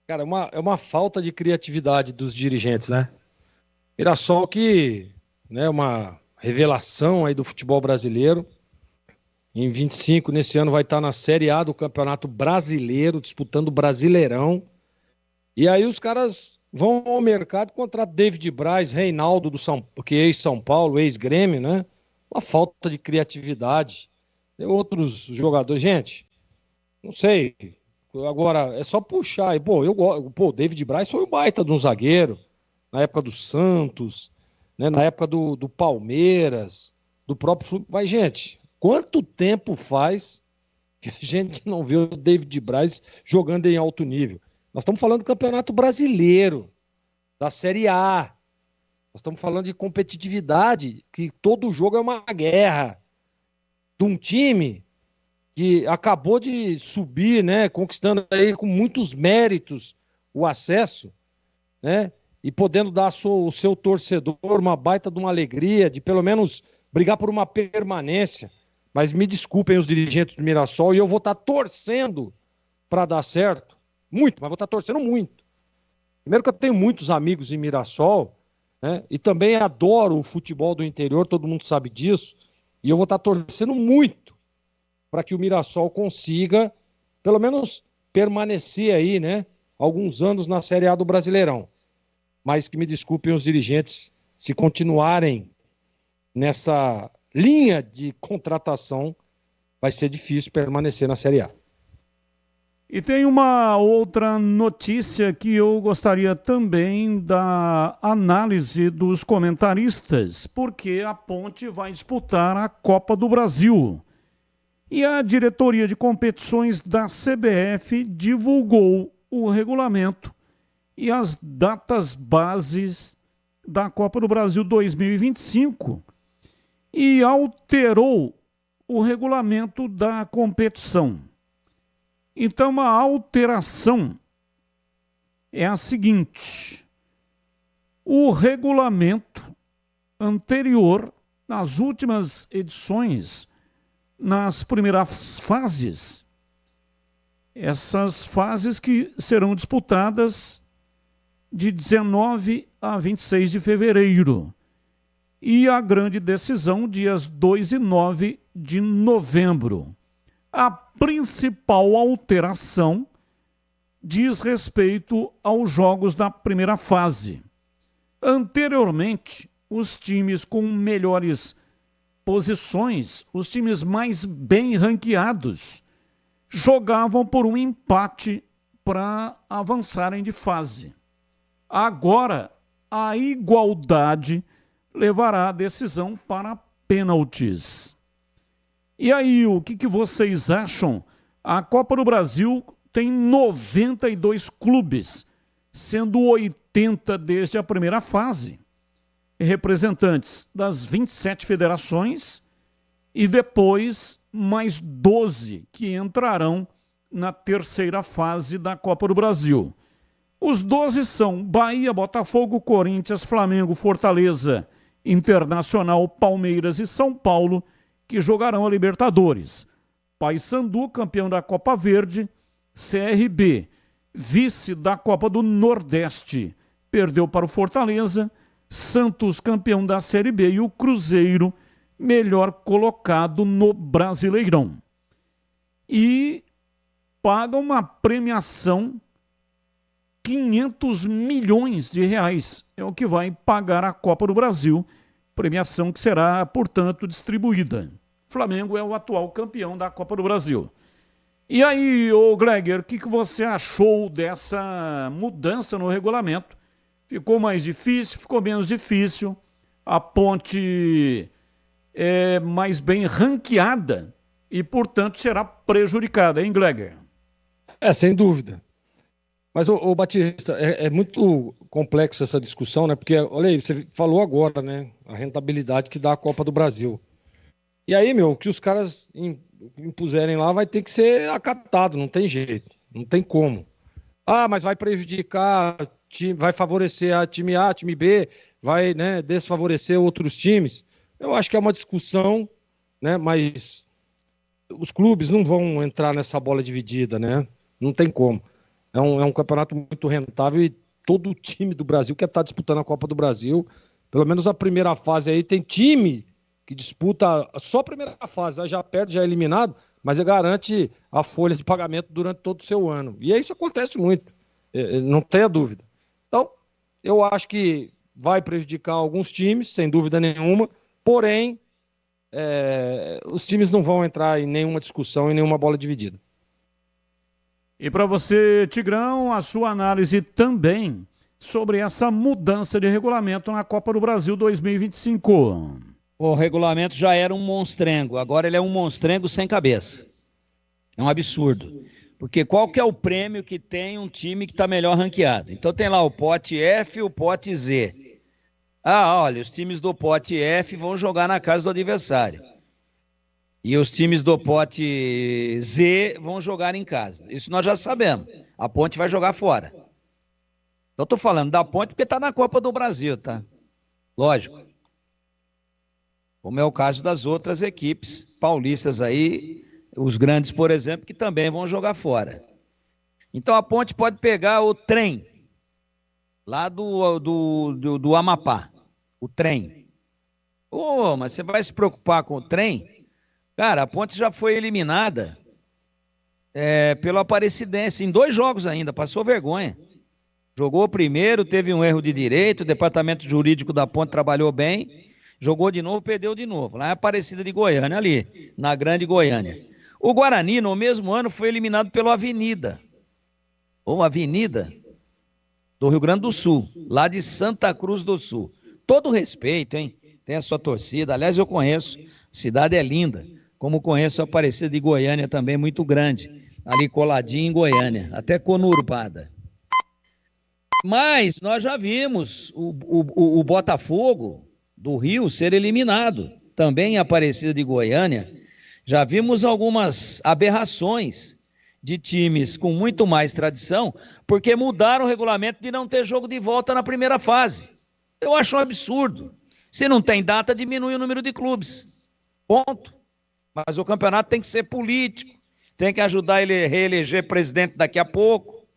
N: Cara, é uma falta de criatividade dos dirigentes, né? Mirassol que é uma revelação aí do futebol brasileiro. Em 25, nesse ano, vai estar na Série A do Campeonato Brasileiro, disputando o Brasileirão. E aí os caras vão ao mercado e contratam David Braz, Reinaldo, que é ex-São Paulo, ex-Grêmio, né? Uma falta de criatividade. Tem outros jogadores. Gente, não sei. Agora, é só puxar. E, o David Braz foi um baita de um zagueiro, na época do Santos, né? Na época do Palmeiras, do próprio Fluminense. Mas, gente, quanto tempo faz que a gente não vê o David Braz jogando em alto nível? Nós estamos falando do Campeonato Brasileiro, da Série A. Nós estamos falando de competitividade, que todo jogo é uma guerra. De um time que acabou de subir, né, conquistando aí com muitos méritos o acesso, né, e podendo dar ao seu torcedor uma baita de uma alegria, de pelo menos brigar por uma permanência. Mas me desculpem os dirigentes do Mirassol, e eu vou estar torcendo para dar certo, muito, mas vou estar torcendo muito. Primeiro que eu tenho muitos amigos em Mirassol, né, e também adoro o futebol do interior, todo mundo sabe disso, e eu vou estar torcendo muito para que o Mirassol consiga, pelo menos, permanecer aí, né, alguns anos na Série A do Brasileirão. Mas que me desculpem os dirigentes se continuarem nessa linha de contratação, vai ser difícil permanecer na Série A.
F: E tem uma outra notícia que eu gostaria também da análise dos comentaristas, porque a Ponte vai disputar a Copa do Brasil. E a diretoria de competições da CBF divulgou o regulamento e as datas bases da Copa do Brasil 2025 e alterou o regulamento da competição. Então, a alteração é a seguinte: o regulamento anterior, nas últimas edições, nas primeiras fases, essas fases que serão disputadas de 19 a 26 de fevereiro e a grande decisão dias 2 e 9 de novembro. A principal alteração diz respeito aos jogos da primeira fase. Anteriormente, os times com melhores posições, os times mais bem ranqueados, jogavam por um empate para avançarem de fase. Agora, a igualdade levará a decisão para pênaltis. E aí, o que vocês acham? A Copa do Brasil tem 92 clubes, sendo 80 desde a primeira fase. Representantes das 27 federações e depois mais 12 que entrarão na terceira fase da Copa do Brasil. Os 12 são Bahia, Botafogo, Corinthians, Flamengo, Fortaleza, Internacional, Palmeiras e São Paulo, que jogarão a Libertadores. Paysandu, campeão da Copa Verde, CRB, vice da Copa do Nordeste, perdeu para o Fortaleza, Santos, campeão da Série B, e o Cruzeiro, melhor colocado no Brasileirão. E paga uma premiação 500 milhões de reais. É o que vai pagar a Copa do Brasil, premiação que será, portanto, distribuída. Flamengo é o atual campeão da Copa do Brasil. E aí, ô Gleger, o que você achou dessa mudança no regulamento? Ficou mais difícil, ficou menos difícil? A Ponte é mais bem ranqueada e, portanto, será prejudicada, hein, Gleger?
N: Sem dúvida. Mas, ô Batista, é muito complexo essa discussão, né? Porque, olha aí, você falou agora, né? A rentabilidade que dá a Copa do Brasil. E aí, o que os caras impuserem lá vai ter que ser acatado, não tem jeito, não tem como. Mas vai prejudicar, vai favorecer a time A, time B, vai, né, desfavorecer outros times. Eu acho que é uma discussão, né? Mas os clubes não vão entrar nessa bola dividida, né? Não tem como. É um campeonato muito rentável e todo time do Brasil quer estar disputando a Copa do Brasil. Pelo menos a primeira fase aí tem time que disputa só a primeira fase, já perde, já é eliminado, mas garante a folha de pagamento durante todo o seu ano. E isso acontece muito, não tenha dúvida. Então, eu acho que vai prejudicar alguns times, sem dúvida nenhuma, porém, os times não vão entrar em nenhuma discussão, em nenhuma bola dividida.
F: E para você, Tigrão, a sua análise também sobre essa mudança de regulamento na Copa do Brasil 2025.
G: O regulamento já era um monstrengo, agora ele é um monstrengo sem cabeça. É um absurdo. Porque qual que é o prêmio que tem um time que está melhor ranqueado? Então tem lá o pote F e o pote Z. Olha, os times do pote F vão jogar na casa do adversário. E os times do pote Z vão jogar em casa. Isso nós já sabemos. A Ponte vai jogar fora. Eu estou falando da Ponte porque está na Copa do Brasil, tá? Lógico. Como é o caso das outras equipes paulistas aí, os grandes, por exemplo, que também vão jogar fora. Então a Ponte pode pegar o trem, lá do Amapá, o trem. Mas você vai se preocupar com o trem? Cara, a Ponte já foi eliminada pelo Aparecidense, em 2 jogos ainda, passou vergonha. Jogou o primeiro, teve um erro de direito, o departamento jurídico da Ponte trabalhou bem, jogou de novo, perdeu de novo. Lá é Aparecida de Goiânia, ali, na Grande Goiânia. O Guarani, no mesmo ano, foi eliminado pelo Avenida. Avenida do Rio Grande do Sul, lá de Santa Cruz do Sul. Todo respeito, hein? Tem a sua torcida. Aliás, eu conheço. A cidade é linda. Como conheço a Aparecida de Goiânia também, muito grande. Ali coladinho em Goiânia, até conurbada. Mas nós já vimos o Botafogo do Rio ser eliminado. Também em Aparecida de Goiânia. Já vimos algumas aberrações de times com muito mais tradição, porque mudaram o regulamento de não ter jogo de volta na primeira fase. Eu acho um absurdo. Se não tem data, diminui o número de clubes. Ponto. Mas o campeonato tem que ser político, tem que ajudar ele a reeleger presidente daqui a pouco.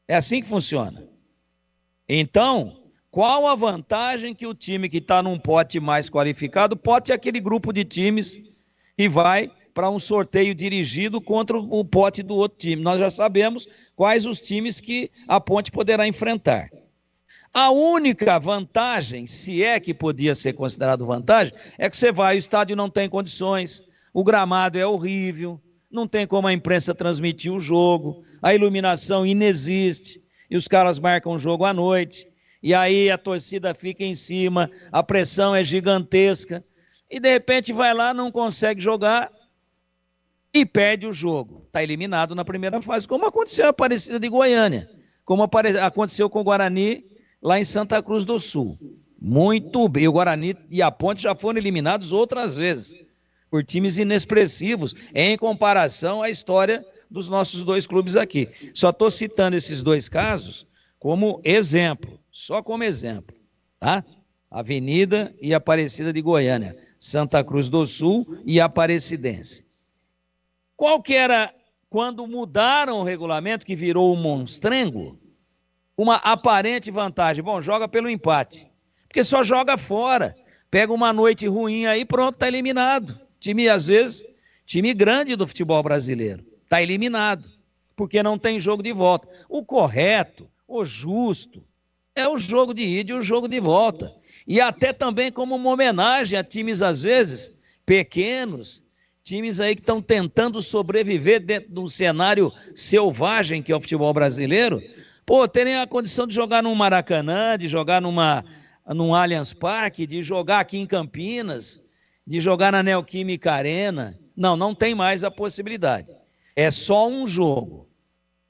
G: É assim que funciona. Então, qual a vantagem que o time que está num pote mais qualificado pode ter aquele grupo de times que vai para um sorteio dirigido contra o pote do outro time. Nós já sabemos quais os times que a Ponte poderá enfrentar. A única vantagem, se é que podia ser considerado vantagem, é que você vai, o estádio não tem condições, o gramado é horrível, não tem como a imprensa transmitir o jogo, a iluminação inexiste, e os caras marcam o jogo à noite, e aí a torcida fica em cima, a pressão é gigantesca, e de repente vai lá, não consegue jogar e perde o jogo. Está eliminado na primeira fase, como aconteceu a Aparecida de Goiânia, como aconteceu com o Guarani lá em Santa Cruz do Sul. Muito bem, o Guarani e a Ponte já foram eliminados outras vezes, por times inexpressivos, em comparação à história dos nossos dois clubes aqui. Só estou citando esses dois casos como exemplo, só como exemplo, tá? Avenida e Aparecida de Goiânia, Santa Cruz do Sul e Aparecidense. Qual que era, quando mudaram o regulamento, que virou um monstrengo, uma aparente vantagem? Bom, joga pelo empate, porque só joga fora, pega uma noite ruim aí, pronto, está eliminado. Time, às vezes, time grande do futebol brasileiro, está eliminado, porque não tem jogo de volta. O correto, o justo, é o jogo de ida e o jogo de volta. E até também como uma homenagem a times, às vezes, pequenos, times aí que estão tentando sobreviver dentro de um cenário selvagem que é o futebol brasileiro, pô, terem a condição de jogar num Maracanã, de jogar num Allianz Parque, de jogar aqui em Campinas, de jogar na Neoquímica Arena. Não tem mais a possibilidade. É só um jogo.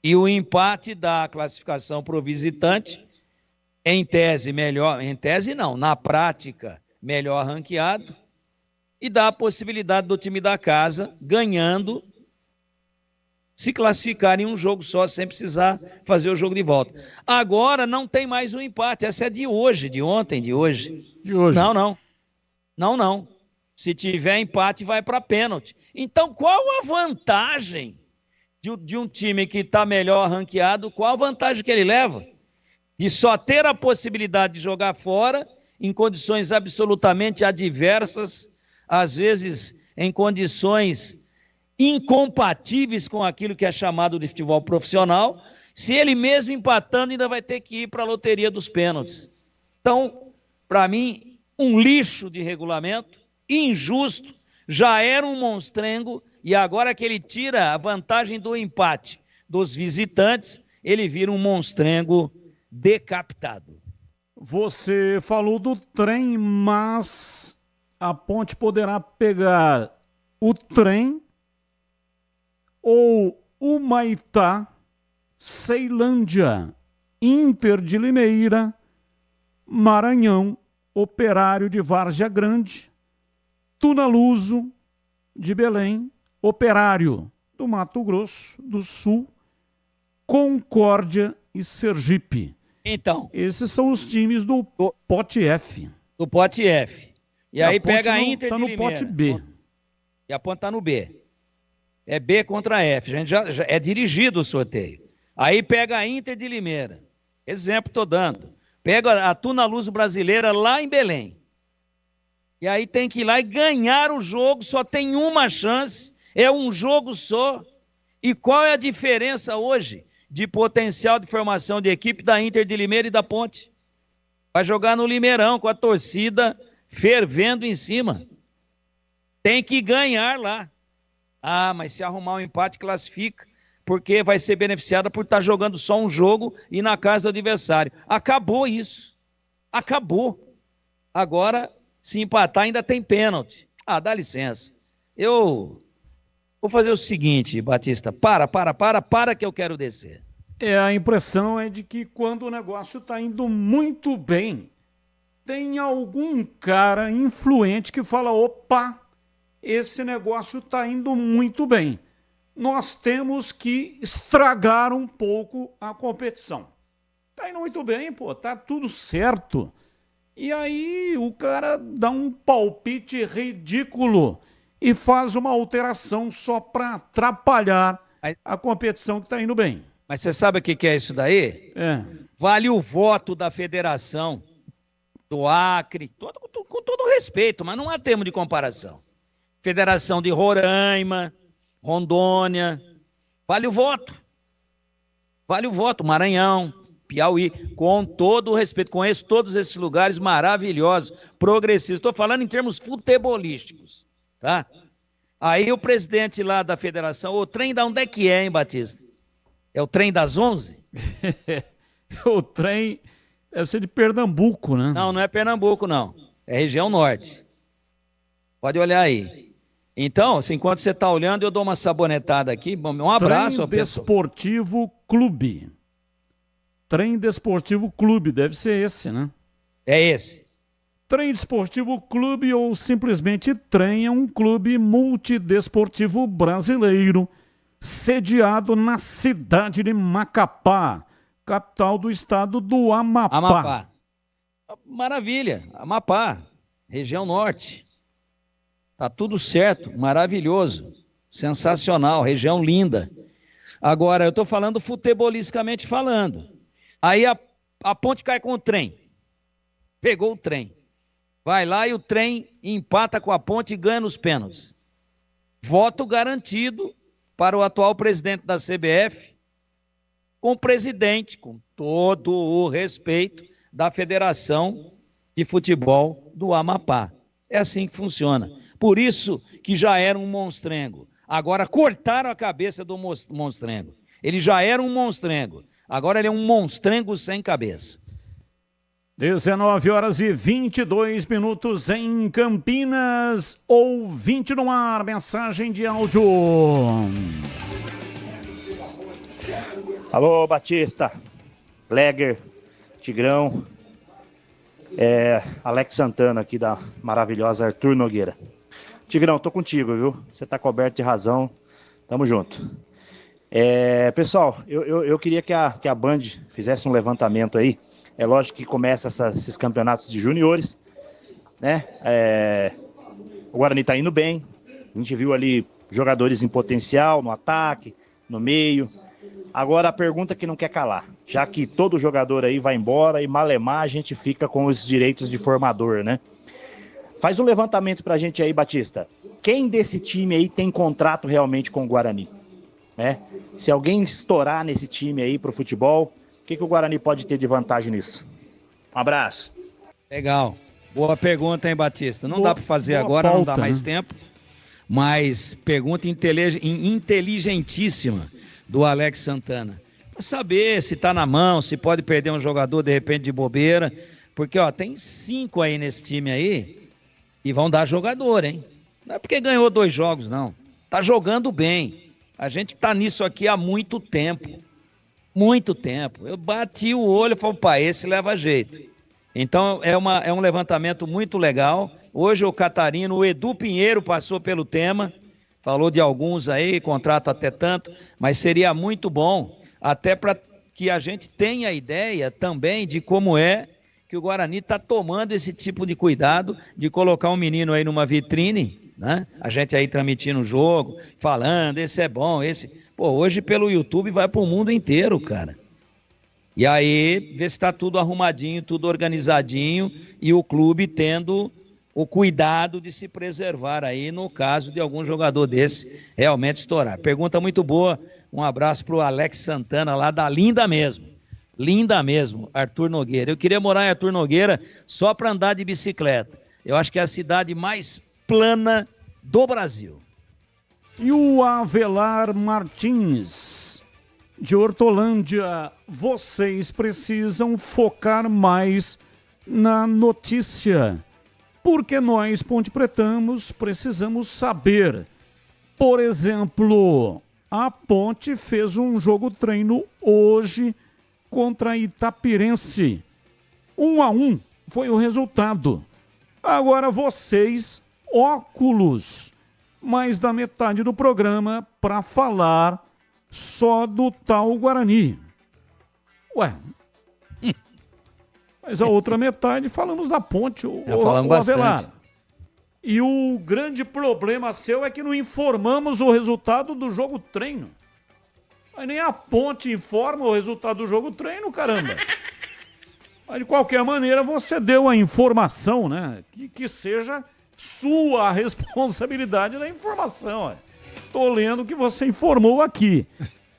G: E o empate dá a classificação para o visitante, em tese melhor, em tese não, na prática melhor ranqueado, e dá a possibilidade do time da casa, ganhando, se classificar em um jogo só, sem precisar fazer o jogo de volta. Agora não tem mais um empate, essa é de hoje, de ontem, de hoje.
F: De hoje.
G: Não. Se tiver empate, vai para pênalti. Então, qual a vantagem de um time que está melhor ranqueado? Qual a vantagem que ele leva? De só ter a possibilidade de jogar fora, em condições absolutamente adversas, às vezes em condições incompatíveis com aquilo que é chamado de futebol profissional, se ele mesmo empatando ainda vai ter que ir para a loteria dos pênaltis. Então, para mim, um lixo de regulamento, injusto, já era um monstrengo, e agora que ele tira a vantagem do empate dos visitantes, ele vira um monstrengo decapitado.
F: Você falou do trem, mas a Ponte poderá pegar o trem ou o Maitá, Ceilândia, Inter de Limeira, Maranhão, Operário de Várzea Grande, Tunaluso de Belém, Operário do Mato Grosso do Sul, Concórdia e Sergipe.
G: Então,
F: esses são os times do pote F.
G: Do pote F. E aí pega a Inter
F: de
G: Limeira.
F: Está no pote B.
G: E a Ponte está no B. É B contra F. A gente já é dirigido o sorteio. Aí pega a Inter de Limeira. Exemplo estou dando. Pega a Tunaluso Brasileira lá em Belém. E aí tem que ir lá e ganhar o jogo. Só tem uma chance. É um jogo só. E qual é a diferença hoje de potencial de formação de equipe da Inter de Limeira e da Ponte? Vai jogar no Limeirão com a torcida fervendo em cima. Tem que ganhar lá. Ah, mas se arrumar um empate, classifica, porque vai ser beneficiada por estar jogando só um jogo e na casa do adversário. Acabou isso. Acabou. Agora, se empatar, ainda tem pênalti. Ah, dá licença. Eu vou fazer o seguinte, Batista. Para que eu quero descer.
F: A impressão é de que quando o negócio está indo muito bem, tem algum cara influente que fala, opa, esse negócio está indo muito bem. Nós temos que estragar um pouco a competição. Está indo muito bem, pô, tá tudo certo. E aí o cara dá um palpite ridículo e faz uma alteração só para atrapalhar a competição que está indo bem.
G: Mas você sabe o que é isso daí? Vale o voto da federação, do Acre, com todo respeito, mas não há termo de comparação. Federação de Roraima, Rondônia. Vale o voto. Vale o voto. Maranhão, Piauí, com todo o respeito. Conheço todos esses lugares maravilhosos, progressistas. Estou falando em termos futebolísticos, tá? Aí o presidente lá da federação, o trem da onde é que é, hein, Batista? É o trem das 11?
F: O trem deve ser de Pernambuco, né?
G: Não, não é Pernambuco, não. É região norte. Pode olhar aí. Então, enquanto você está olhando, eu dou uma sabonetada aqui. Um abraço.
F: Trem Desportivo Clube. Trem Desportivo Clube, deve ser esse, né?
G: É esse.
F: Trem Desportivo Clube ou simplesmente Trem é um clube multidesportivo brasileiro, sediado na cidade de Macapá, capital do estado do Amapá.
G: Amapá. Maravilha, Amapá, região norte. Tá tudo certo, maravilhoso, sensacional, região linda. Agora, eu estou falando futebolisticamente falando. Aí a ponte cai com o trem. Pegou o trem. Vai lá e o trem empata com a ponte e ganha nos pênaltis. Voto garantido para o atual presidente da CBF, com o presidente, com todo o respeito da Federação de Futebol do Amapá. É assim que funciona. Por isso que já era um monstrengo. Agora cortaram a cabeça do monstrengo. Ele já era um monstrengo. Agora ele é um monstrengo sem cabeça.
F: 19h22 em Campinas. Ouvinte no ar, mensagem de áudio.
O: Alô, Batista, Leger, Tigrão, Alex Santana aqui da maravilhosa Arthur Nogueira. Tigrão, tô contigo, viu? Você tá coberto de razão, tamo junto. Pessoal, eu queria que a Band fizesse um levantamento aí. É lógico que começa esses campeonatos de juniores, né? O Guarani tá indo bem, a gente viu ali jogadores em potencial, no ataque, no meio. Agora a pergunta que não quer calar, já que todo jogador aí vai embora e malemar a gente fica com os direitos de formador, né? Faz um levantamento pra gente aí, Batista. Quem desse time aí tem contrato realmente com o Guarani? Né? Se alguém estourar nesse time aí pro futebol, o que o Guarani pode ter de vantagem nisso? Um abraço.
G: Legal. Boa pergunta, hein, Batista? Não dá para fazer agora, pauta, não dá mais tempo. Mas pergunta inteligentíssima do Alex Santana. Para saber se tá na mão, se pode perder um jogador de repente de bobeira. Porque, tem 5 aí nesse time aí e vão dar jogador, hein? Não é porque ganhou 2 jogos, não. Tá jogando bem. A gente tá nisso aqui há muito tempo. Muito tempo. Eu bati o olho e falei, pá, esse leva jeito. Então é um levantamento muito legal. Hoje o Catarino, o Edu Pinheiro passou pelo tema, falou de alguns aí, contrato até tanto, mas seria muito bom, até para que a gente tenha ideia também de como é que o Guarani está tomando esse tipo de cuidado de colocar um menino aí numa vitrine, né? A gente aí transmitindo o jogo, falando, esse é bom, esse... Pô, hoje pelo YouTube vai pro mundo inteiro, cara. E aí, vê se tá tudo arrumadinho, tudo organizadinho e o clube tendo o cuidado de se preservar aí no caso de algum jogador desse realmente estourar. Pergunta muito boa, um abraço pro Alex Santana lá da Linda mesmo, Arthur Nogueira. Eu queria morar em Arthur Nogueira só para andar de bicicleta. Eu acho que é a cidade mais plana do Brasil.
F: E o Avelar Martins, de Hortolândia, vocês precisam focar mais na notícia, porque nós, Ponte Pretanos, precisamos saber. Por exemplo, a Ponte fez um jogo-treino hoje contra Itapirense. 1-1 foi o resultado. Agora vocês, óculos, mais da metade do programa para falar só do tal Guarani. Ué, mas a outra metade falamos da Ponte, o Avelar. E o grande problema seu é que não informamos o resultado do jogo-treino. Mas nem a Ponte informa o resultado do jogo-treino, caramba. Mas de qualquer maneira você deu a informação, né? Que seja sua responsabilidade da informação. Tô lendo o que você informou aqui,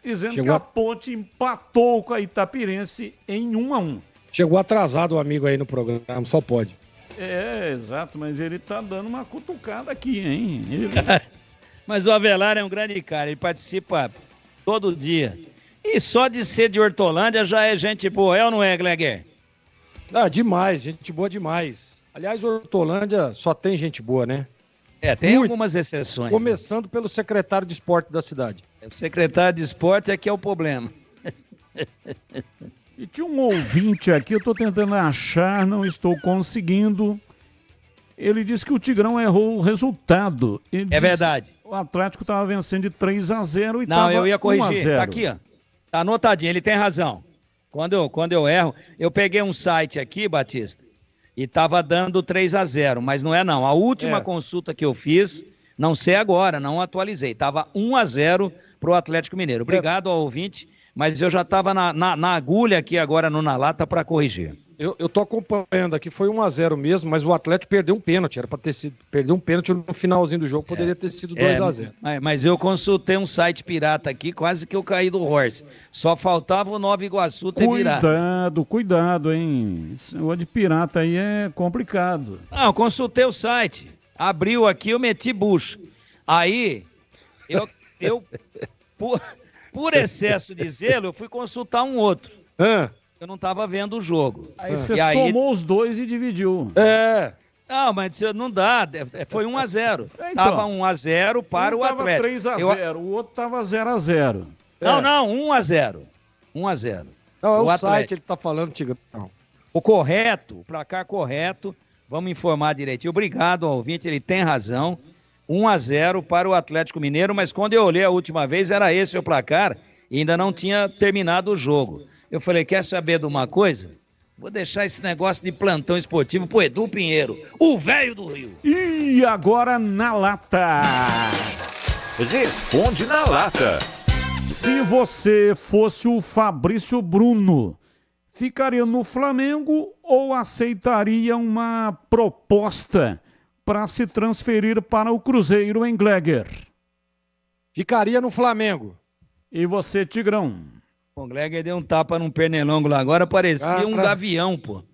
F: dizendo que a Ponte empatou com a Itapirense em 1-1.
N: Chegou atrasado o amigo aí no programa, só pode.
F: É, exato, mas ele tá dando uma cutucada aqui, hein?
G: Mas o Avelar é um grande cara, ele participa todo dia. E só de ser de Hortolândia já é gente boa, é ou não é, Gleguer?
N: Ah, demais, gente boa demais. Aliás, Hortolândia só tem gente boa, né?
G: É, tem algumas exceções.
N: Começando pelo secretário de esporte da cidade.
G: O secretário de esporte é que é o problema.
F: E tinha um ouvinte aqui, eu tô tentando achar, não estou conseguindo. Ele disse que o Tigrão errou o resultado.
G: É verdade.
F: O Atlético estava vencendo de 3-0 e
G: Não, eu ia
F: 1-0.
G: corrigir. Tá aqui, ó. Tá anotadinho, ele tem razão. Quando eu erro, eu peguei um site aqui, Batista, e tava dando 3-0, mas não é não. A última consulta que eu fiz, não sei agora, não atualizei. Tava 1-0 pro Atlético Mineiro. Obrigado ao ouvinte, mas eu já tava na agulha aqui agora no Na Lata para corrigir.
N: Eu tô acompanhando aqui, foi 1-0 mesmo, mas o Atlético perdeu um pênalti, era para ter sido, perdeu um pênalti no finalzinho do jogo, poderia ter sido 2-0.
G: Mas eu consultei um site pirata aqui, quase que eu caí do horse. Só faltava o Nova Iguaçu ter virado.
F: Cuidado, hein? O de pirata aí é complicado.
G: Não, eu consultei o site, abriu aqui, eu meti bucha. Aí, eu por excesso de zelo, eu fui consultar um outro. Eu não estava vendo o jogo.
F: Aí você somou os dois e dividiu.
G: Não, mas não dá. Foi 1-0.
F: Então,
G: Tava 1-0 para o Atlético.
F: 3-0, o outro tava 0-0.
G: Não, 1-0. 1-0.
N: Não, é o
G: Atlético.
N: site ele tá falando, Tigrão.
G: O correto, o placar correto, vamos informar direitinho. Obrigado ao ouvinte, ele tem razão. 1-0 para o Atlético Mineiro, mas quando eu olhei a última vez, era esse o placar e ainda não tinha terminado o jogo. Eu falei, quer saber de uma coisa? Vou deixar esse negócio de plantão esportivo pro Edu Pinheiro, o velho do Rio.
F: E agora na lata.
Q: Responde na lata.
F: Se você fosse o Fabrício Bruno, ficaria no Flamengo ou aceitaria uma proposta para se transferir para o Cruzeiro em Gleguer?
N: Ficaria no Flamengo.
F: E você, Tigrão?
G: O Gleguer deu um tapa num pernilongo lá agora, parecia um gavião, pô.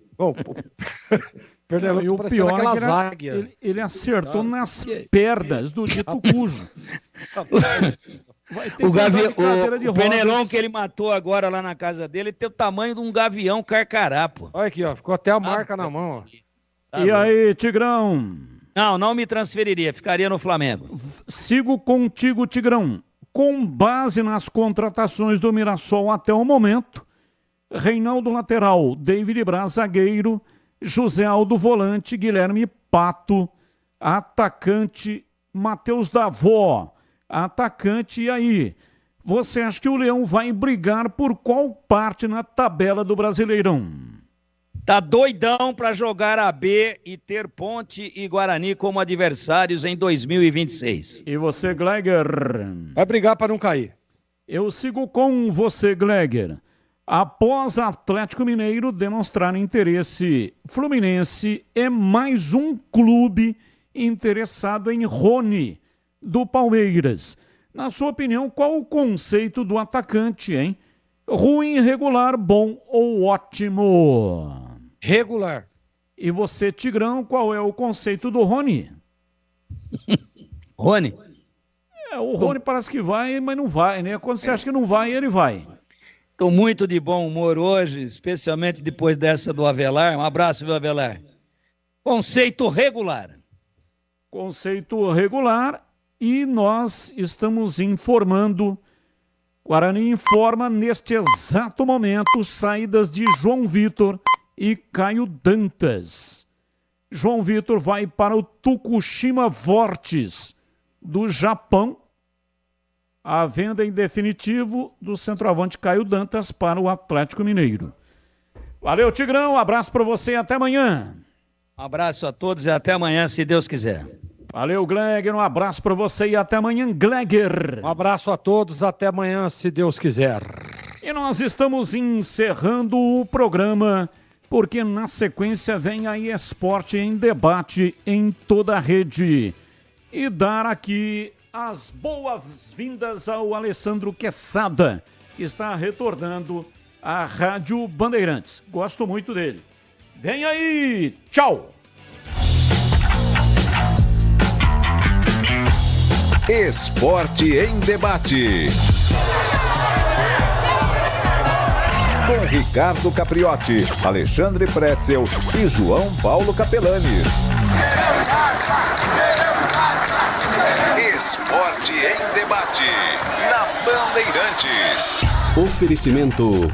F: E o pior é que ele acertou nas pernas do dito cujo.
G: O pernilongo que ele matou agora lá na casa dele tem o tamanho de um gavião carcará, pô.
N: Olha aqui, ó, ficou até a marca na mão, ó.
F: E aí, Tigrão?
G: Não me transferiria, ficaria no Flamengo.
F: Sigo contigo, Tigrão. Com base nas contratações do Mirassol até o momento, Reinaldo lateral, David Braz zagueiro, José Aldo volante, Guilherme Pato, atacante, Matheus Davó, atacante. E aí, você acha que o Leão vai brigar por qual parte na tabela do Brasileirão?
G: Tá doidão para jogar a B e ter Ponte e Guarani como adversários em 2026.
F: E você, Gleguer?
N: Vai brigar para não cair.
F: Eu sigo com você, Gleguer. Após Atlético Mineiro demonstrar interesse, Fluminense é mais um clube interessado em Rony, do Palmeiras. Na sua opinião, qual o conceito do atacante, hein? Ruim, regular, bom ou ótimo?
N: Regular.
F: E você, Tigrão, qual é o conceito do Rony?
G: Rony?
F: O Rony parece que vai, mas não vai, né? Quando você acha que não vai, ele vai.
G: Estou muito de bom humor hoje, especialmente depois dessa do Avelar. Um abraço, viu, Avelar? Conceito regular.
F: Conceito regular, e nós estamos informando. Guarani informa neste exato momento saídas de João Vitor e Caio Dantas. João Vitor vai para o Tokushima Vortis do Japão. A venda em definitivo do centroavante Caio Dantas para o Atlético Mineiro. Valeu, Tigrão. Um abraço para você e até amanhã.
G: Um abraço a todos e até amanhã, se Deus quiser.
F: Valeu, Gleguer. Um abraço para você e até amanhã, Gleguer.
N: Um abraço a todos, até amanhã, se Deus quiser.
F: E nós estamos encerrando o programa porque na sequência vem aí Esporte em Debate em toda a rede. E dar aqui as boas-vindas ao Alessandro Quesada, que está retornando à Rádio Bandeirantes. Gosto muito dele. Vem aí, tchau!
B: Esporte em Debate. Com Ricardo Capriotti, Alexandre Pretzel e João Paulo Capelanes. Esporte em Debate, na Bandeirantes.
Q: Oferecimento